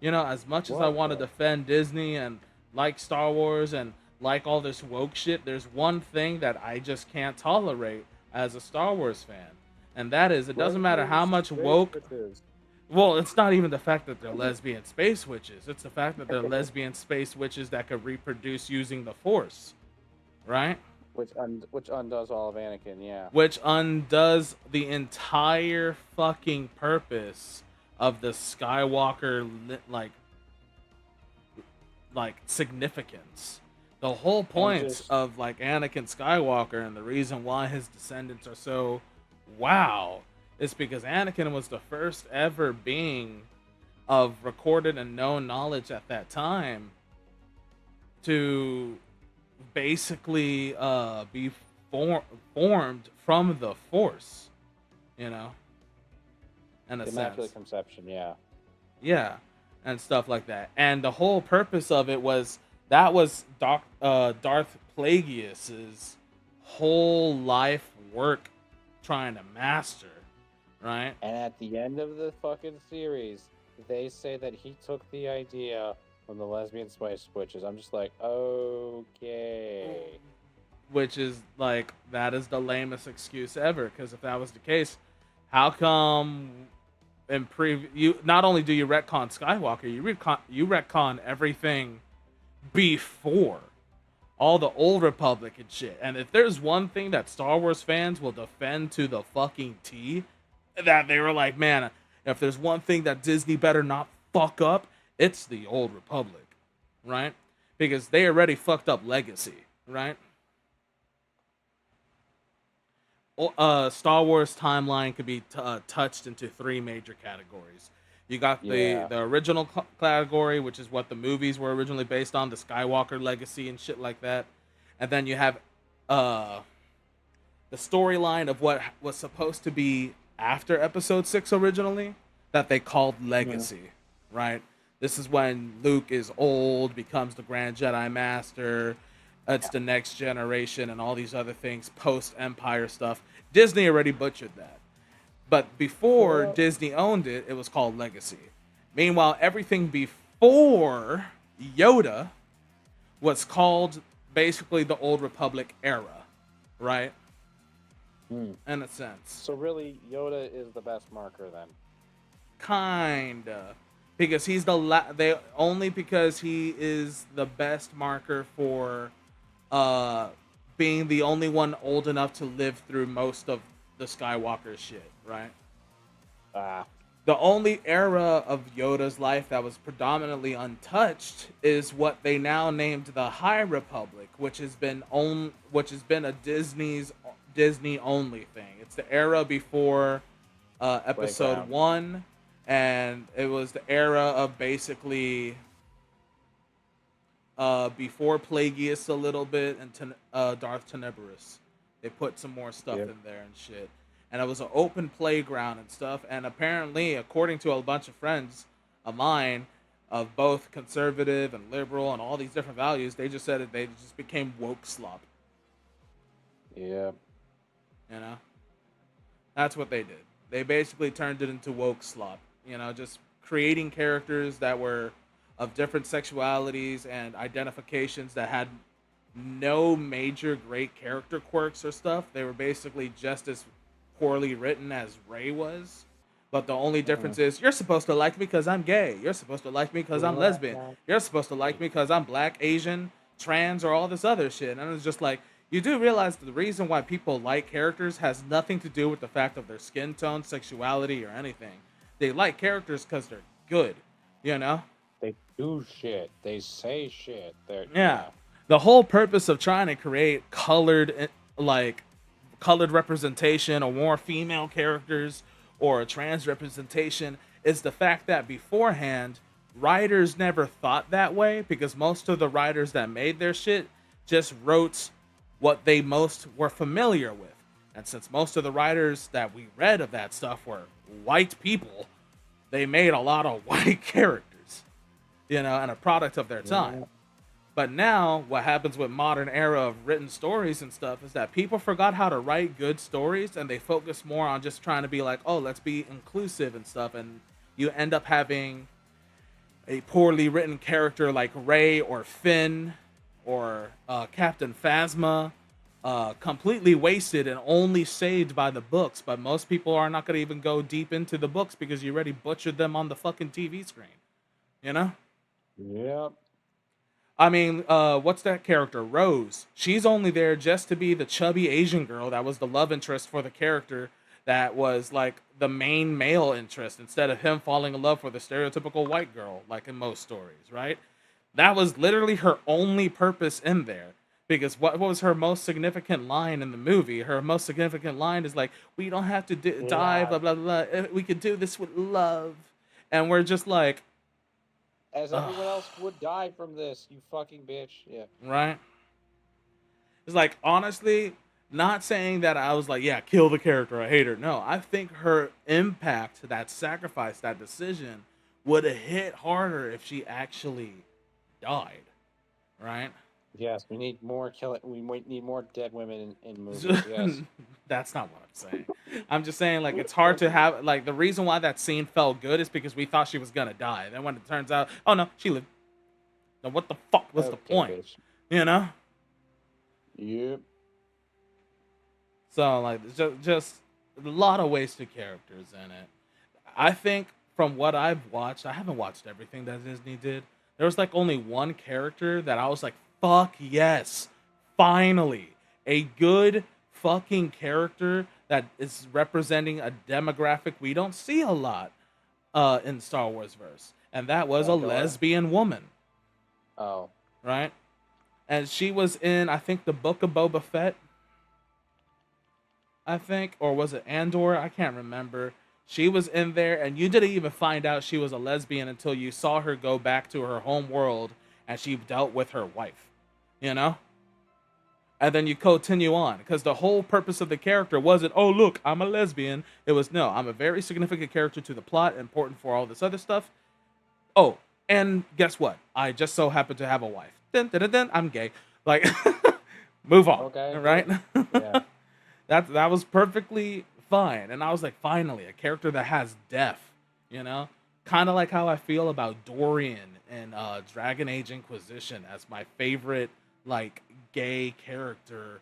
you know, as much as I What want to the? defend Disney and like Star Wars and like all this woke shit, there's one thing that I just can't tolerate as a Star Wars fan. And that is, it doesn't matter Lesbian how much space woke. witches. Well, it's not even the fact that they're lesbian space witches. It's the fact that they're lesbian space witches that could reproduce using the Force, right? Which undoes all of Anakin. Yeah. Which undoes the entire fucking purpose of the Skywalker like significance. The whole And point just of like Anakin Skywalker and the reason why his descendants are so wow is because Anakin was the first ever being of recorded and known knowledge at that time to basically be formed from the Force, you know, in a the Immaculate sense. Conception, yeah. Yeah, and stuff like that. And the whole purpose of it was that was Darth Plagueis's whole life work trying to master, right? And at the end of the fucking series, they say that he took the idea from the lesbian spice witches. I'm just like, okay. Which is like that is the lamest excuse ever. Because if that was the case, how come in you not only do you retcon Skywalker, you retcon everything before all the old Republic and shit. And if there's one thing that Star Wars fans will defend to the fucking T, that they were like, man, if there's one thing that Disney better not fuck up, it's the old Republic, right? Because they already fucked up Legacy, right? Star Wars timeline could be touched into three major categories. You got Yeah. the original category, which is what the movies were originally based on, the Skywalker legacy and shit like that. And then you have the storyline of what was supposed to be after Episode 6 originally, that they called Legacy, right? This is when Luke is old, becomes the Grand Jedi Master. It's the next generation and all these other things, post-Empire stuff. Disney already butchered that. But before Disney owned it, it was called Legacy. Meanwhile, everything before Yoda was called basically the Old Republic era, right? In a sense. So really, Yoda is the best marker then. Kinda. Because he's only because he is the best marker for being the only one old enough to live through most of the Skywalker shit, right? The only era of Yoda's life that was predominantly untouched is what they now named the High Republic, which has been a Disney only thing. It's the era before Episode Playground. 1, and it was the era of basically before Plagueis a little bit and Darth Tenebrous. They put some more stuff in there and shit. And it was an open playground and stuff. And apparently, according to a bunch of friends of mine, of both conservative and liberal and all these different values, they just said that they just became woke slop. Yeah. You know? That's what they did. They basically turned it into woke slop. You know, just creating characters that were of different sexualities and identifications that had no major great character quirks or stuff. They were basically just as poorly written as Rey was. But the only difference is you're supposed to like me because I'm gay. You're supposed to like me because I'm lesbian. You're supposed to like me because I'm black, Asian, trans, or all this other shit. And it's just like, you do realize the reason why people like characters has nothing to do with the fact of their skin tone, sexuality, or anything. They like characters because they're good, you know? They do shit. They say shit. Yeah. The whole purpose of trying to create colored representation or more female characters or a trans representation is the fact that beforehand, writers never thought that way because most of the writers that made their shit just wrote what they most were familiar with. And since most of the writers that we read of that stuff were white people, they made a lot of white characters, you know, and a product of their time. But now, what happens with modern era of written stories and stuff is that people forgot how to write good stories, and they focus more on just trying to be like, oh, let's be inclusive and stuff, and you end up having a poorly written character like Rey or Finn or Captain Phasma, completely wasted and only saved by the books. But most people are not going to even go deep into the books because you already butchered them on the fucking TV screen, you know? Yep. I mean, what's that character? Rose. She's only there just to be the chubby Asian girl that was the love interest for the character that was like the main male interest instead of him falling in love for the stereotypical white girl, like in most stories, right? That was literally her only purpose in there. Because what was her most significant line in the movie? Her most significant line is like, "We don't have to die, blah Love. blah blah. We could do this with love," and we're just like, As ugh, everyone else would die from this, you fucking bitch. Yeah. right? It's like honestly, not saying that I was like, yeah, kill the character, I hate her. No, I think her impact, that sacrifice, that decision would have hit harder if she actually died, right? Yes, we need more killing. We need more dead women in movies. Yes. That's not what I'm saying. I'm just saying like it's hard to have like the reason why that scene felt good is because we thought she was gonna die. Then when it turns out, oh no, she lived. Then what the fuck was the Okay, point? bitch. You know? Yep. So like just a lot of wasted characters in it. I think from what I've watched, I haven't watched everything that Disney did. There was like only one character that I was like, fuck yes, finally. A good fucking character that is representing a demographic we don't see a lot in Star Wars verse. And that was a Andor. lesbian woman, Oh. right? And she was in, I think, the Book of Boba Fett, I think, or was it Andor? I can't remember. She was in there, and you didn't even find out she was a lesbian until you saw her go back to her home world and she dealt with her wife, you know? And then you continue on because the whole purpose of the character wasn't, oh, look, I'm a lesbian. It was, no, I'm a very significant character to the plot, important for all this other stuff. Oh, and guess what? I just so happen to have a wife. Dun, dun, dun, dun, I'm gay. Like, move on, Okay. right? Yeah. That was perfectly fine. And I was like, finally, a character that has depth, you know? Kind of like how I feel about Dorian in Dragon Age Inquisition as my favorite, like, gay character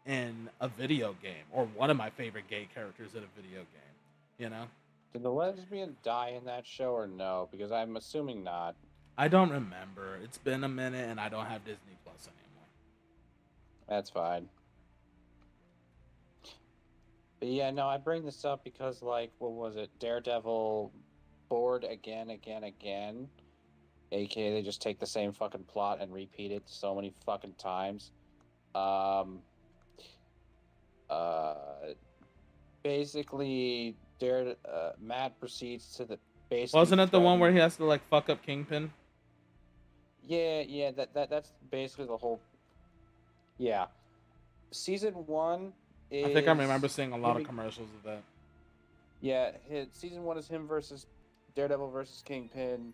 in a video game, or one of my favorite gay characters in a video game, you know? Did the lesbian die in that show or no? Because I'm assuming not. I don't remember. It's been a minute and I don't have Disney Plus anymore. That's fine. But yeah, no, I bring this up because, like, what was it? Daredevil bored again, again. AKA, they just take the same fucking plot and repeat it so many fucking times. Um, uh, basically, Matt proceeds to basically Wasn't it the one where threaten. he has to, like, fuck up Kingpin? Yeah, that's basically the whole. Yeah, season one I think I remember is seeing a lot him. of commercials of that. Yeah, season one is him versus Daredevil versus Kingpin.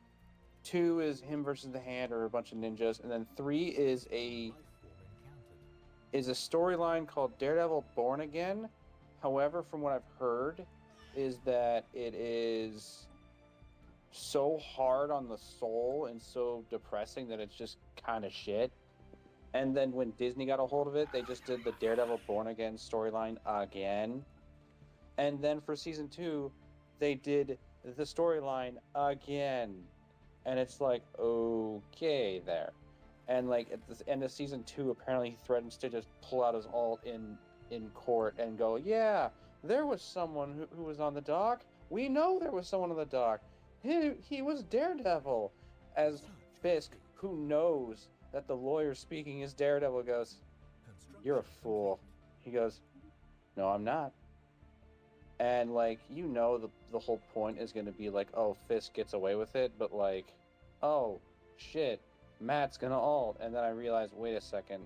2 is him versus the Hand or a bunch of ninjas, and then 3 is a storyline called Daredevil Born Again. However, from what I've heard, is that it is so hard on the soul and so depressing that it's just kind of shit. And then when Disney got a hold of it, they just did the Daredevil Born Again storyline again. And then for season 2, they did the storyline again. And it's like, okay, there. And like at the end of season 2, apparently he threatens to just pull out his alt in court and go, yeah, there was someone who was on the dock. We know there was someone on the dock. He was Daredevil. As Fisk, who knows that the lawyer speaking is Daredevil, goes, you're a fool. He goes, no, I'm not. And like, you know, the whole point is going to be like, oh, Fisk gets away with it, but like, oh shit, Matt's gonna alt. And then I realized, wait a second,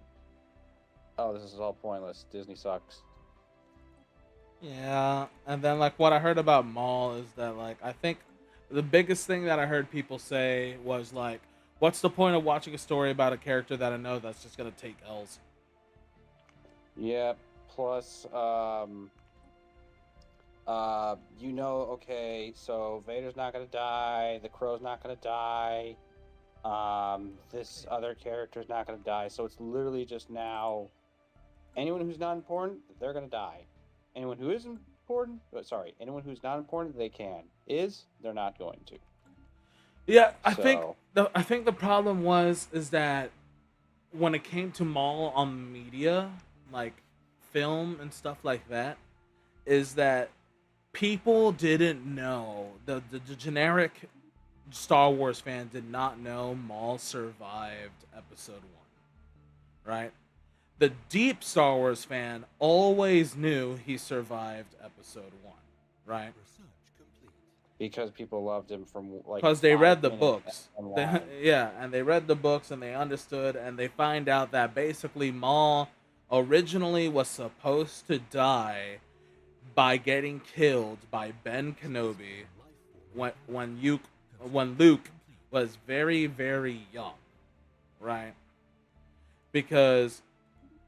oh, this is all pointless. Disney sucks. Yeah, and then like what I heard about Maul is that like I think the biggest thing that I heard people say was like, what's the point of watching a story about a character that I know that's just gonna take L's? Yeah. Plus, you know, okay, so Vader's not gonna die, the Crow's not gonna die, this other character's not gonna die, so it's literally just now anyone who's not important, they're gonna die. Anyone who is important, anyone who's not important, they can. They're not going to. Yeah, So, I think the problem is that when it came to Maul on media, like film and stuff like that, is that people didn't know the generic Star Wars fan did not know Maul survived Episode 1, right? The deep Star Wars fan always knew he survived Episode 1, right? Research complete. Because people loved him from like Because they read the 5 minutes books. online. Yeah, and they read the books and they understood, and they find out that basically Maul originally was supposed to die by getting killed by Ben Kenobi when Luke was very, very young, right? Because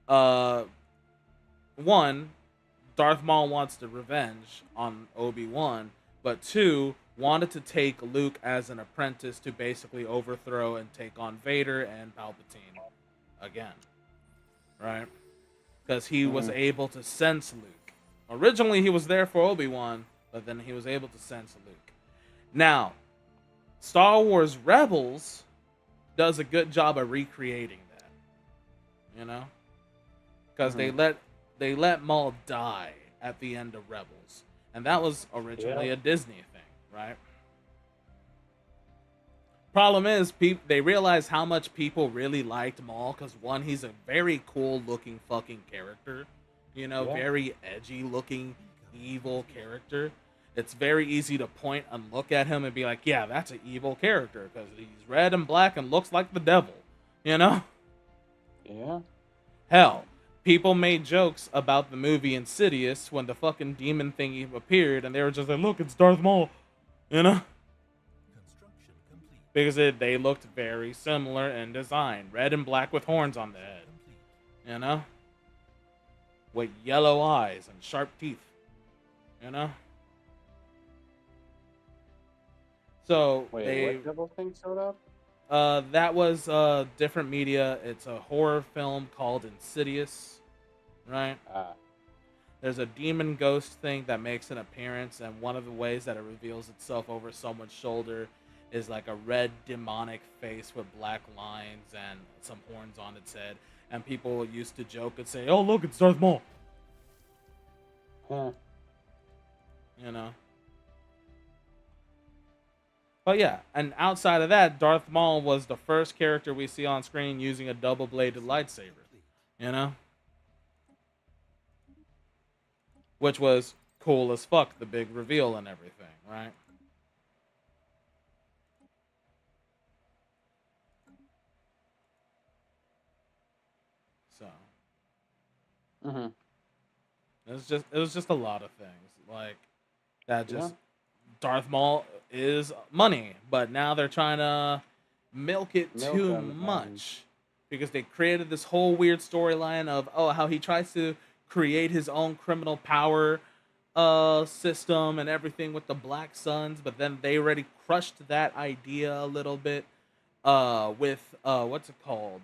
one, Darth Maul wants the revenge on Obi-Wan, but two, wanted to take Luke as an apprentice to basically overthrow and take on Vader and Palpatine again, right? Because he was able to sense Luke. Originally, he was there for Obi-Wan, but then he was able to sense Luke. Now, Star Wars Rebels does a good job of recreating that, you know, because they let Maul die at the end of Rebels, and that was originally a Disney thing, right? Problem is, they realized how much people really liked Maul because one, he's a very cool looking fucking character, you know, very edgy looking evil character. It's very easy to point and look at him and be like, yeah, that's an evil character because he's red and black and looks like the devil, you know? Yeah. Hell, people made jokes about the movie Insidious when the fucking demon thingy appeared, and they were just like, look, it's Darth Maul, you know? Construction complete. Because they looked very similar in design. Red and black with horns on the head, you know? With yellow eyes and sharp teeth, you know? So Wait, what double thing showed up? that was different media. It's a horror film called Insidious, right? There's a demon ghost thing that makes an appearance, and one of the ways that it reveals itself over someone's shoulder is like a red demonic face with black lines and some horns on its head. And people used to joke and say, "Oh, look, it's Darth Maul," Huh. you know. But yeah, and outside of that, Darth Maul was the first character we see on screen using a double-bladed lightsaber, you know? Which was cool as fuck, the big reveal and everything, right? So, it was just a lot of things. Like, that just, Darth Maul is money, but now they're trying to milk it too much because they created this whole weird storyline of how he tries to create his own criminal power system and everything with the Black Suns, but then they already crushed that idea a little bit with what's it called,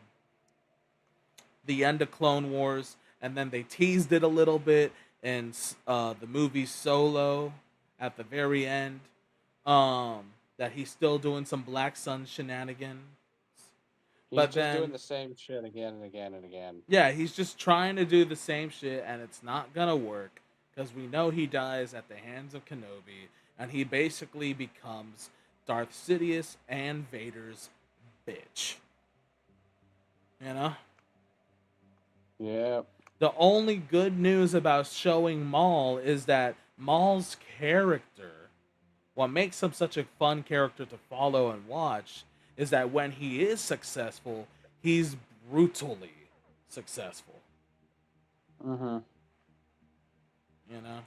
the end of Clone Wars, and then they teased it a little bit in the movie Solo at the very end, that he's still doing some Black Sun shenanigans. He's just doing the same shit again and again and again. Yeah, he's just trying to do the same shit, and it's not gonna work because we know he dies at the hands of Kenobi, and he basically becomes Darth Sidious and Vader's bitch. You know? Yeah. The only good news about showing Maul is that Maul's character, what makes him such a fun character to follow and watch, is that when he is successful, he's brutally successful. You know?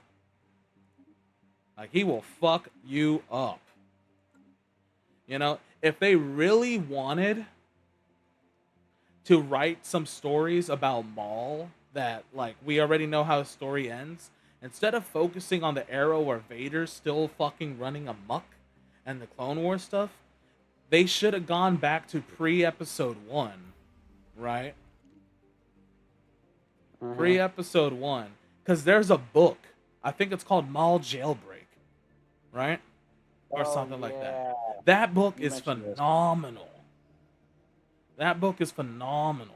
Like, he will fuck you up. You know? If they really wanted to write some stories about Maul that, like, we already know how his story ends, instead of focusing on the era where Vader's still fucking running amok and the Clone Wars stuff, they should have gone back to pre-episode 1, right? Pre-episode 1. Because there's a book. I think it's called Maul Jailbreak, right? Or something like that. That book is phenomenal. That book is phenomenal.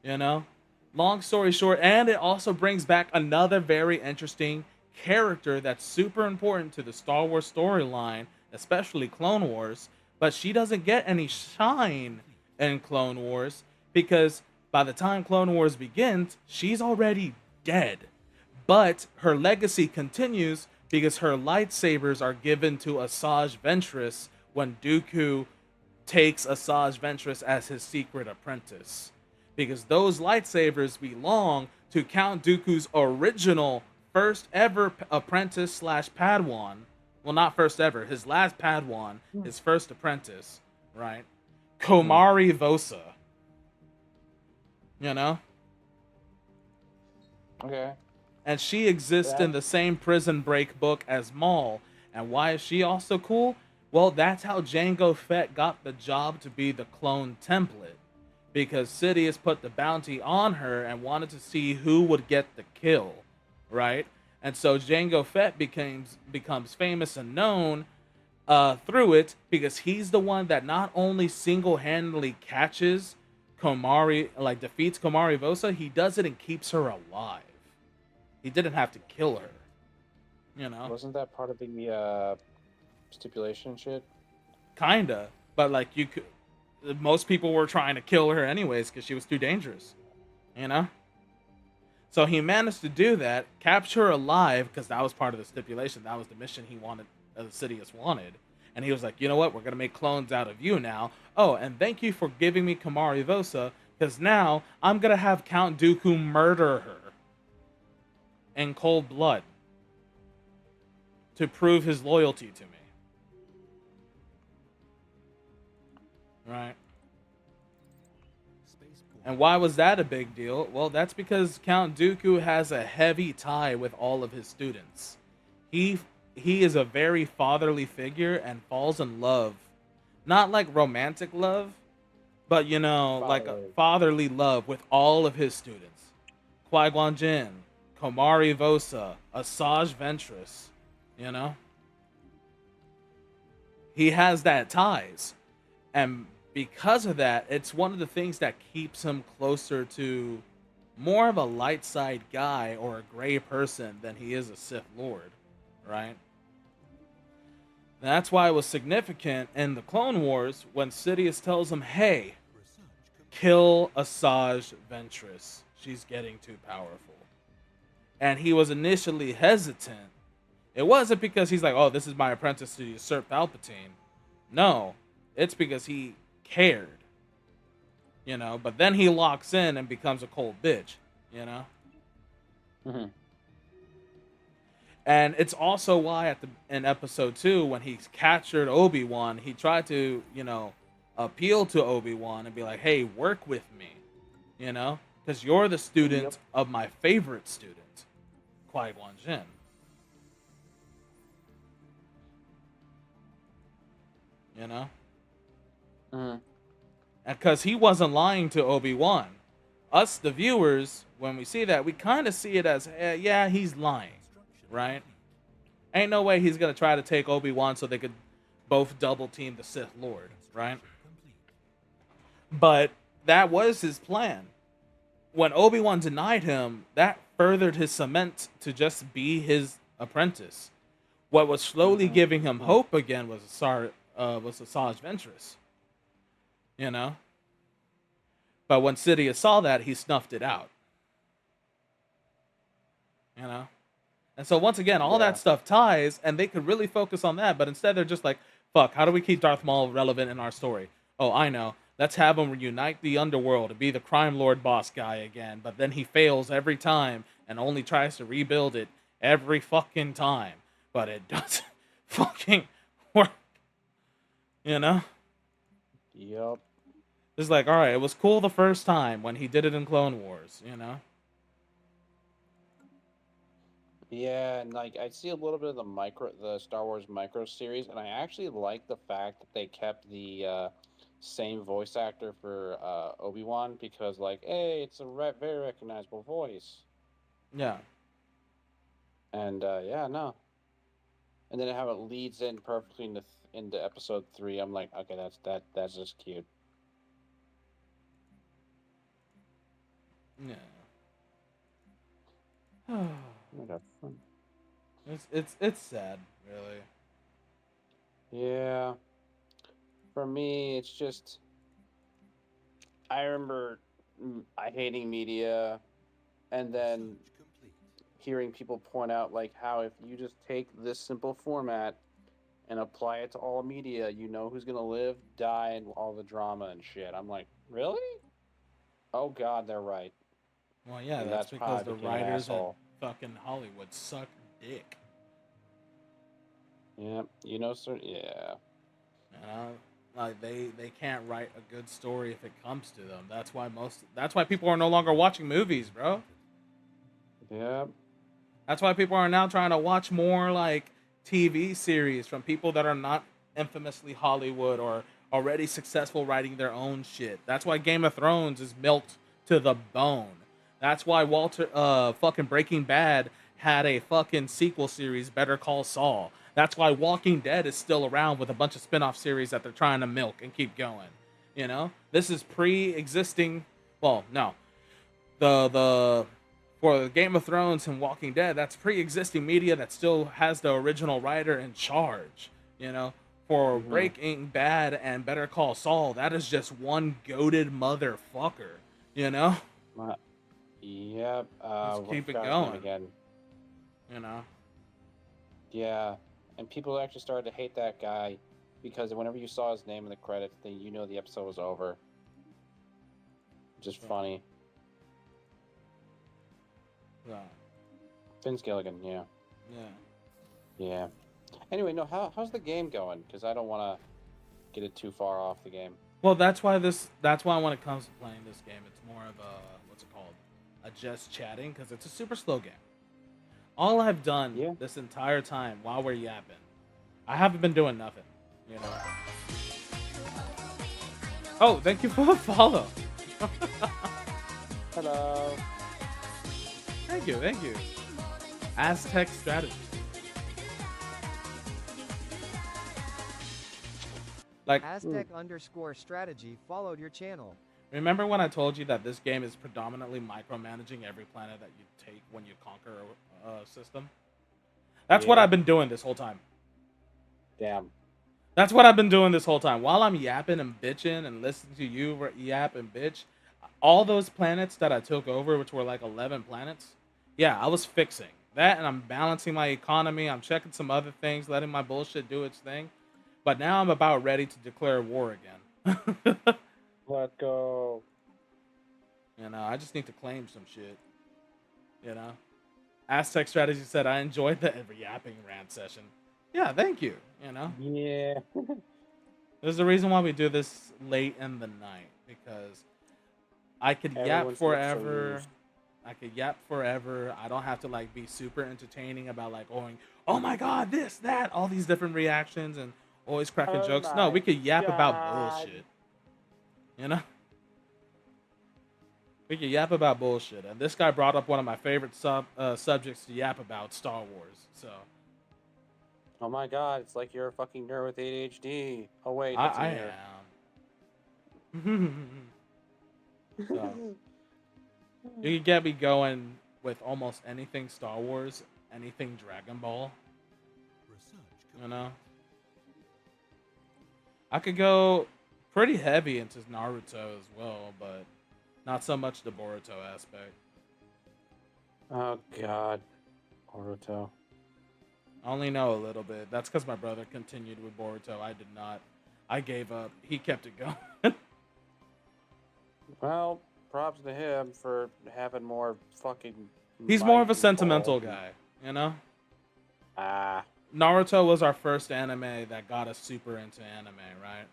You know? Long story short, and it also brings back another very interesting character that's super important to the Star Wars storyline, especially Clone Wars, but she doesn't get any shine in Clone Wars because by the time Clone Wars begins, she's already dead. But her legacy continues because her lightsabers are given to Asajj Ventress when Dooku takes Asajj Ventress as his secret apprentice. Because those lightsabers belong to Count Dooku's original first ever apprentice slash Padawan. Well, not first ever, his last Padawan, his first apprentice, right? Komari Vosa. You know? Okay. And she exists in the same Prison Break book as Maul. And why is she also cool? Well, that's how Jango Fett got the job to be the clone template. Because Sidious put the bounty on her and wanted to see who would get the kill, right? And so Jango Fett becomes famous and known through it because he's the one that not only single-handedly catches Komari, like defeats Komari Vosa, he does it and keeps her alive. He didn't have to kill her. You know? Wasn't that part of the stipulation shit? Kinda. But like you could most people were trying to kill her anyways because she was too dangerous. You know? So he managed to do that, capture her alive, because that was part of the stipulation. That was the mission he wanted, Sidious wanted. And he was like, you know what? We're going to make clones out of you now. Oh, and thank you for giving me Komari Vosa, because now I'm going to have Count Dooku murder her in cold blood to prove his loyalty to me. Right? And why was that a big deal? Well, that's because Count Dooku has a heavy tie with all of his students. He is a very fatherly figure and falls in love. Not like romantic love, but you know, like a fatherly love with all of his students. Qui-Gon Jinn, Komari Vosa, Asajj Ventress, you know? He has that ties. And because of that, it's one of the things that keeps him closer to more of a light side guy or a gray person than he is a Sith Lord, right? That's why it was significant in the Clone Wars when Sidious tells him, hey, kill Asajj Ventress. She's getting too powerful. And he was initially hesitant. It wasn't because he's like, oh, this is my apprentice to usurp Palpatine. No, it's because he cared. You know, but then he locks in and becomes a cold bitch, you know? Mm-hmm. And it's also why in episode 2, when he captured Obi-Wan, he tried to, you know, appeal to Obi-Wan and be like, hey, work with me, you know? Because you're the student of my favorite student, Qui-Gon Jinn. You know? Mm-hmm. And because he wasn't lying to Obi-Wan. Us, the viewers, when we see that, we kind of see it as, yeah, he's lying. Right? Ain't no way he's going to try to take Obi-Wan so they could both double team the Sith Lord. Right? But that was his plan. When Obi-Wan denied him, that furthered his cement to just be his apprentice. What was slowly giving him hope again was Asajj Ventress. You know? But when Sidious saw that, he snuffed it out. You know? And so once again, all that stuff ties, and they could really focus on that, but instead they're just like, fuck, how do we keep Darth Maul relevant in our story? Oh, I know. Let's have him reunite the underworld and be the crime lord boss guy again, but then he fails every time and only tries to rebuild it every fucking time. But it doesn't fucking work. You know? Yep. It's like, alright, it was cool the first time when he did it in Clone Wars, you know? Yeah, and like I see a little bit of the Star Wars micro series, and I actually like the fact that they kept the same voice actor for Obi-Wan because, like, hey, it's a very recognizable voice. Yeah. And yeah, no. And then how it leads in perfectly into episode 3. I'm like, okay, that's just cute. Yeah. Okay. It's sad, really. Yeah. For me, it's just I remember I hating media, and then Research complete. hearing people point out like how if you just take this simple format and apply it to all media, you know who's gonna live, die, and all the drama and shit. I'm like, really? Oh God, they're right. Well, yeah, And that's that's how because I the became an writers at asshole. fucking Hollywood suck dick. Yeah, you know, sir. Yeah, You know, like they can't write a good story if it comes to them. That's why people are no longer watching movies, bro. yeah. That's why people are now trying to watch more like TV series from people that are not infamously Hollywood or already successful writing their own shit. That's why Game of Thrones is milked to the bone. That's why Walter fucking Breaking Bad had a fucking sequel series, Better Call Saul. That's why Walking Dead is still around with a bunch of spin-off series that they're trying to milk and keep going. You know? This is pre-existing, well, no, the for Game of Thrones and Walking Dead, that's pre-existing media that still has the original writer in charge. You know, for Mm-hmm. Breaking Bad and Better Call Saul, that is just one goaded motherfucker. You know, Yep. let's I keep it forgot his name going. again. You know, Yeah, and people actually started to hate that guy because whenever you saw his name in the credits, then you know the episode was over. Just so, funny. so Vince Gilligan. Yeah. yeah. Yeah. Anyway, no. How's the game going? Because I don't want to get it too far off the game. Well, that's why when it comes to playing this game, it's more of a what's it called, a just chatting because it's a super slow game. All I've done Yeah. this entire time while we're yapping, I haven't been doing nothing. You know. Oh, thank you for the follow. Hello. Thank you, thank you. Aztec strategy. Like, Aztec_strategy followed your channel. remember when I told you that this game is predominantly micromanaging every planet that you take when you conquer a system? That's what Yeah. I've been doing this whole time. Damn. That's what I've been doing this whole time. While I'm yapping and bitching and listening to you yap and bitch, all those planets that I took over, which were like 11 planets, yeah, I was fixing that and I'm balancing my economy. I'm checking some other things, letting my bullshit do its thing. But now I'm about ready to declare war again. Let's go. You know, I just need to claim some shit. You know, Aztec Strategy said I enjoyed the every yapping rant session. Yeah, thank you. You know, Yeah. there's a reason why we do this late in the night because I could yap Everyone's lips are forever. used. I could yap forever. I don't have to like be super entertaining about like going, oh my god, this, that, all these different reactions and always cracking Oh jokes. No, we my could yap about God. bullshit. You know? We could yap about bullshit. And this guy brought up one of my favorite subjects to yap about, Star Wars. So Oh my God! It's like you're a fucking nerd with ADHD. Oh wait, that's I in here. am. So you can get me going with almost anything Star Wars, anything Dragon Ball. Research You complete. know, I could go pretty heavy into Naruto as well, but not so much the Boruto aspect. Oh God, Boruto. I only know a little bit. That's because my brother continued with Boruto. I did not. I gave up. He kept it going. Well, props to him for having more fucking. He's more of might a and sentimental balls and- guy, you know? Ah, Naruto was our first anime that got us super into anime, right?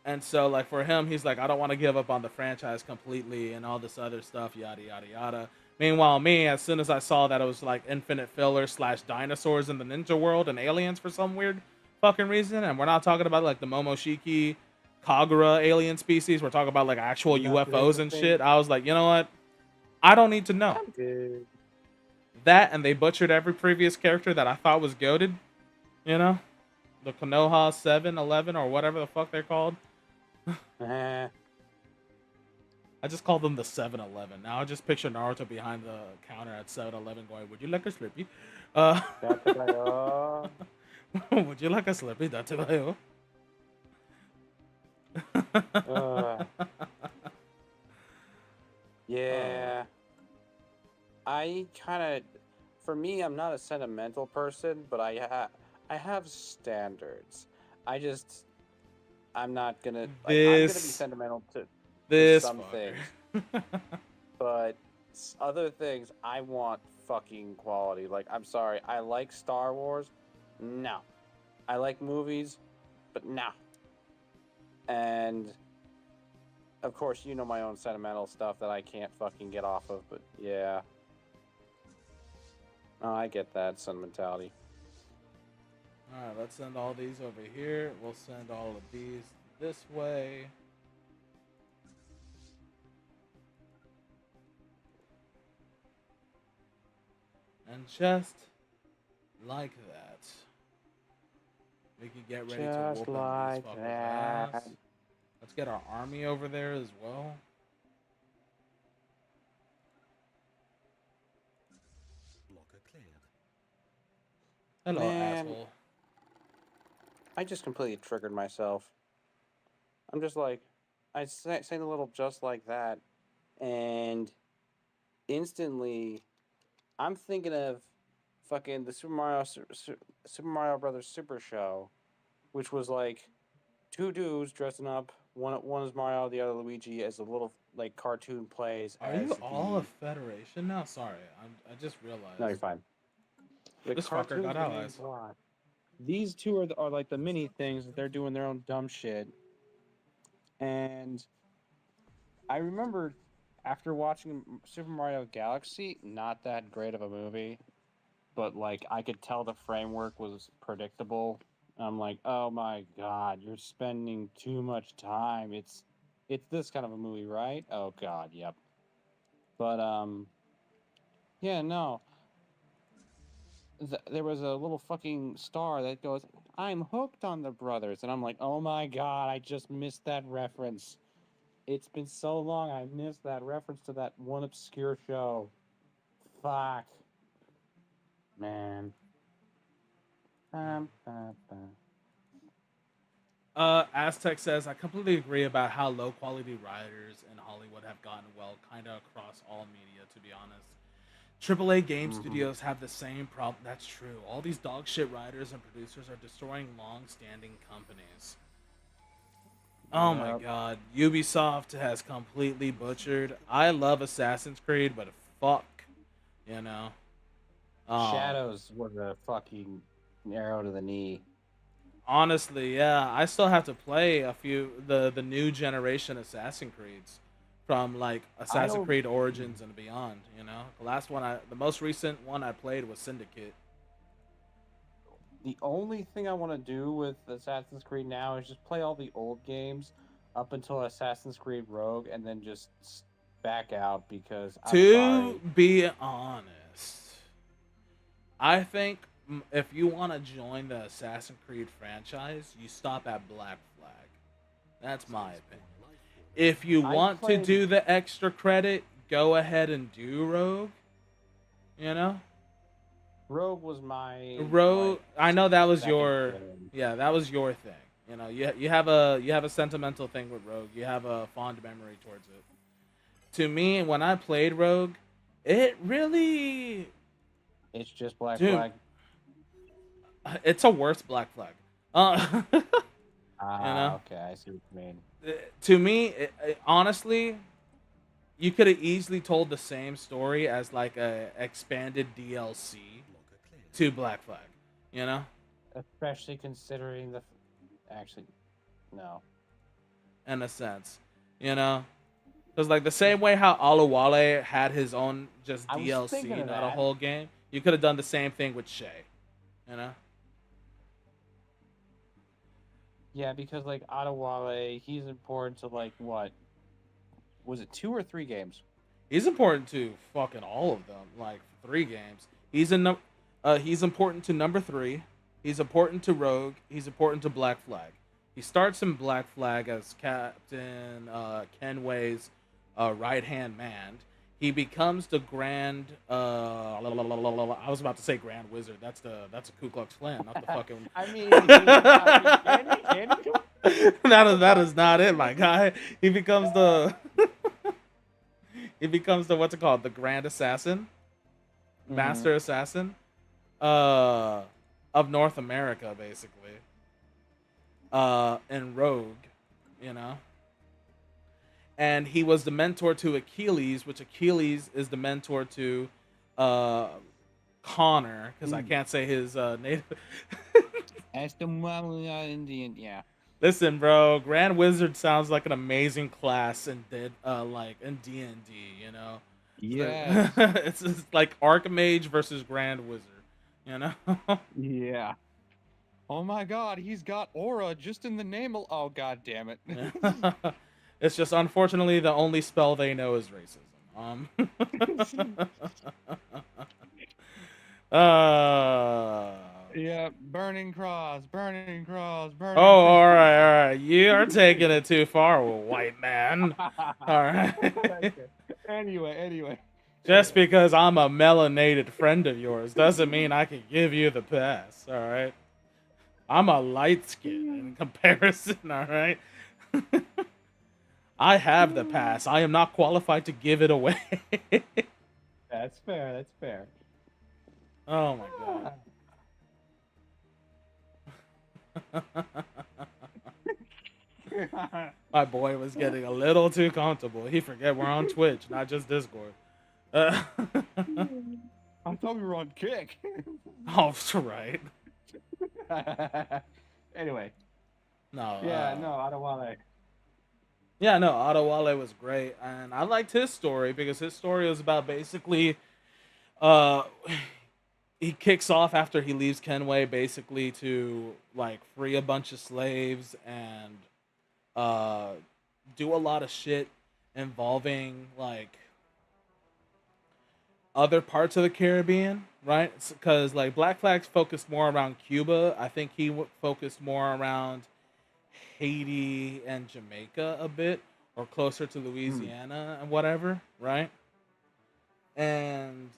And so, like, for him, he's like, I don't want to give up on the franchise completely and all this other stuff, yada, yada, yada. Meanwhile, me, as soon as I saw that it was like infinite filler slash dinosaurs in the ninja world and aliens for some weird fucking reason, and we're not talking about like the Momoshiki, Kagura alien species, we're talking about like actual nothing UFOs and interesting. shit. I was like, you know what? I don't need to know. I'm good. That and they butchered every previous character that I thought was goaded, you know? The Konoha 7-Eleven or whatever the fuck they're called. Ah, I just call them the 7-Eleven. Now I just picture Naruto behind the counter at 7-Eleven going, would you like a Slurpee? Uh, that's what I. Would you like a Slurpee? That's it. Uh, yeah. I kind of, for me, I'm not a sentimental person, but I have standards. I just I'm not gonna like I'm gonna be This sentimental to this some things, fucker. but other things I want fucking quality. Like I'm sorry, I like Star Wars, no. I like movies, but no. And of course, you know my own sentimental stuff that I can't fucking get off of. But yeah, oh, I get that sentimentality. All right, let's send all these over here. We'll send all of these this way. And just like that, we can get ready to Just whoop like these fuckers' that. ass. Let's get our army over there as well. Blocker cleared. Hello, Man. asshole. I just completely triggered myself. I'm just like, I say a little just like that, and instantly, I'm thinking of fucking the Super Mario Brothers Super Show, which was like two dudes dressing up. One is Mario, the other Luigi, as a little like cartoon plays Are as you all a the. Federation now? Sorry, I just No, realized. you're fine. The This fucker cartoon's got the main allies. plot. These two are like the mini things that they're doing their own dumb shit, and I remember after watching Super Mario Galaxy, not that great of a movie, but like I could tell the framework was predictable. I'm like, oh my god, you're spending too much time. It's this kind of a movie, right? Oh god, yep. But yeah, no. There was a little fucking star that goes, "I'm hooked on the brothers," and I'm like, oh my god, I just missed that reference. It's been so long, I missed that reference to that one obscure show. Fuck, man. Bum. Aztec says, I completely agree about how low quality writers in Hollywood have gotten well, kind of across all media, to be honest. AAA game Mhm. studios have the same problem. That's true. All these dog shit writers and producers are destroying long standing companies. Oh my Yep. god. Ubisoft has completely butchered. I love Assassin's Creed, but fuck. You know? Um, Shadows was a fucking arrow to the knee. Honestly, yeah, I still have to play a few the new generation Assassin Creeds from like I Assassin's don't. Creed Origins and beyond. The most recent one I played was Syndicate. The only thing I want to do with Assassin's Creed now is just play all the old games up until Assassin's Creed Rogue, and then just back out because I'm To sorry. be honest, I think if you want to join the Assassin's Creed franchise, you stop at Black Flag. That's my opinion. If you I want to played do the extra credit, go ahead and do Rogue. You know, Rogue was my Rogue. like I know that was second your, game. yeah, that was your thing. You have a sentimental thing with Rogue. You have a fond memory towards it. To me, when I played Rogue, it really, It's just Black dude, Flag. it's a worse Black Flag. You Ah, know, okay, I see what you mean. to me, honestly, you could have easily told the same story as like a expanded DLC Blocker cleared. to Black Flag. You know, Especially considering the. Actually, no. in a sense, you know, because like the same way how Alawale had his own just I was thinking DLC, of not a that. whole game. You could have done the same thing with Shay. You know, Yeah, because like Adewale, he's important to like what? Was it 2 or 3 games? he's important to fucking all of them. Like 3 games. He's important to number 3. He's important to Rogue. He's important to Black Flag. He starts in Black Flag as Captain Kenway's right hand man. He becomes the Grand. I was about to say Grand Wizard. That's a Ku Klux Klan, not the fucking. I mean, can you? That is not it, my guy. He becomes the he becomes the what's it called? The Grand Assassin, Master Assassin, uh, of North America, basically. And Rogue, you know. And he was the mentor to Achilles, which Achilles is the mentor to Connor, because I can't say his native. As the Indian, yeah. Listen, bro, Grand Wizard sounds like an amazing class in in D&D, you know. Yeah. It's just like Archmage versus Grand Wizard, you know. Yeah. Oh my God, he's got aura just in the name. Oh God damn it. It's just unfortunately the only spell they know is racism. Yeah, burning cross, burning cross, burning. Oh, all right. You are taking it too far, white man. All right. Anyway. Just because I'm a melanated friend of yours doesn't mean I can give you the pass. All right. I'm a light skin in comparison. All right. I have the pass. I am not qualified to give it away. That's fair. Oh my god. My boy was getting a little too comfortable. He forget we're on Twitch, not just Discord. I thought we were on Kick. Oh, right. Anyway. No. Yeah, no, Adewale. Yeah, no, Adewale was great, and I liked his story because his story was about basically, he kicks off after he leaves Kenway basically to like free a bunch of slaves and do a lot of shit involving like other parts of the Caribbean, right? Because like Black Flag's focused more around Cuba. I think he focused more around Haiti and Jamaica a bit, or closer to Louisiana and whatever, right? And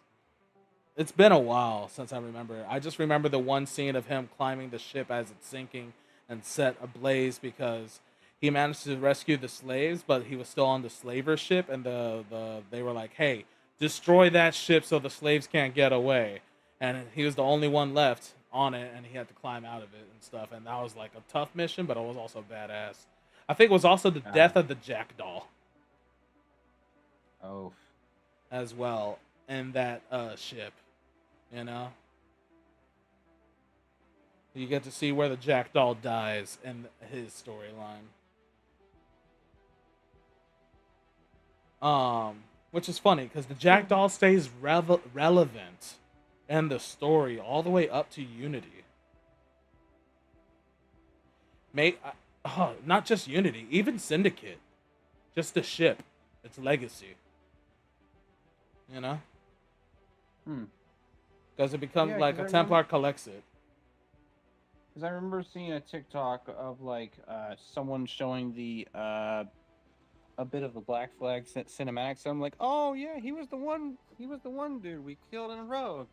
it's been a while since I remember. I just remember the one scene of him climbing the ship as it's sinking and set ablaze because he managed to rescue the slaves, but he was still on the slaver ship, and they were like, "Hey, destroy that ship so the slaves can't get away." And he was the only one left on it, and he had to climb out of it and stuff. And that was like a tough mission, but it was also badass. I think it was also the death of the jackdaw. Oh. As well in that ship, you know. You get to see where the jackdaw dies in his storyline. Which is funny because the jackdaw stays relevant in the story all the way up to Unity. Not just Unity, even Syndicate. Just the ship, its legacy. You know? Because it becomes like a Templar collects it. Because I remember seeing a TikTok of like someone showing the a bit of the Black Flag cinematic. So I'm like, oh yeah, he was the one dude we killed in Rogue.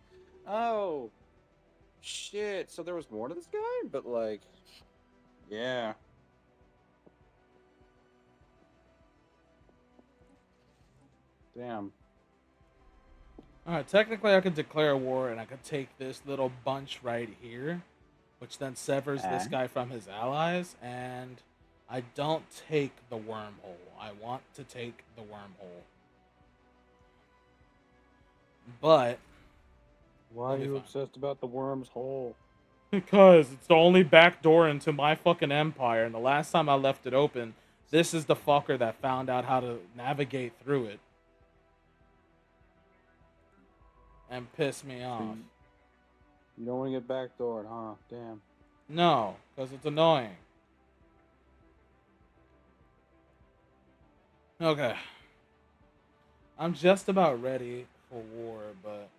Oh shit! So there was more to this guy, but like, yeah. Damn. Alright, technically I could declare war and I could take this little bunch right here, which then severs this guy from his allies, and I don't take the wormhole. I want to take the wormhole. But why are you obsessed about the worm's hole? Because it's the only back door into my fucking empire, and the last time I left it open, this is the fucker that found out how to navigate through it. And piss me off. You don't want to get backdoored, huh? Damn. No, because it's annoying. Okay. I'm just about ready for war, but...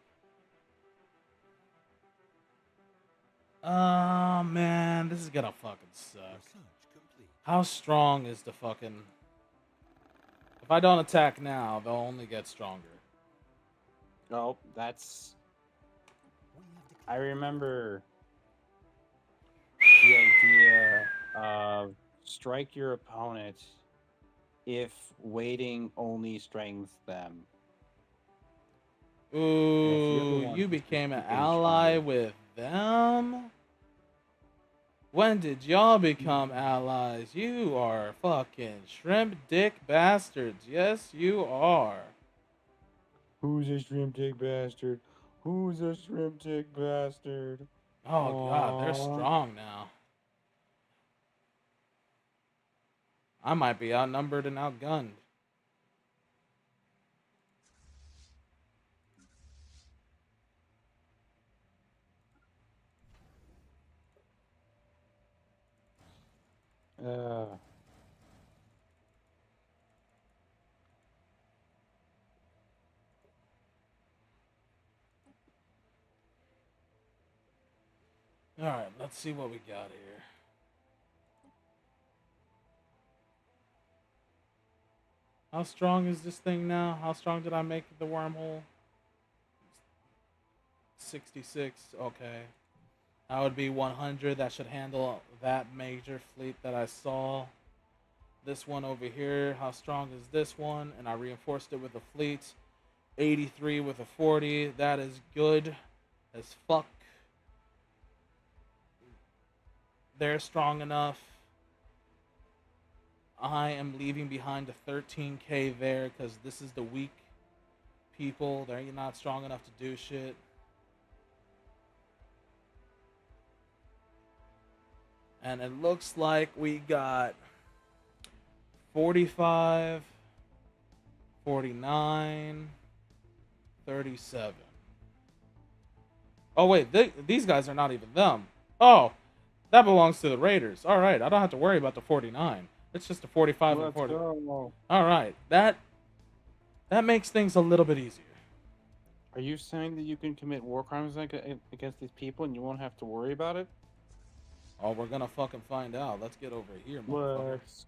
Oh, man, this is gonna fucking suck. How strong is the fucking... If I don't attack now, they'll only get stronger. Oh, that's. We have I declared remember the idea of strike your opponent if waiting only strengthens them. And if you're the Ooh, one you who's became an getting ally stronger. with them? When did y'all become Mhm. allies? You are fucking shrimp dick bastards. Yes, you are. Who's a shrimp dick bastard? Who's a shrimp dick bastard? Oh god, they're Aww. strong now. I might be outnumbered and outgunned. Uh, Alright, let's see what we got here. How strong is this thing now? How strong did I make the wormhole? 66. Okay. That would be 100. That should handle that major fleet that I saw. This one over here, how strong is this one? And I reinforced it with a fleet. 83 with a 40. That is good as fuck. They're strong enough. I am leaving behind a 13k there because this is the weak people. They're not strong enough to do shit. And it looks like we got 45, 49, 37. Oh, wait. These guys are not even them. Oh, that belongs to the Raiders. All right. I don't have to worry about the 49. It's just a 45 and let's 40. go. All right. That makes things a little bit easier. Are you saying that you can commit war crimes against these people and you won't have to worry about it? Oh, we're going to fucking find out. Let's get over here, motherfucker. Let's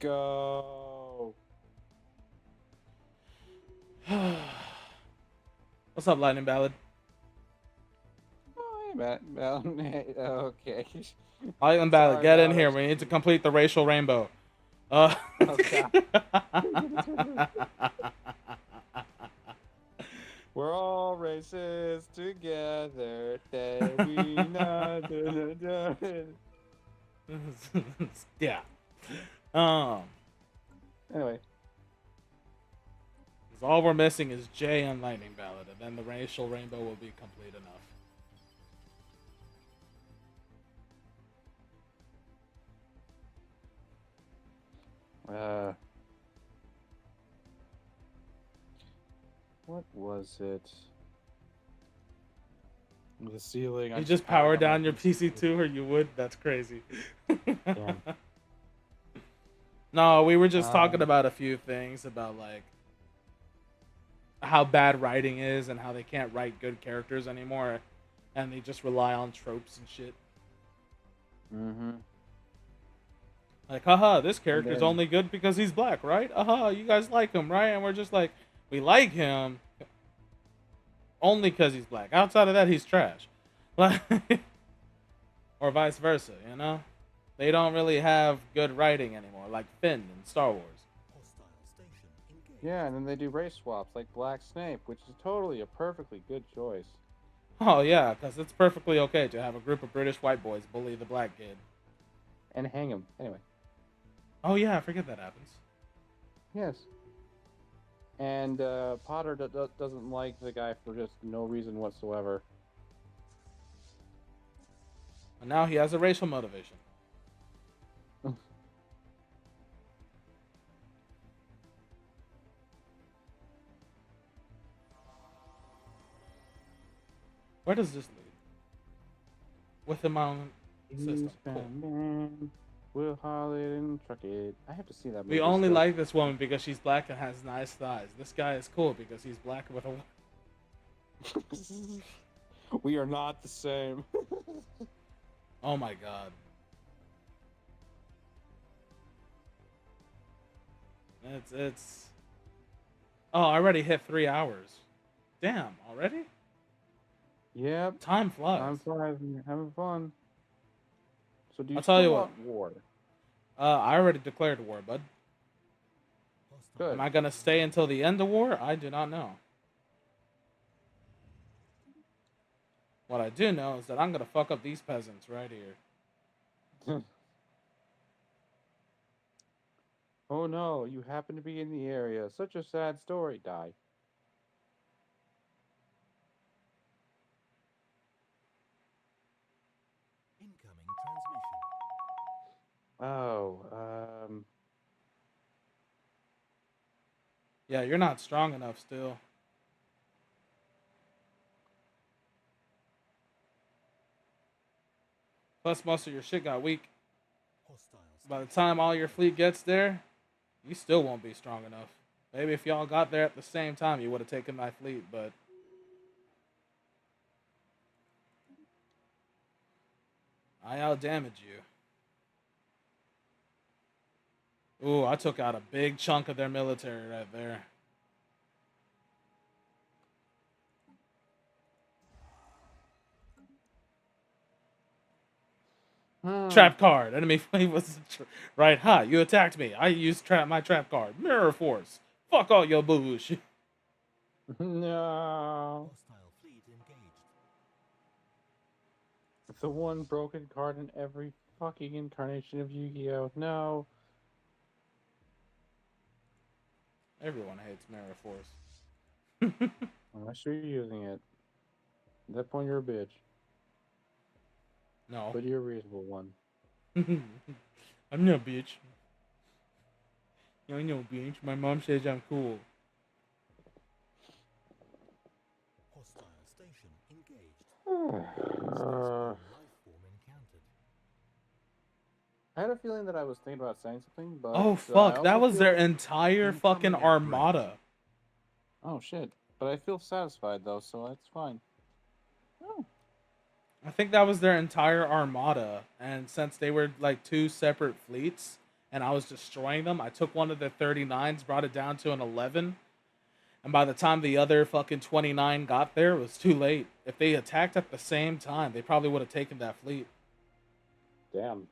go. What's up, Lightning Ballad? Oh, hey, Matt. Okay. Lightning Ballad, Sorry, get in Matt. here. We need to complete the racial rainbow. Uh, Oh, God. We're all racist together. That we not. yeah. Um, Anyway. 'Cause all we're missing is Jay and Lightning Ballad, and then the racial rainbow will be complete enough. What was it? The ceiling. I You just power powered down your my PC too, or you would? That's crazy. Damn. No, we were just talking about a few things about like how bad writing is and how they can't write good characters anymore, and they just rely on tropes and shit. Mm-hmm. Like, haha, this character's then- only good because he's black, right? Haha, you guys like him, right? And we're just like, we like him only because he's black. Outside of that, he's trash. Like, or vice versa, you know? They don't really have good writing anymore, like Finn in Star Wars. hostile station engaged. Yeah, and then they do race swaps like Black Snape, which is totally a perfectly good choice. Oh, yeah, because it's perfectly okay to have a group of British white boys bully the black kid. And hang him. Anyway. Oh, yeah, I forget that happens. Yes. And Potter doesn't like the guy for just no reason whatsoever. And now he has a racial motivation. Where does this lead? Within my own system. Cool. We'll haul it and truck it. I have to see that movie. We only still. like this woman because she's black and has nice thighs. This guy is cool because he's black with a... We are not the same. Oh my god. It's... Oh, I already hit 3 hours. Damn, already? Yep. Time flies. I'm fine. Having fun. So do you I'll tell you still what. want war? I already declared war, bud. Hostile Good. Am I gonna stay until the end of war? I do not know. What I do know is that I'm gonna fuck up these peasants right here. Oh no, you happen to be in the area. Such a sad story. Die. incoming transmission. Oh, Yeah, you're not strong enough still. Plus, most of your shit got weak. Hostile By the station time all your engaged. fleet gets there, you still won't be strong enough. Maybe if y'all got there at the same time, you would have taken my fleet, but I outdamaged you. Ooh, I took out a big chunk of their military right there. Trap card. Enemy fleet was right. Ha! You attacked me. I used my trap card. Mirror force. Fuck all your bullshit. no. Hostile fleet engaged. The one broken card in every fucking incarnation of Yu-Gi-Oh! No. Everyone hates mirror force. Unless you're using it. At that point, you're a bitch. No. But you're a reasonable one. I'm no bitch. I'm no bitch. My mom says I'm cool. Hostile station engaged. Spaceborne life form encountered. I had a feeling that I was thinking about saying something, but Oh I fuck, that also was their feel... entire fucking Incoming armada. Oh shit. But I feel satisfied though, so that's fine. Oh. I think that was their entire armada, and since they were like two separate fleets, and I was destroying them, I took one of the 39s, brought it down to an 11, and by the time the other fucking 29 got there, it was too late. If they attacked at the same time, they probably would have taken that fleet. Damn.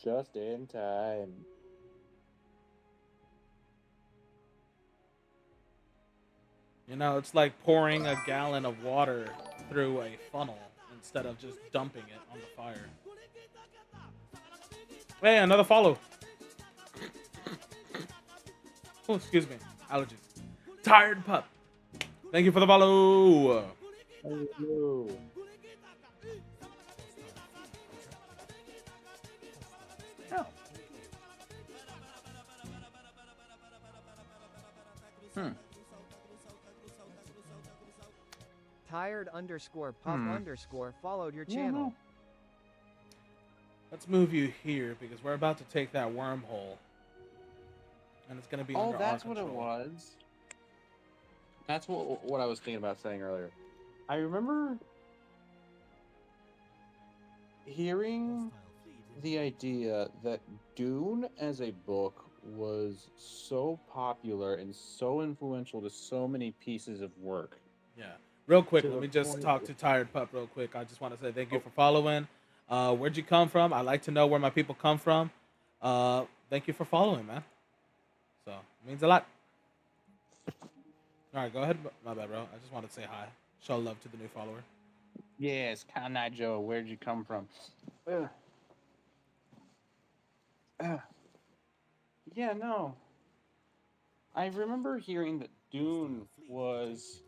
Just in time. You know, it's like pouring a gallon of water through a funnel instead of just dumping it on the fire. Hey, another follow. Oh, excuse me. Allergies. Tired pup. Thank you for the follow. Hello. Hostile Hmm. Tired_pup_ followed your channel. Let's move you here because we're about to take that wormhole. And it's going to be Oh, under that's our what it control. was. That's what I was thinking about saying earlier. I remember hearing fleet the idea that Dune as a book was so popular and so influential to so many pieces of work. Yeah. Real quick, To let the me just point- talk to Tired Pup real quick. I just want to say thank you Oh. for following. Where'd you come from? I like to know where my people come from. Thank you for following, man. So, it means a lot. All right, go ahead. My bad, bro. I just wanted to say hi. Show love to the new follower. Yes, Kanai Joe, where'd you come from? Ugh. Ugh. Yeah, no. I remember hearing that Dune was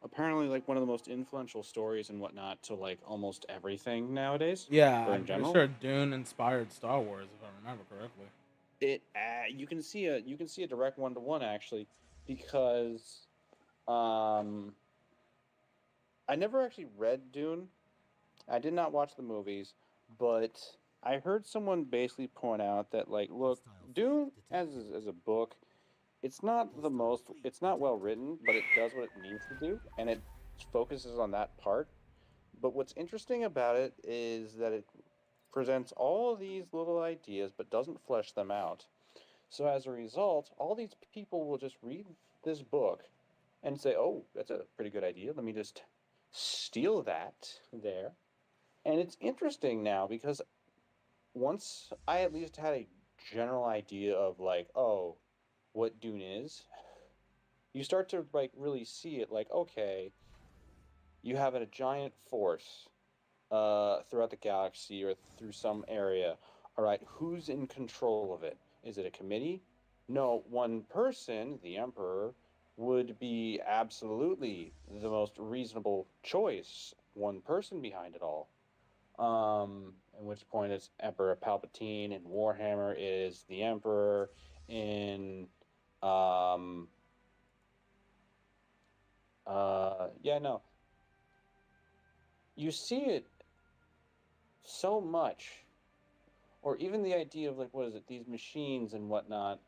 apparently like one of the most influential stories and whatnot to like almost everything nowadays. Yeah, Or I'm in pretty general. sure Dune inspired Star Wars, if I remember correctly. It you can see a direct one-to-one actually, because I never actually read Dune. I did not watch the movies, but I heard someone basically point out that like, look, Dune as a book, it's not well written, but it does what it needs to do, and it focuses on that part. But what's interesting about it is that it presents all of these little ideas, but doesn't flesh them out. So as a result, all these people will just read this book and say, "Oh, that's a pretty good idea. Let me just steal that there." And it's interesting now because once I at least had a general idea of like, oh, what Dune is, you start to like really see it. Like, okay, you have a giant force throughout the galaxy or through some area. All right, who's in control of it? Is it a committee? No, one person, the Emperor, would be absolutely the most reasonable choice. One person behind it all. At which point it's Emperor Palpatine, and Warhammer is the Emperor. In um, yeah, no, you see it so much, or even the idea of like, what is it, these machines and whatnot.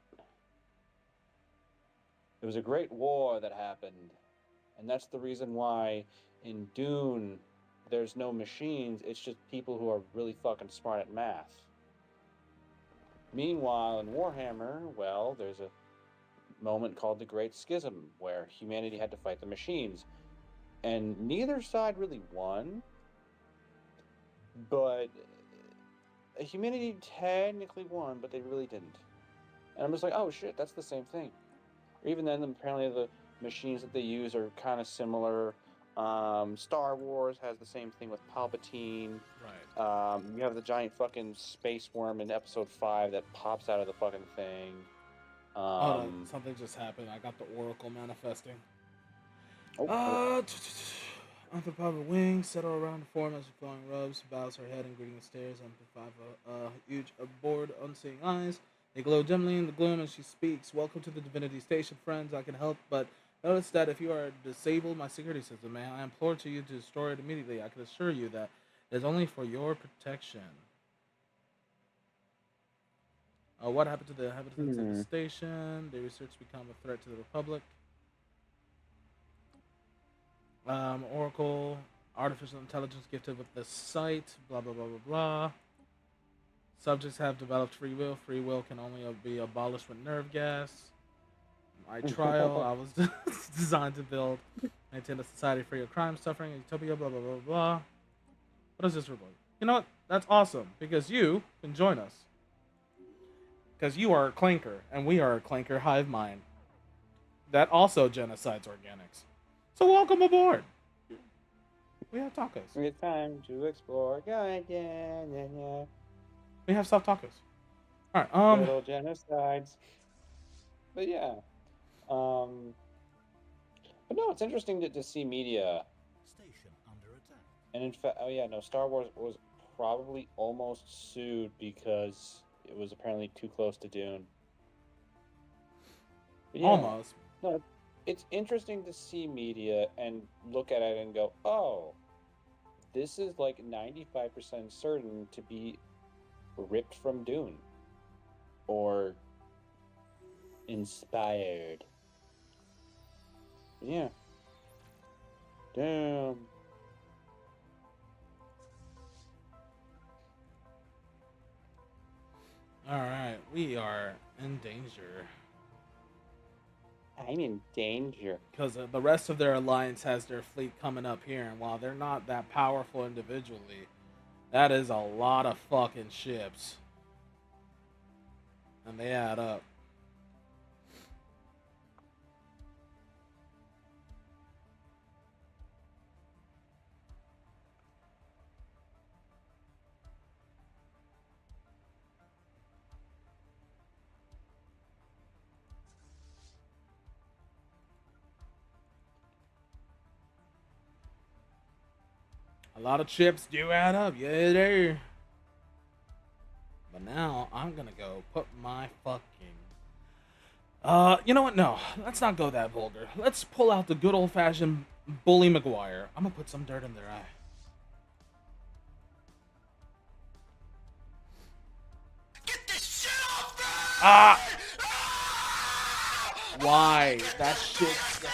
There was a great war that happened, and that's the reason why in Dune there's no machines. It's just people who are really fucking smart at math. Meanwhile, in Warhammer, well, there's a moment called the Great Schism where humanity had to fight the machines, and neither side really won, but humanity technically won, but they really didn't. And I'm just like, oh shit, that's the same thing. Even then, apparently the machines that they use are kind of similar. Star Wars has the same thing with Palpatine. Right. You have the giant fucking space worm in Episode 5 that pops out of the fucking thing. Hold on, something just happened. I got the Oracle manifesting. Oh, Anthropoid wings settle around the form as she flowing robes, bows her head and greeting stares amplify a huge board unseeing eyes. They glow dimly in the gloom as she speaks. Welcome to the Divinity Station, friends. I can help, but notice that if you are disabled my security system, man, I implore to you to destroy it immediately. I can assure you that it is only for your protection. What happened to the inhabitants of the station? Their research become a threat to the Republic. Oracle, artificial intelligence gifted with the sight, blah, blah, blah, blah, blah. Subjects have developed free will. Free will can only be abolished with nerve gas. My trial, I was designed to build, maintain a society free of crime, suffering, and utopia, blah, blah, blah, blah. What is this report? You know what? That's awesome, because you can join us. Because you are a clanker, and we are a clanker hive mind. That also genocides organics. So welcome aboard. We have tacos. it's time to explore. Yeah. We have soft tacos. All right. Little genocides. But yeah. But no, it's interesting to see media. Station under attack. And in fact, oh yeah, no, Star Wars was probably almost sued because it was apparently too close to Dune. But yeah, Almost. no, it's interesting to see media and look at it and go, oh, this is like 95% certain to be ripped from Dune or inspired. Yeah. Damn. All right, we are in danger. I'm in danger. Because the rest of their alliance has their fleet coming up here, and while they're not that powerful individually, that is a lot of fucking ships. And they add up. A lot of chips do add up, yeah, there. But now I'm gonna go put my fucking. You know what? No, let's not go that vulgar. Let's pull out the good old fashioned Bully McGuire. I'm gonna put some dirt in their eye. Get this shit off me! Ah! Why? That shit's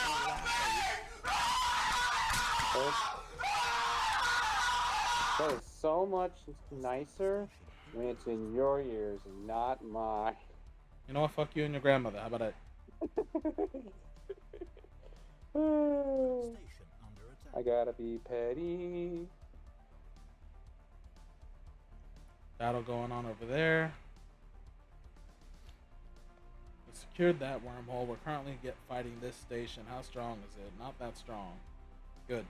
That is so much nicer when it's in your ears and not mine. You know what? Fuck you and your grandmother. How about that? Station under attack. I gotta be petty. Battle going on over there. We secured that wormhole. We're currently fighting this station. How strong is it? Not that strong. Good.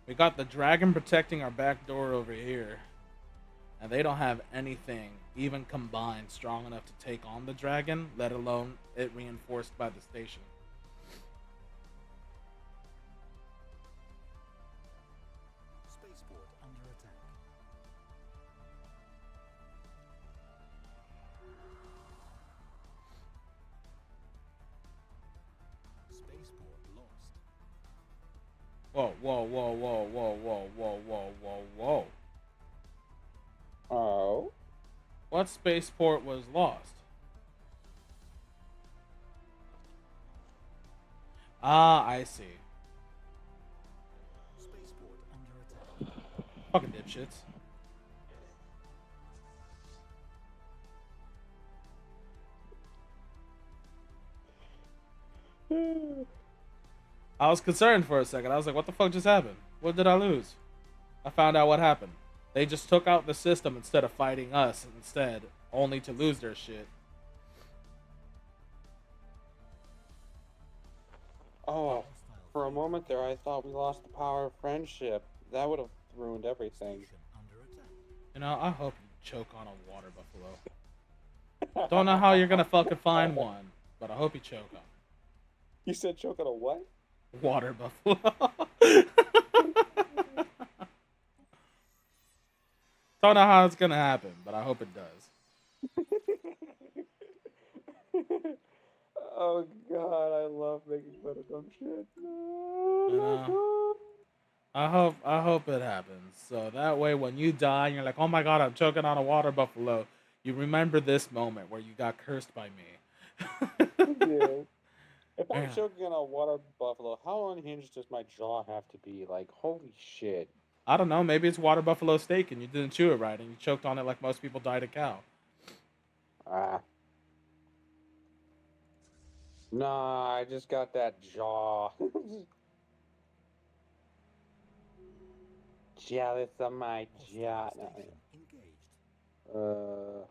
We got the dragon protecting our back door over here. And they don't have anything, even combined, strong enough to take on the dragon, let alone it reinforced by the station. Spaceport under attack. Spaceport lost. Whoa, whoa, whoa, whoa, whoa, whoa, whoa, whoa, whoa, whoa. Oh. What spaceport was lost? Ah, I see. Spaceport under attack. Fucking dipshits. I was concerned for a second. I was like, what the fuck just happened? What did I lose? I found out what happened. They just took out the system instead of fighting us instead, only to lose their shit. Oh, for a moment there, I thought we lost the power of friendship. That would have ruined everything. Station under attack. You know, I hope you choke on a water buffalo. Don't know how you're gonna fucking find one, but I hope you choke on You said choke on a what? water buffalo. Don't know how it's gonna happen, but I hope it does. Oh god, I love making fun of dumb shit. You know, I hope it happens. So that way, when you die, and you're like, oh my god, I'm choking on a water buffalo. You remember this moment where you got cursed by me. Yeah. If I'm Yeah. choking on a water buffalo, how unhinged does my jaw have to be? Like, holy shit. I don't know. Maybe it's water buffalo steak, and you didn't chew it right, and you choked on it like most people died a cow. Ah. Nah, I just got that jaw. Jealous of my jaw. Hostile station engaged.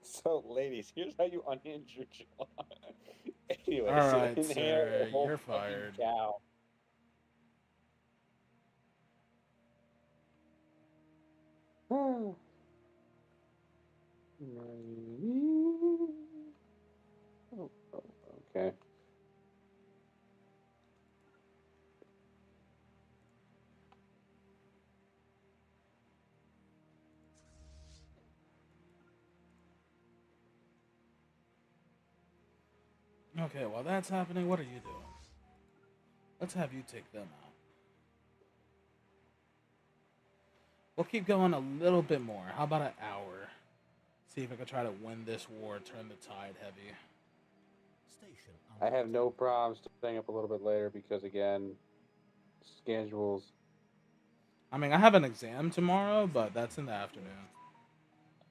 So, ladies, here's how you unhinge your jaw. Anyway, All so right, in sir, here, a whole you're fucking fired. cow. Oh, okay. Okay, while that's happening, what are you doing? Let's have you take them out. We'll keep going a little bit more. How about an hour? See if I can try to win this war, turn the tide heavy. Station I under have no problems staying up a little bit later because, again, schedules. I mean, I have an exam tomorrow, but that's in the afternoon.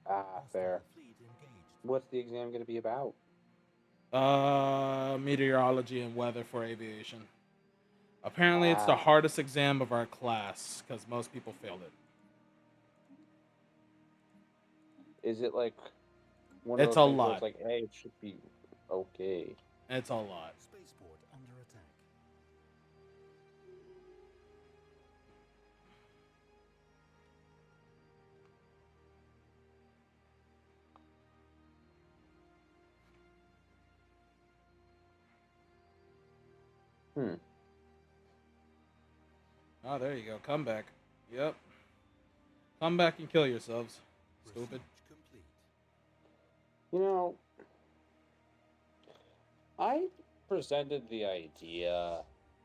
Ah, fair. Hostile fleet engaged. What's the exam going to be about? Meteorology and weather for aviation. Apparently, it's the Ah. hardest exam of our class because most people failed it. Is it like one of It's those a things where lot. it's like, hey, it should be okay? It's a lot. Spaceport under attack. Oh, there you go. Come back. Yep. Come back and kill yourselves. Stupid. Research complete. You know, I presented the idea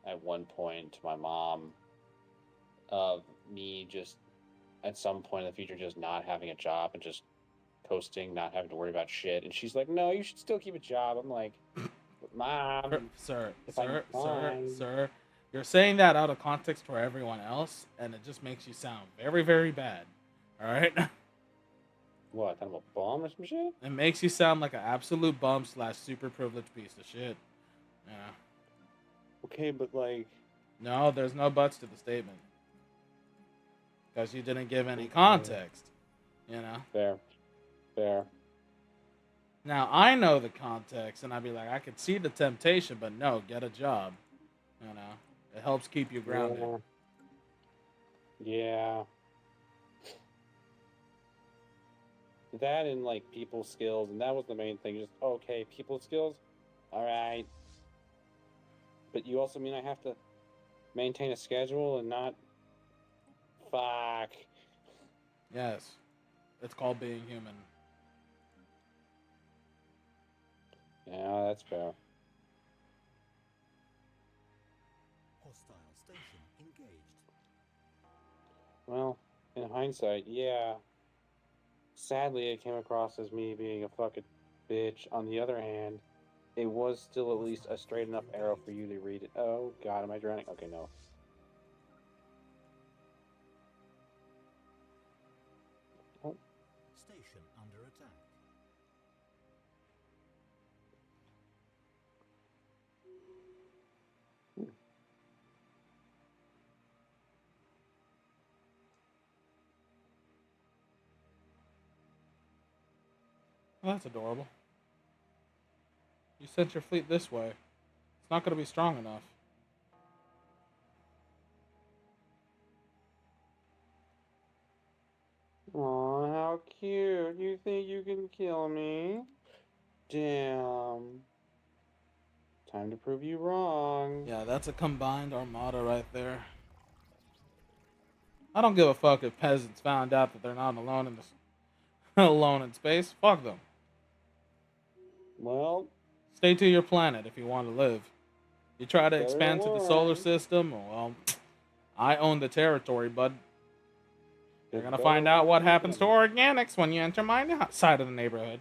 at one point to my mom of me just at some point in the future just not having a job and just coasting, not having to worry about shit. And she's like, "No, you should still keep a job." I'm like, "But Mom, Sir, if I'm sir, fine." sir. You're saying that out of context for everyone else, and it just makes you sound very, very bad. All right? What? I'm a bomb or some shit? It makes you sound like an absolute bum slash super privileged piece of shit. Yeah. Okay, but like. No, there's no buts to the statement. Because you didn't give any Okay. context. You know? Fair. Fair. Now, I know the context, and I'd be like, I could see the temptation, but no, get a job. You know? It helps keep you grounded. Yeah. That and like people skills, and that was the main thing. Just okay, people skills, all right. But you also mean I have to maintain a schedule and not. Fuck. Yes. It's called being human. Yeah, that's fair. Hostile station engaged. Well, in hindsight, yeah. Sadly, it came across as me being a fucking bitch. On the other hand, it was still at least a straight enough arrow for you to read it. Oh, God, am I drowning? Okay, no. Oh, Station under attack. Well, that's adorable. You sent your fleet this way. It's not going to be strong enough. aw, how cute. You think you can kill me? Damn. Time to prove you wrong. Yeah, that's a combined armada right there. I don't give a fuck if peasants found out that they're not alone in this, alone in space. Fuck them. Well, Stay to your planet if you want to live. You try to better expand to the solar learn. system, well, I own the territory, bud. You're It's gonna better find out what learn happens to than organics when you enter my side of the neighborhood.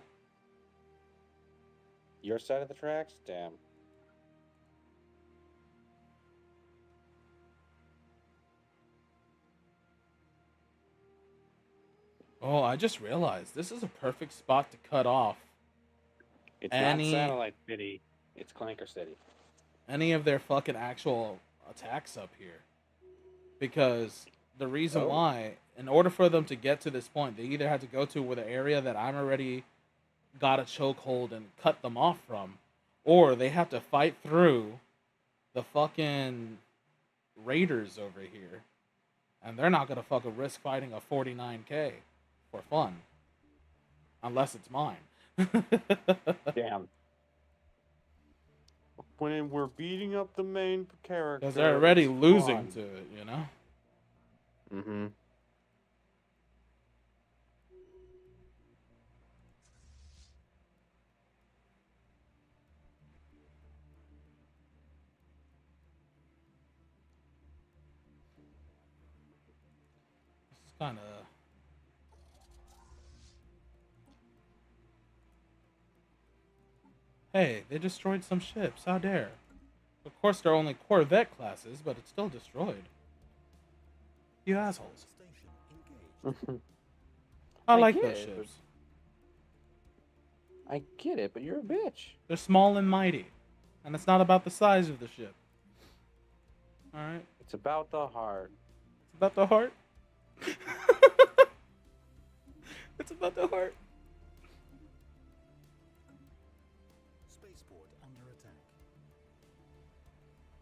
your side of the tracks? Damn. Oh, I just realized this is a perfect spot to cut off It's not any Satellite City. It's Clanker City. of their fucking actual attacks up here. Because the reason Oh. why, in order for them to get to this point, they either had to go to the area that I'm already got a chokehold and cut them off from, or they have to fight through the fucking raiders over here. And they're not gonna fucking risk fighting a 49k for fun. Unless it's mine. Damn. When we're beating up the main character. Because they're already it's losing fun. to it, you know? Mm-hmm. It's kind of... Hey, they destroyed some ships. How dare? Of course, they're only Corvette classes, but it's still destroyed. You assholes. Station engaged. I I like get those it, ships. I get it, but you're a bitch. They're small and mighty. And it's not about the size of the ship. Alright? It's about the heart. It's about the heart. It's about the heart. Spaceport under attack.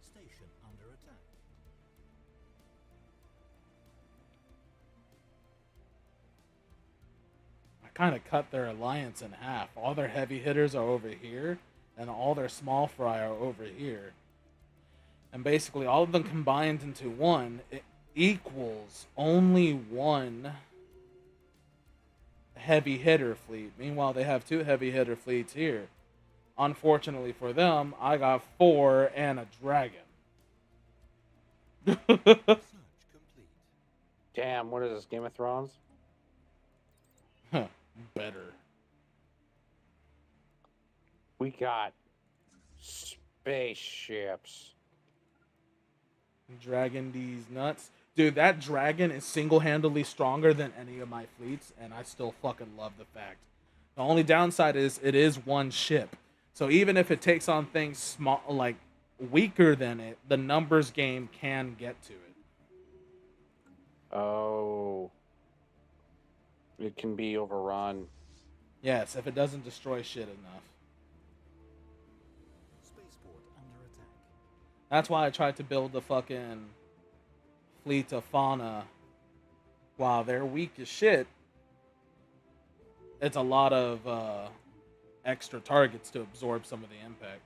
Station under attack. I kind of cut their alliance in half. All their heavy hitters are over here, and all their small fry are over here. And basically, all of them combined into one, it equals only one heavy hitter fleet. Meanwhile, they have two heavy hitter fleets here. Unfortunately for them, I got 4 and a dragon. Search complete. Damn, what is this, Game of Thrones? Better. We got spaceships. Dragon these nuts. Dude, that dragon is single-handedly stronger than any of my fleets, and I still fucking love the fact. The only downside is it is one ship. So even if it takes on things small, like weaker than it, the numbers game can get to it. Oh. It can be overrun. Yes, if it doesn't destroy shit enough. Spaceport under attack. That's why I tried to build the fucking fleet of fauna. While they're weak as shit, it's a lot of extra targets to absorb some of the impact.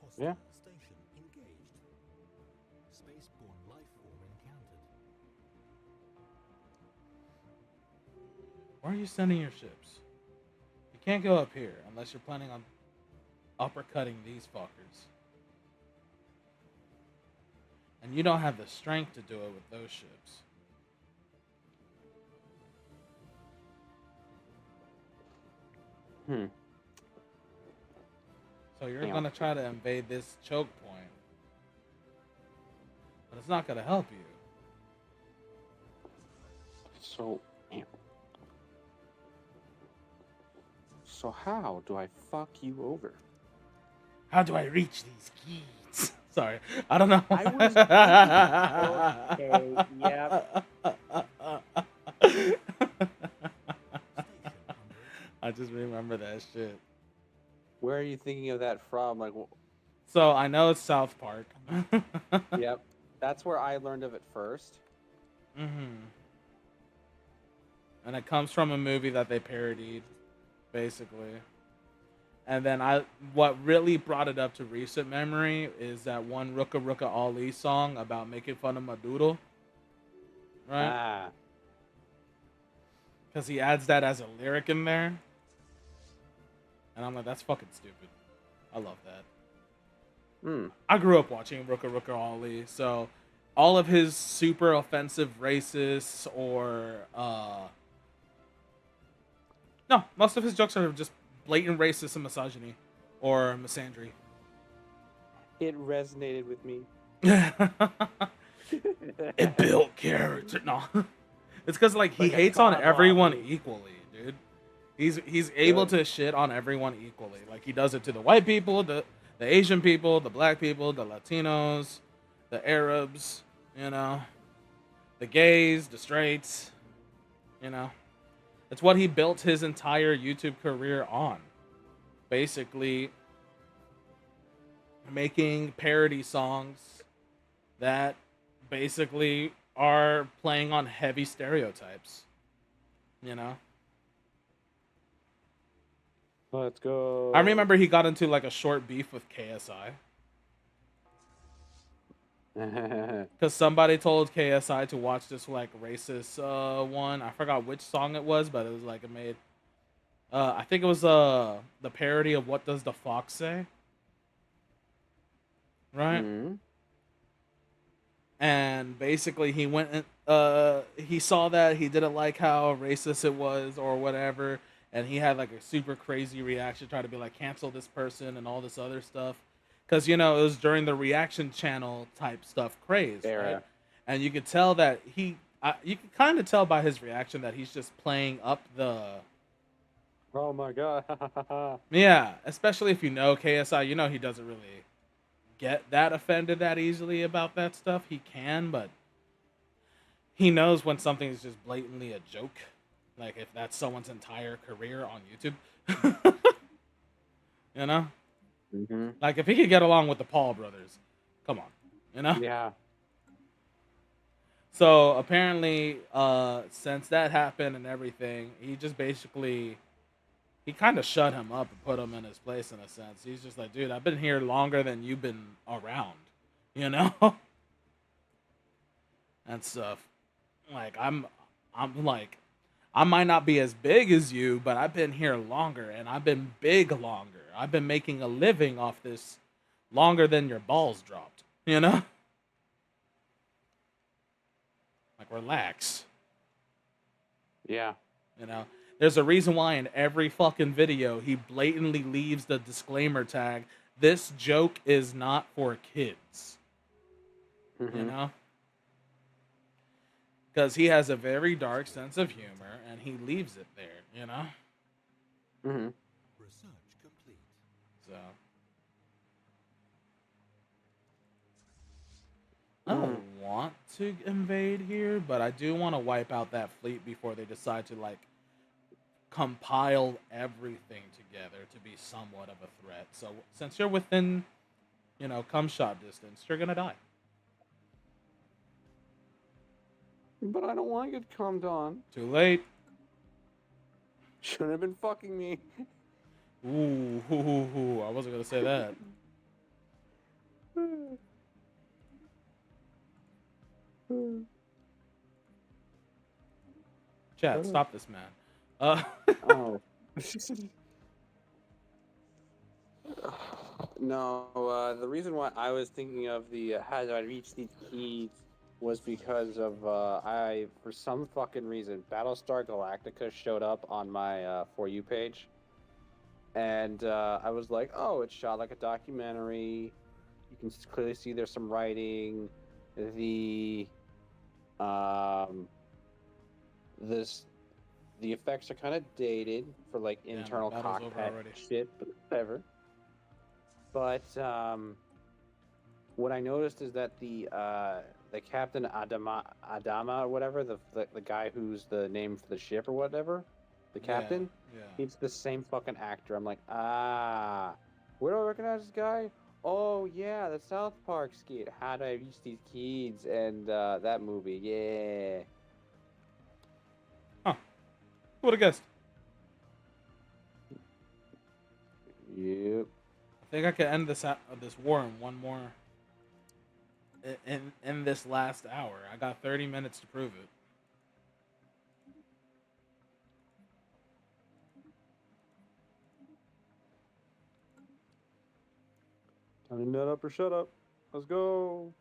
Hostile Yeah. station engaged. Spaceborne life form encountered. Where are you sending your ships? You can't go up here unless you're planning on uppercutting these fuckers. And you don't have the strength to do it with those ships. So you're Yeah. going to try to invade this choke point. But it's not going to help you. So how do I fuck you over? How do I reach these keys? Sorry, I don't know. I was okay, yep. Station under I just remember that shit. Where are you thinking of that from? Like, So I know it's South Park. yep, that's where I learned of it first. And it comes from a movie that they parodied, basically. And then what really brought it up to recent memory is that one Ruka Ruka Ali song about making fun of Maduro, right? Ah, Because he adds that as a lyric in there. And I'm like, that's fucking stupid. I love that. I grew up watching Ruka Ruka Ali, so all of his super offensive racists or no, most of his jokes are just blatant racist and misogyny or misandry. it resonated with me. It built character. No, it's because like he Like a hates on God everyone lobby. equally, dude. He's able to shit on everyone equally. Like he does it to the white people, the Asian people, the black people, the Latinos, the Arabs, you know, the gays, the straights, you know. It's what he built his entire YouTube career on. Basically making parody songs that basically are playing on heavy stereotypes, you know. Let's go. I remember he got into like a short beef with KSI because somebody told KSI to watch this like racist one. I forgot which song it was, but it was like it made. I think it was the parody of "What Does the Fox Say," right? Mhm. And basically he went and he saw that he didn't like how racist it was or whatever, and he had like a super crazy reaction, try to be like cancel this person and all this other stuff, because you know it was during the reaction channel type stuff craze, Era. right? And you could tell that you could kind of tell by his reaction that he's just playing up the Oh my god. yeah, especially if you know KSI, you know he doesn't really get that offended that easily about that stuff. He can, but he knows when something is just blatantly a joke. Like if that's someone's entire career on YouTube. You know? hmm Like if he could get along with the Paul brothers, come on. You know? Yeah. So apparently, since that happened and everything, he just basically he kind of shut him up and put him in his place in a sense. He's just like, dude, I've been here longer than you've been around, you know, and stuff. Like I'm like, I might not be as big as you, but I've been here longer, and I've been big longer. I've been making a living off this longer than your balls dropped, you know. Like relax. Yeah. You know, there's a reason why in every fucking video he blatantly leaves the disclaimer tag this joke is not for kids, you Mhm. know? Because he has a very dark sense of humor and he leaves it there, you know? Mhm. Research complete. So I Mm. don't want to invade here, but I do want to wipe out that fleet before they decide to like compile everything together to be somewhat of a threat. So since you're within, cum shot distance, you're gonna die. But I don't want to get cummed on. Too late. Shouldn't have been fucking me. Ooh, I wasn't gonna say that. Chat, stop this man. Uh, Oh. No, the reason why I was thinking of the how do I reach these keys was because of for some fucking reason, Battlestar Galactica showed up on my For You page, and I was like, oh, it's shot like a documentary. You can clearly see there's some writing. The um, this the effects are kind of dated for like Damn, the internal battle's over cockpit already. shit, but whatever. But what I noticed is that the Captain Adama or whatever, the guy who's the name for the ship or whatever, the captain, Yeah. he's the same fucking actor. I'm like, where do I recognize this guy? Oh yeah, the South Park skit. How do I reach these kids? And that movie, yeah. Huh. Who would have guessed? Yep. I think I could end this war in one more. In this last hour, I got 30 minutes to prove it. Time to nut up or shut up. Let's go.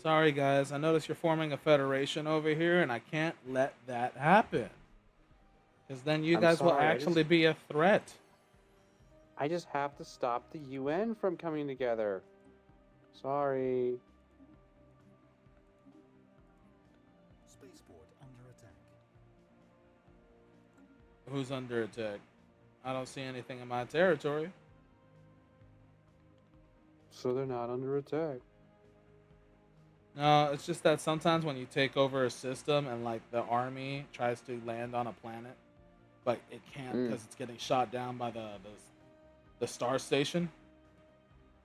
Sorry, guys. I notice you're forming a federation over here, and I can't let that happen. Because then you I'm guys will sorry, actually be a threat. I just have to stop the UN from coming together. Sorry. Spaceport under attack. Who's under attack? I don't see anything in my territory. So they're not under attack. No, it's just that sometimes when you take over a system and like the army tries to land on a planet, but it can't because it's getting shot down by the star station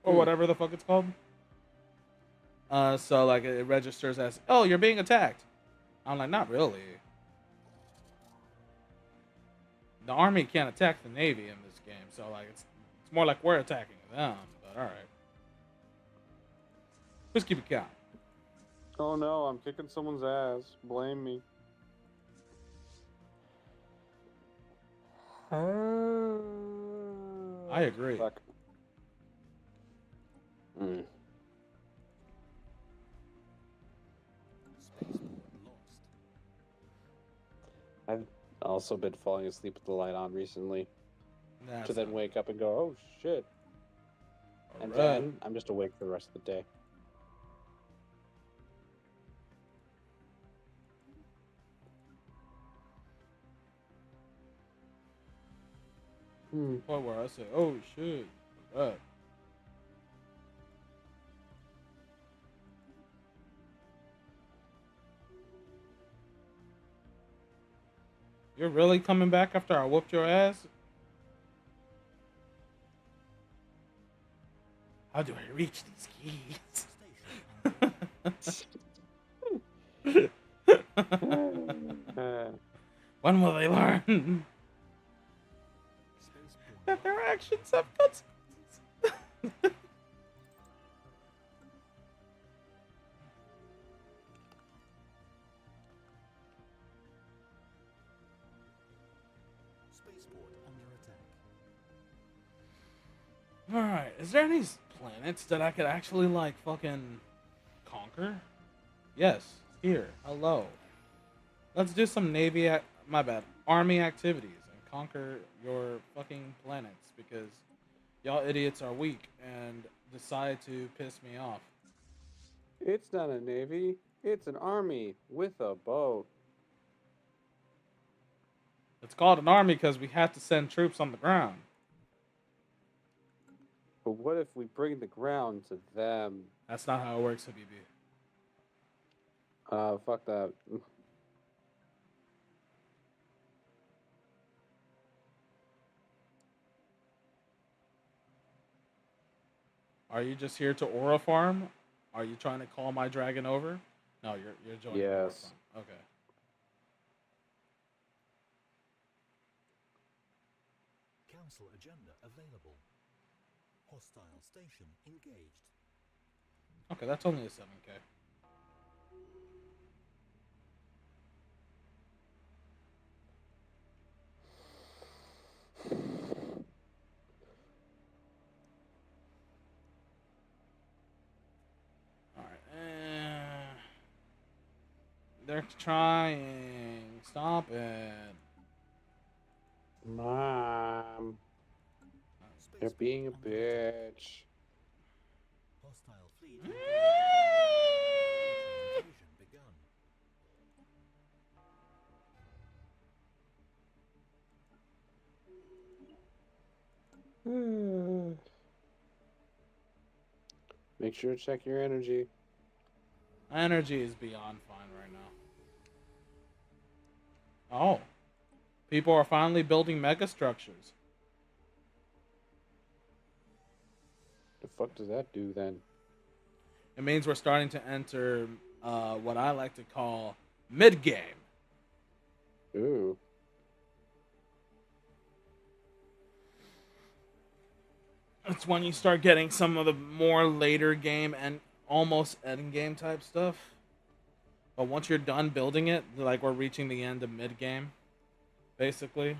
or whatever the fuck it's called. So like it registers as, oh, you're being attacked. I'm like, not really. The army can't attack the navy in this game, so like it's more like we're attacking them. But all right, let's keep it count. Oh no, I'm kicking someone's ass. Blame me. I agree. Fuck. Mm. Spaceport lost. I've also been falling asleep with the light on recently. That's To then wake up and go, oh shit. And alright. then I'm just awake for the rest of the day. Point where I say, oh shit, alright. You're really coming back after I whooped your ass? How do I reach these keys? When will they learn Spaceport that their actions have consequences? Spaceport under attack. Alright, is there any planets that I could actually, like, fucking conquer? Yes, here, hello. Let's do some Navy, my bad, Army activities and conquer your fucking planets because y'all idiots are weak and decide to piss me off. It's not a navy. It's an army with a boat. It's called an army because we have to send troops on the ground. But what if we bring the ground to them? That's not how it works, Habibi. Fuck that. Are you just here to aura farm? Are you trying to call my dragon over? No, you're joining the aura Yes. farm. Okay. Council agenda available. Hostile station engaged. Okay, that's only a 7K. Alright. They're trying. Stop it. Mom, you're being a Spaceport under attack. bitch. Hostile fleet engaged. Planetary invasion begun. Make sure to check your energy. My energy is beyond fine right now. Oh. People are finally building mega structures. The fuck does that do then? It means we're starting to enter what I like to call mid-game. Ooh. It's when you start getting some of the more later game and almost end game type stuff. But once you're done building it, like we're reaching the end of mid-game, basically.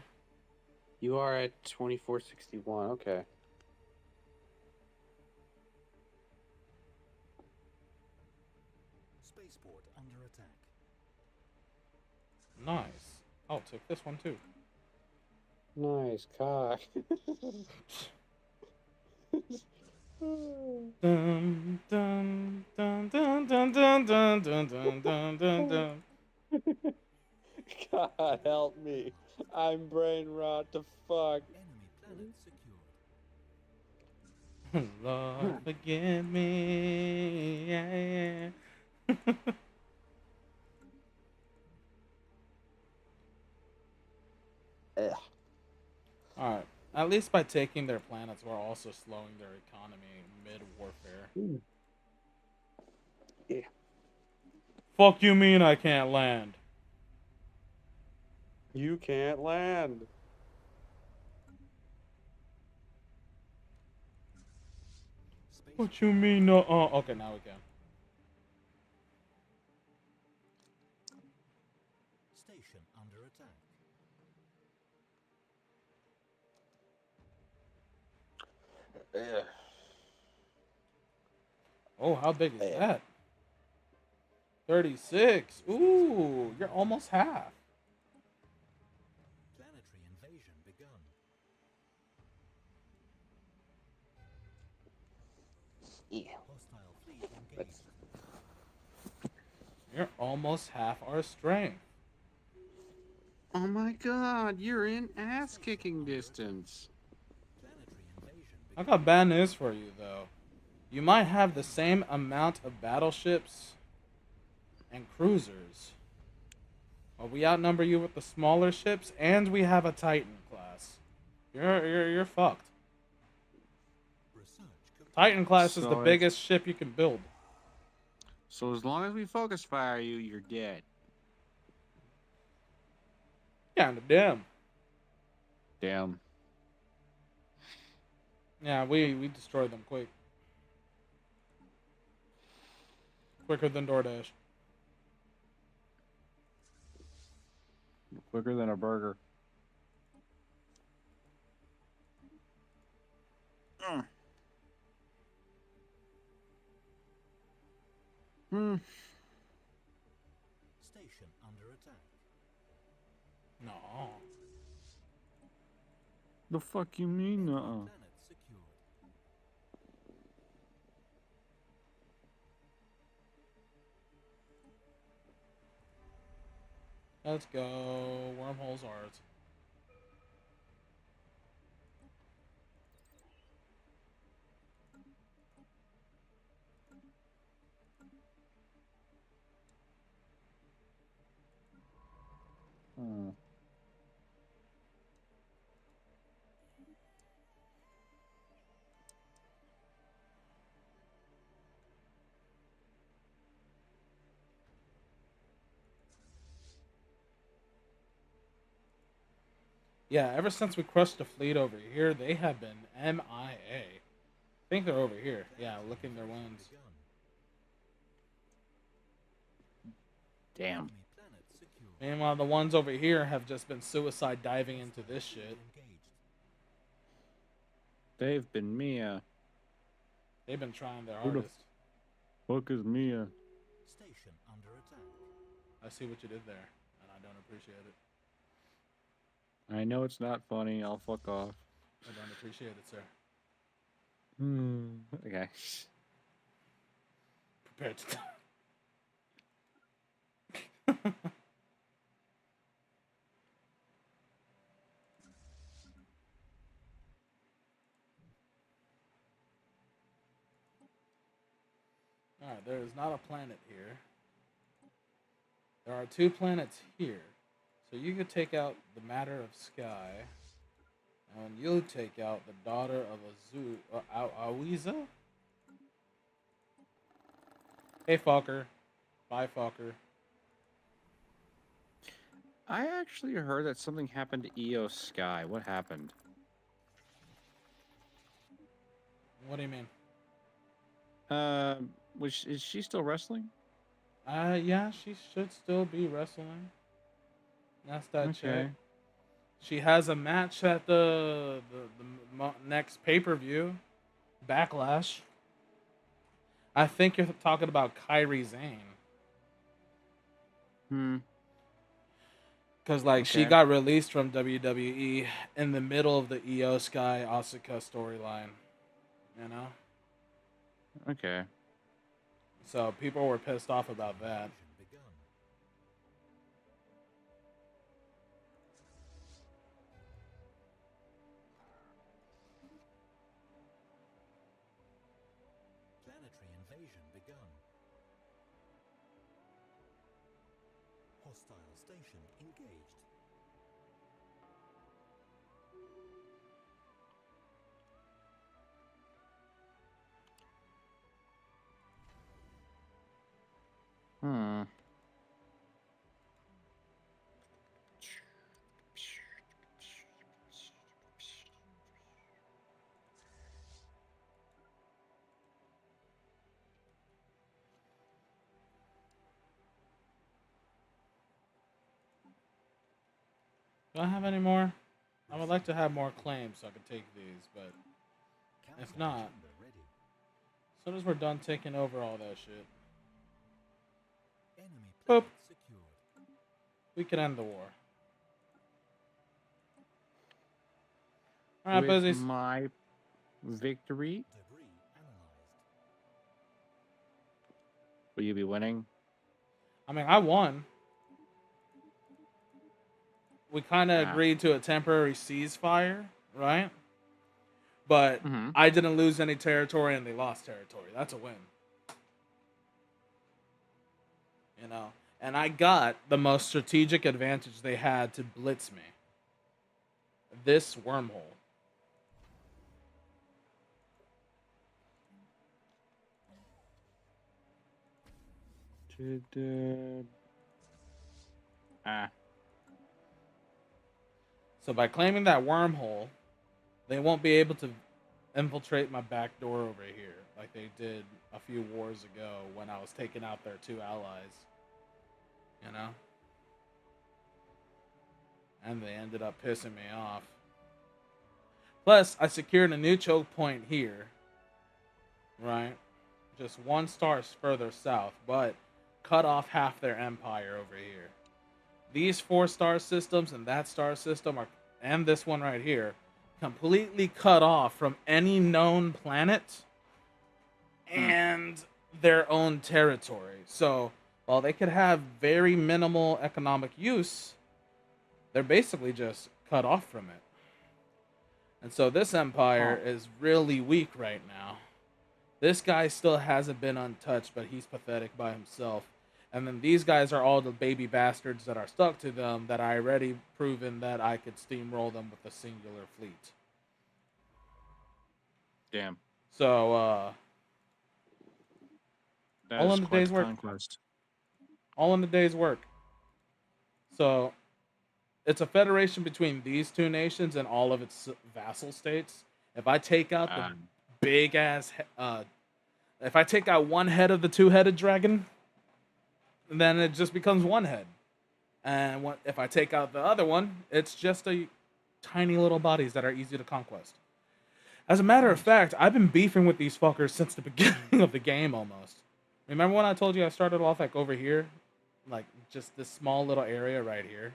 You are at 2461. Okay. Spaceport under attack. Nice. I'll take this one too. Nice cock. Dun, dun, dun, dun, dun, dun, dun, dun, dun, dun, dun, dun. God help me. I'm brain rot to fuck. Enemy planet secured. Lord, forgive me. Yeah, yeah. Ugh. Alright. At least by taking their planets, we're also slowing their economy mid-warfare. Yeah. Fuck you mean I can't land? You can't land. What you mean no? Oh, okay, now we can. Station under attack. Ugh. Oh, how big is Yeah. that? 36. Ooh, you're almost half. Planetary invasion begun. Yeah. Hostile fleet engaged. You're almost half our strength. Oh my god, you're in ass kicking distance. Planetary invasion I begun. got bad news for you, though. You might have the same amount of battleships and cruisers, but we outnumber you with the smaller ships, and we have a Titan class. You're fucked. Research complete. Titan class is the So biggest ship you can build. So as long as we focus fire you, you're dead. Kinda damn. Damn. Yeah, we destroyed them quick. Quicker than DoorDash. Quicker than a burger. Station under attack. No. The fuck you mean, Planet secured. Let's go. Wormhole's ours. Hmm. Yeah, ever since we crushed the fleet over here, they have been MIA. I think they're over here. Yeah, licking their wounds. Begun. Damn. Enemy planet secured. Meanwhile, the ones over here have just been suicide diving into this shit. Engaged. They've been Mia. They've been trying their Who the hardest. Fuck is Mia? Station under attack. I see what you did there, and I don't appreciate it. I know it's not funny. I'll fuck off. I don't appreciate it, sir. Okay. Prepared to die. Alright, there is not a planet here. There are 2 planets here. So you could take out the Matter of Sky, and you'll take out the Daughter of Awiza? Hey, Falker. Bye, Falker. I actually heard that something happened to EO Sky. What happened? What do you mean? Is she still wrestling? Yeah, she should still be wrestling. That's that chick. Okay. She has a match at the next pay-per-view, Backlash. I think you're talking about Kairi Sane. Because, like, she Okay. got released from WWE in the middle of the Io Sky Asuka storyline. You know? Okay. So people were pissed off about that. Invasion begun. Planetary invasion begun. Hostile station engaged. Hmm. Do I have any more? I would like to have more claims so I could take these, but if not, Counter-agenda ready. as soon as we're done taking over all that shit, Enemy Boop. planet secured. we can end the war. Alright, With Buzzies. my victory, Debris analyzed. will you be winning? I mean, I won. We kind of Ah. agreed to a temporary ceasefire, right? But Mm-hmm. I didn't lose any territory and they lost territory. That's a win. You know? And I got the most strategic advantage they had to blitz me. This wormhole. Ah. So by claiming that wormhole, they won't be able to infiltrate my back door over here like they did a few wars ago when I was taking out their 2 allies. You know? And they ended up pissing me off. Plus, I secured a new choke point here. Right? Just 1 star further south, but cut off half their empire over here. These 4-star systems and that star system are, and this one right here, completely cut off from any known planet and their own territory. So while they could have very minimal economic use, they're basically just cut off from it. And so this empire is really weak right now. This guy still hasn't been untouched, but he's pathetic by himself. And then these guys are all the baby bastards that are stuck to them that I already proven that I could steamroll them with a singular fleet. Damn. So, That all is in the quite day's the work. conquest. All in the day's work. So, it's a federation between these two nations and all of its vassal states. If I take out the big ass, if I take out one head of the two-headed dragon, then it just becomes one head. And if I take out the other one, it's just a tiny little bodies that are easy to conquest. As a matter of fact, I've been beefing with these fuckers since the beginning of the game almost. Remember when I told you I started off like over here? Like just this small little area right here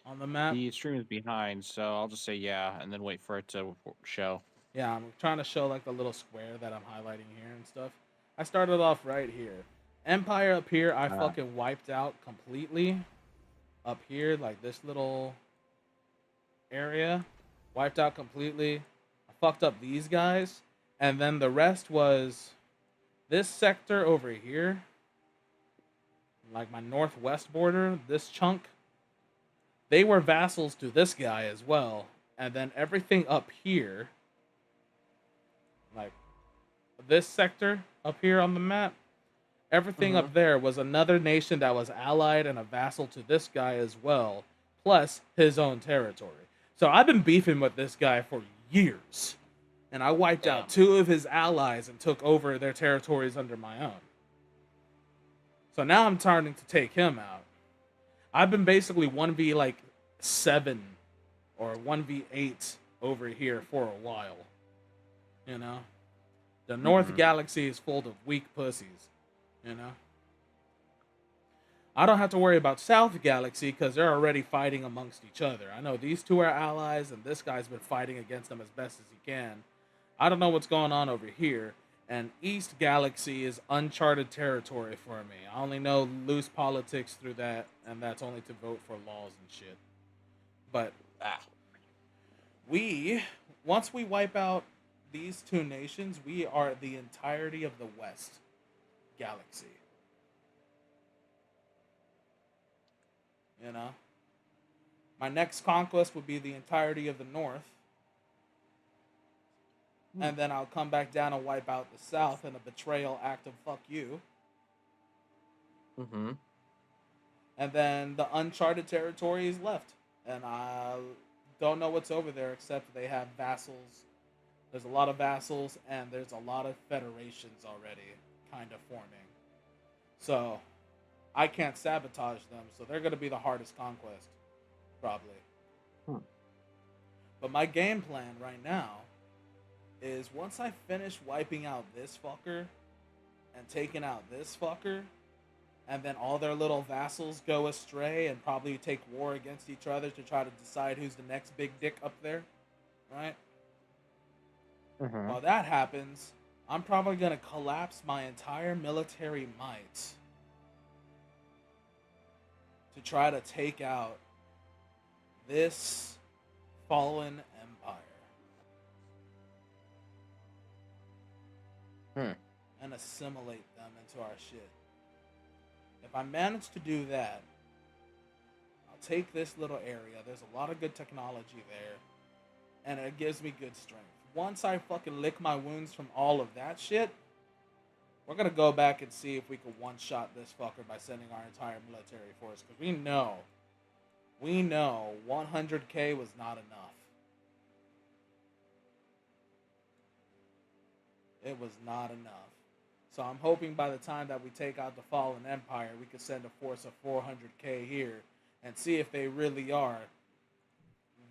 on the map? The stream is behind, so I'll just say yeah, and then wait for it to show. Yeah, I'm trying to show like the little square that I'm highlighting here and stuff. I started off right here. Empire up here, I fucking wiped out completely. Up here, like this little area, wiped out completely. I fucked up these guys. And then the rest was this sector over here. Like my northwest border, this chunk. They were vassals to this guy as well. And then everything up here, like this sector up here on the map, everything up there was another nation that was allied and a vassal to this guy as well, plus his own territory. So I've been beefing with this guy for years. And I wiped out 2 of his allies and took over their territories under my own. So now I'm starting to take him out. I've been basically 1v like 7 or 1v8 over here for a while. You know? The North Galaxy is full of weak pussies. You know? I don't have to worry about South Galaxy because they're already fighting amongst each other. I know these two are allies and this guy's been fighting against them as best as he can. I don't know what's going on over here. And East Galaxy is uncharted territory for me. I only know loose politics through that, and that's only to vote for laws and shit. But once we wipe out these two nations, we are the entirety of the West Galaxy. You know? My next conquest would be the entirety of the North. And then I'll come back down and wipe out the South in a betrayal act of fuck you. And then the uncharted territory is left. And I don't know what's over there except they have vassals. There's a lot of vassals and there's a lot of federations already kind of forming. So I can't sabotage them. So they're going to be the hardest conquest. Probably. But my game plan right now is once I finish wiping out this fucker and taking out this fucker, and then all their little vassals go astray and probably take war against each other to try to decide who's the next big dick up there, right? While that happens, I'm probably going to collapse my entire military might to try to take out this fallen empire. And assimilate them into our shit. If I manage to do that, I'll take this little area. There's a lot of good technology there. And it gives me good strength. Once I fucking lick my wounds from all of that shit, we're going to go back and see if we can one-shot this fucker by sending our entire military force. Because we know 100k was not enough. It was not enough. So I'm hoping by the time that we take out the fallen empire, we could send a force of 400k here and see if they really are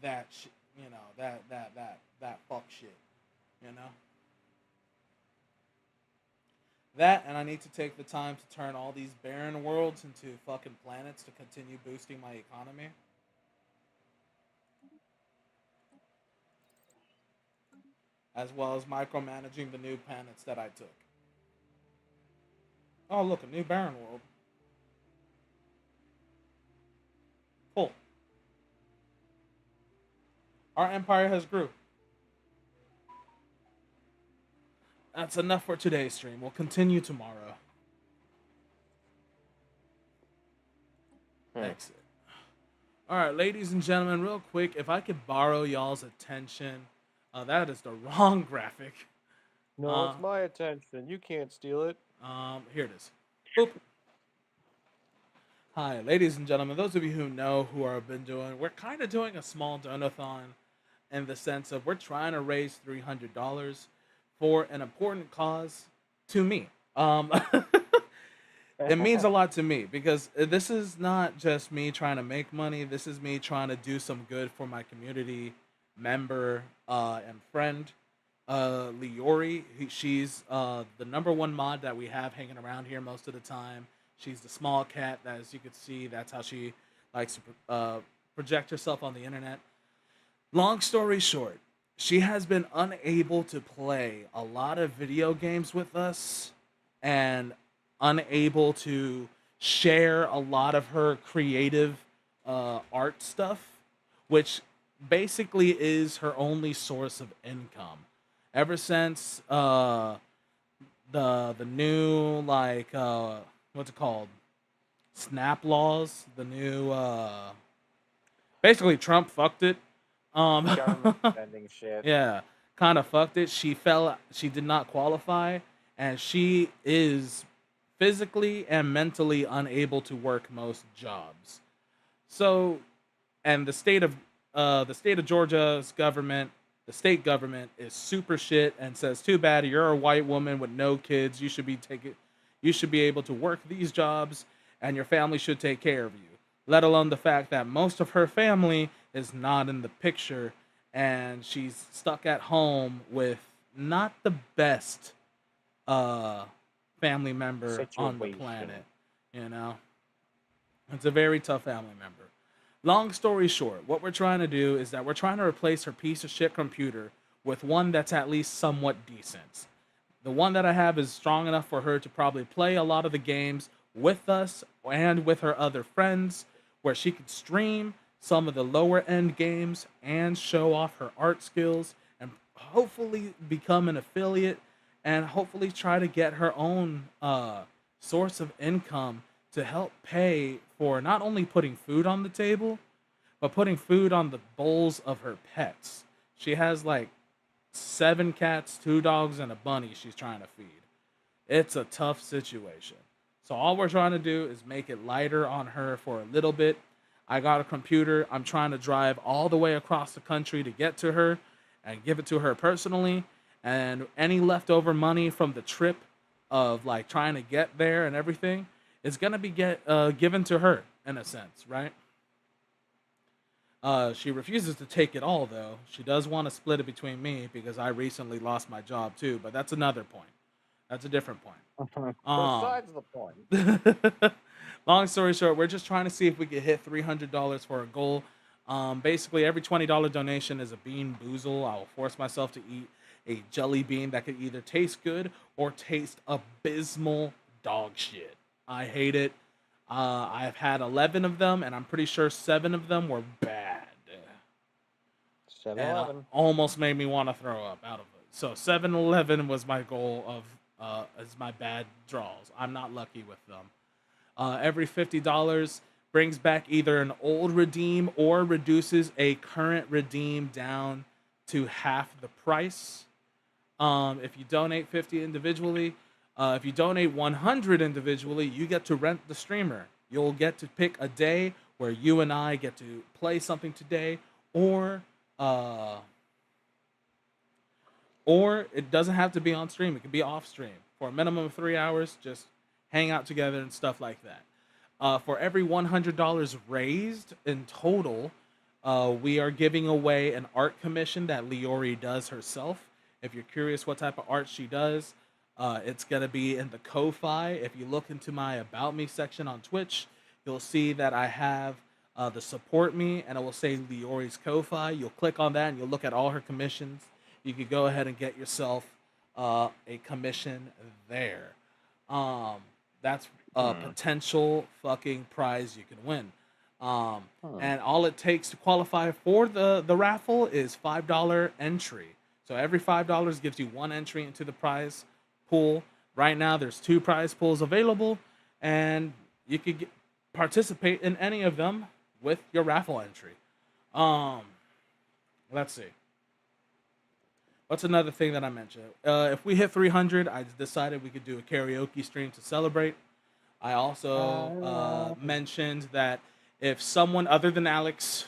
that that fuck shit, you know? That, and I need to take the time to turn all these barren worlds into fucking planets to continue boosting my economy. as well as micromanaging the new planets that I took. Oh, look, a new barren world. Cool. Our empire has grew. That's enough for today's stream. We'll continue tomorrow. Exit. All right, ladies and gentlemen, real quick, if I could borrow y'all's attention, that is the wrong graphic. No, it's my attention. You can't steal it. Here it is. Boop. Hi, ladies and gentlemen. Those of you who know who I've been doing, we're kind of doing a small donathon in the sense of we're trying to raise $300 for an important cause to me. It means a lot to me because this is not just me trying to make money. This is me trying to do some good for my community member and friend, Leori. She's the number one mod that we have hanging around here most of the time. She's the small cat that, as you can see, that's how she likes to project herself on the internet. Long story short, she has been unable to play a lot of video games with us and unable to share a lot of her creative art stuff, which basically is her only source of income. Ever since the new what's it called? Snap laws, the new basically Trump fucked it. Government spending shit. Yeah, kind of fucked it. She did not qualify, and she is physically and mentally unable to work most jobs. So, and the state of Georgia's government, the state government is super shit and says, "Too bad, you're a white woman with no kids. You should be able to work these jobs, and your family should take care of you." Let alone the fact that most of her family is not in the picture, and she's stuck at home with not the best family member on the planet. You know, it's a very tough family member. Long story short, what we're trying to do is that we're trying to replace her piece of shit computer with one that's at least somewhat decent. The one that I have is strong enough for her to probably play a lot of the games with us and with her other friends, where she could stream some of the lower end games and show off her art skills and hopefully become an affiliate and hopefully try to get her own source of income to help pay for not only putting food on the table, but putting food on the bowls of her pets. She has like 7 cats, 2 dogs, and a bunny she's trying to feed. It's a tough situation. So all we're trying to do is make it lighter on her for a little bit. I got a computer. I'm trying to drive all the way across the country to get to her and give it to her personally. And any leftover money from the trip of like trying to get there and everything is going to be given to her in a sense, right? She refuses to take it all, though. She does want to split it between me because I recently lost my job too, but that's another point. That's a different point. Besides the point. Long story short, we're just trying to see if we can hit $300 for a goal. Basically, every $20 donation is a bean boozle. I will force myself to eat a jelly bean that could either taste good or taste abysmal dog shit. I hate it. I've had 11 of them, and I'm pretty sure 7 of them were bad. 7-Eleven. Almost made me want to throw up out of it. So 7-Eleven was my goal of as my bad draws. I'm not lucky with them. Every $50 brings back either an old redeem or reduces a current redeem down to half the price. If you donate 50 individually, if you donate 100 individually, you get to rent the streamer. You'll get to pick a day where you and I get to play something today, or it doesn't have to be on stream. It can be off stream for a minimum of 3 hours. Just hang out together and stuff like that. For every $100 raised in total, we are giving away an art commission that Leori does herself. If you're curious what type of art she does, it's going to be in the Ko-Fi. If you look into my About Me section on Twitch, you'll see that I have the Support Me, and it will say Leori's Ko-Fi. You'll click on that, and you'll look at all her commissions. you could go ahead and get yourself a commission there. Um, that's a potential fucking prize you can win. Um, and all it takes to qualify for the raffle is $5 entry. So every $5 gives you one entry into the prize pool. Right now, there's two prize pools available, and you could participate in any of them with your raffle entry. Um, let's see. What's another thing that I mentioned? If we hit 300, I decided we could do a karaoke stream to celebrate. I also mentioned that if someone other than Alex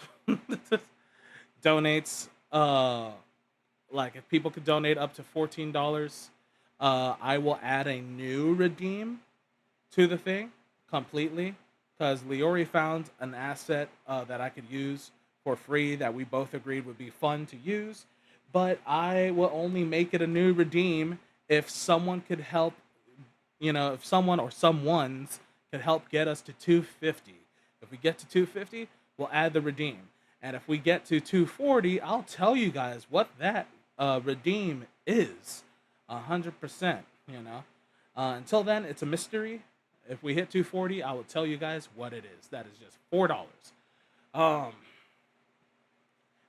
donates, like if people could donate up to $14, I will add a new redeem to the thing completely because Leori found an asset that I could use for free that we both agreed would be fun to use. But I will only make it a new redeem if someone could help, if someone or someone's could help get us to 250. If we get to 250, we'll add the redeem. And if we get to 240, I'll tell you guys what that redeem is. 100%, Until then, it's a mystery. If we hit 240, I will tell you guys what it is. That is just $4.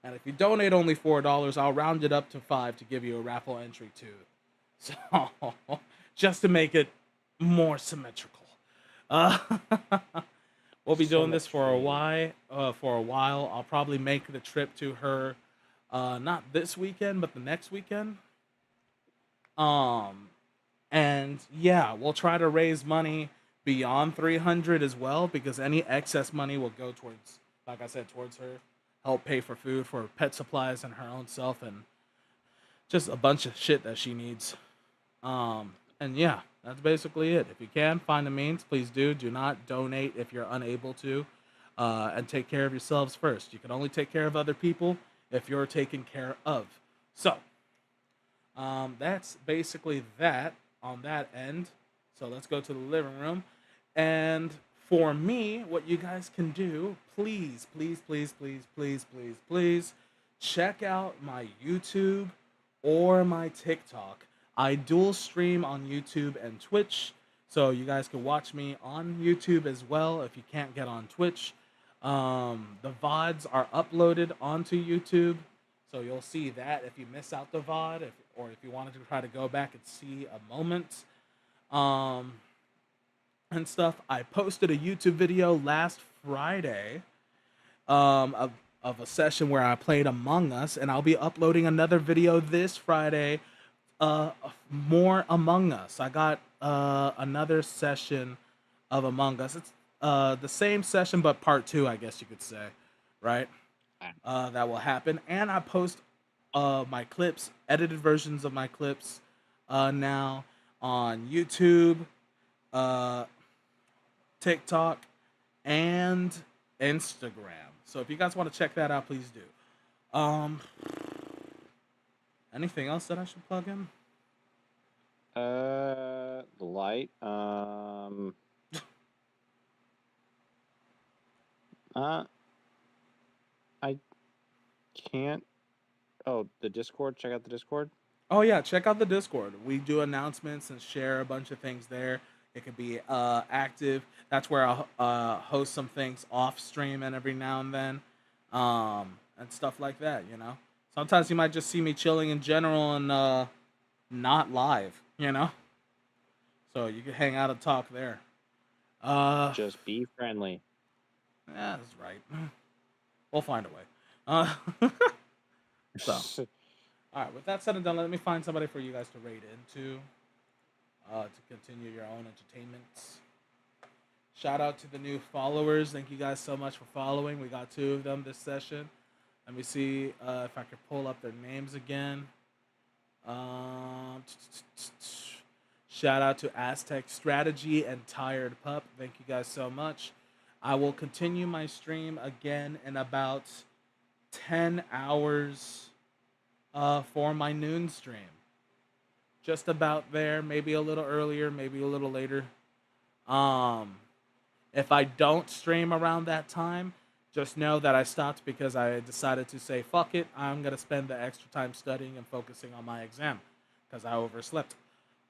And if you donate only $4, I'll round it up to 5 to give you a raffle entry too. So, just to make it more symmetrical. We'll be doing this for a while. I'll probably make the trip to her, not this weekend, but the next weekend. And yeah, we'll try to raise money beyond 300 as well, because any excess money will go towards, like I said, towards her. Help pay for food, for pet supplies, and her own self, and just a bunch of shit that she needs. And yeah, that's basically it. If you can find the means, please do. Do not donate if you're unable to, and take care of yourselves first. You can only take care of other people if you're taken care of. So, that's basically that on that end. So let's go to the living room. And for me, what you guys can do, please, check out my YouTube or my TikTok. I dual stream on YouTube and Twitch, so you guys can watch me on YouTube as well if you can't get on Twitch. The VODs are uploaded onto YouTube, so you'll see that if you miss out the VOD, or if you wanted to try to go back and see a moment. And stuff. I posted a YouTube video last Friday of a session where I played Among Us, and I'll be uploading another video this Friday, more Among Us. I got another session of Among Us. It's the same session, but part 2, I guess you could say, right? That will happen. And I post my clips, edited versions of my clips, now on YouTube, TikTok, and Instagram. So if you guys want to check that out, please do. Anything else that I should plug in? The light. I can't. Oh, the Discord. Check out the Discord. Oh yeah, check out the Discord. We do announcements and share a bunch of things there. It could be active. That's where I'll host some things off stream and every now and then, and stuff like that. Sometimes you might just see me chilling in general and not live. So you can hang out and talk there. Just be friendly. Yeah, that's right. We'll find a way. So, all right. With that said and done, let me find somebody for you guys to raid into. To continue your own entertainment. Shout out to the new followers. Thank you guys so much for following. We got 2 of them this session. Let me see if I can pull up their names again. Shout out to Aztec Strategy and Tired Pup. Thank you guys so much. I will continue my stream again in about 10 hours for my noon stream. Just about there, maybe a little earlier, maybe a little later. If I don't stream around that time, Just know that I stopped because I decided to say, fuck it, I'm going to spend the extra time studying and focusing on my exam because I overslept.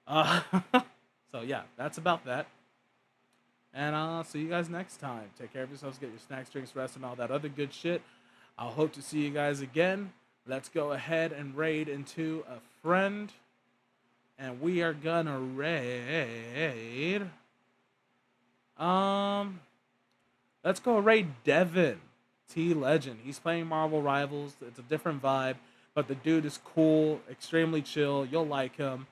Uh, so, yeah, that's about that. And I'll see you guys next time. Take care of yourselves, get your snacks, drinks, rest, and all that other good shit. I'll hope to see you guys again. Let's go ahead and raid into a friend. And we are gonna raid. Let's go raid Devin, T Legend. He's playing Marvel Rivals. It's a different vibe, but the dude is cool, extremely chill. You'll like him.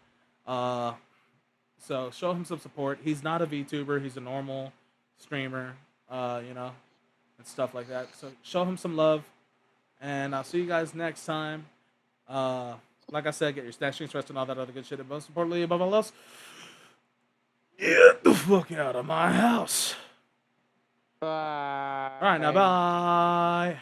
So show him some support. He's not a VTuber. He's a normal streamer, and stuff like that. So show him some love, and I'll see you guys next time. Like I said, get your snacks, drinks, rest, and all that other good shit. And most importantly, above all else, get the fuck out of my house. Bye. All right, now bye.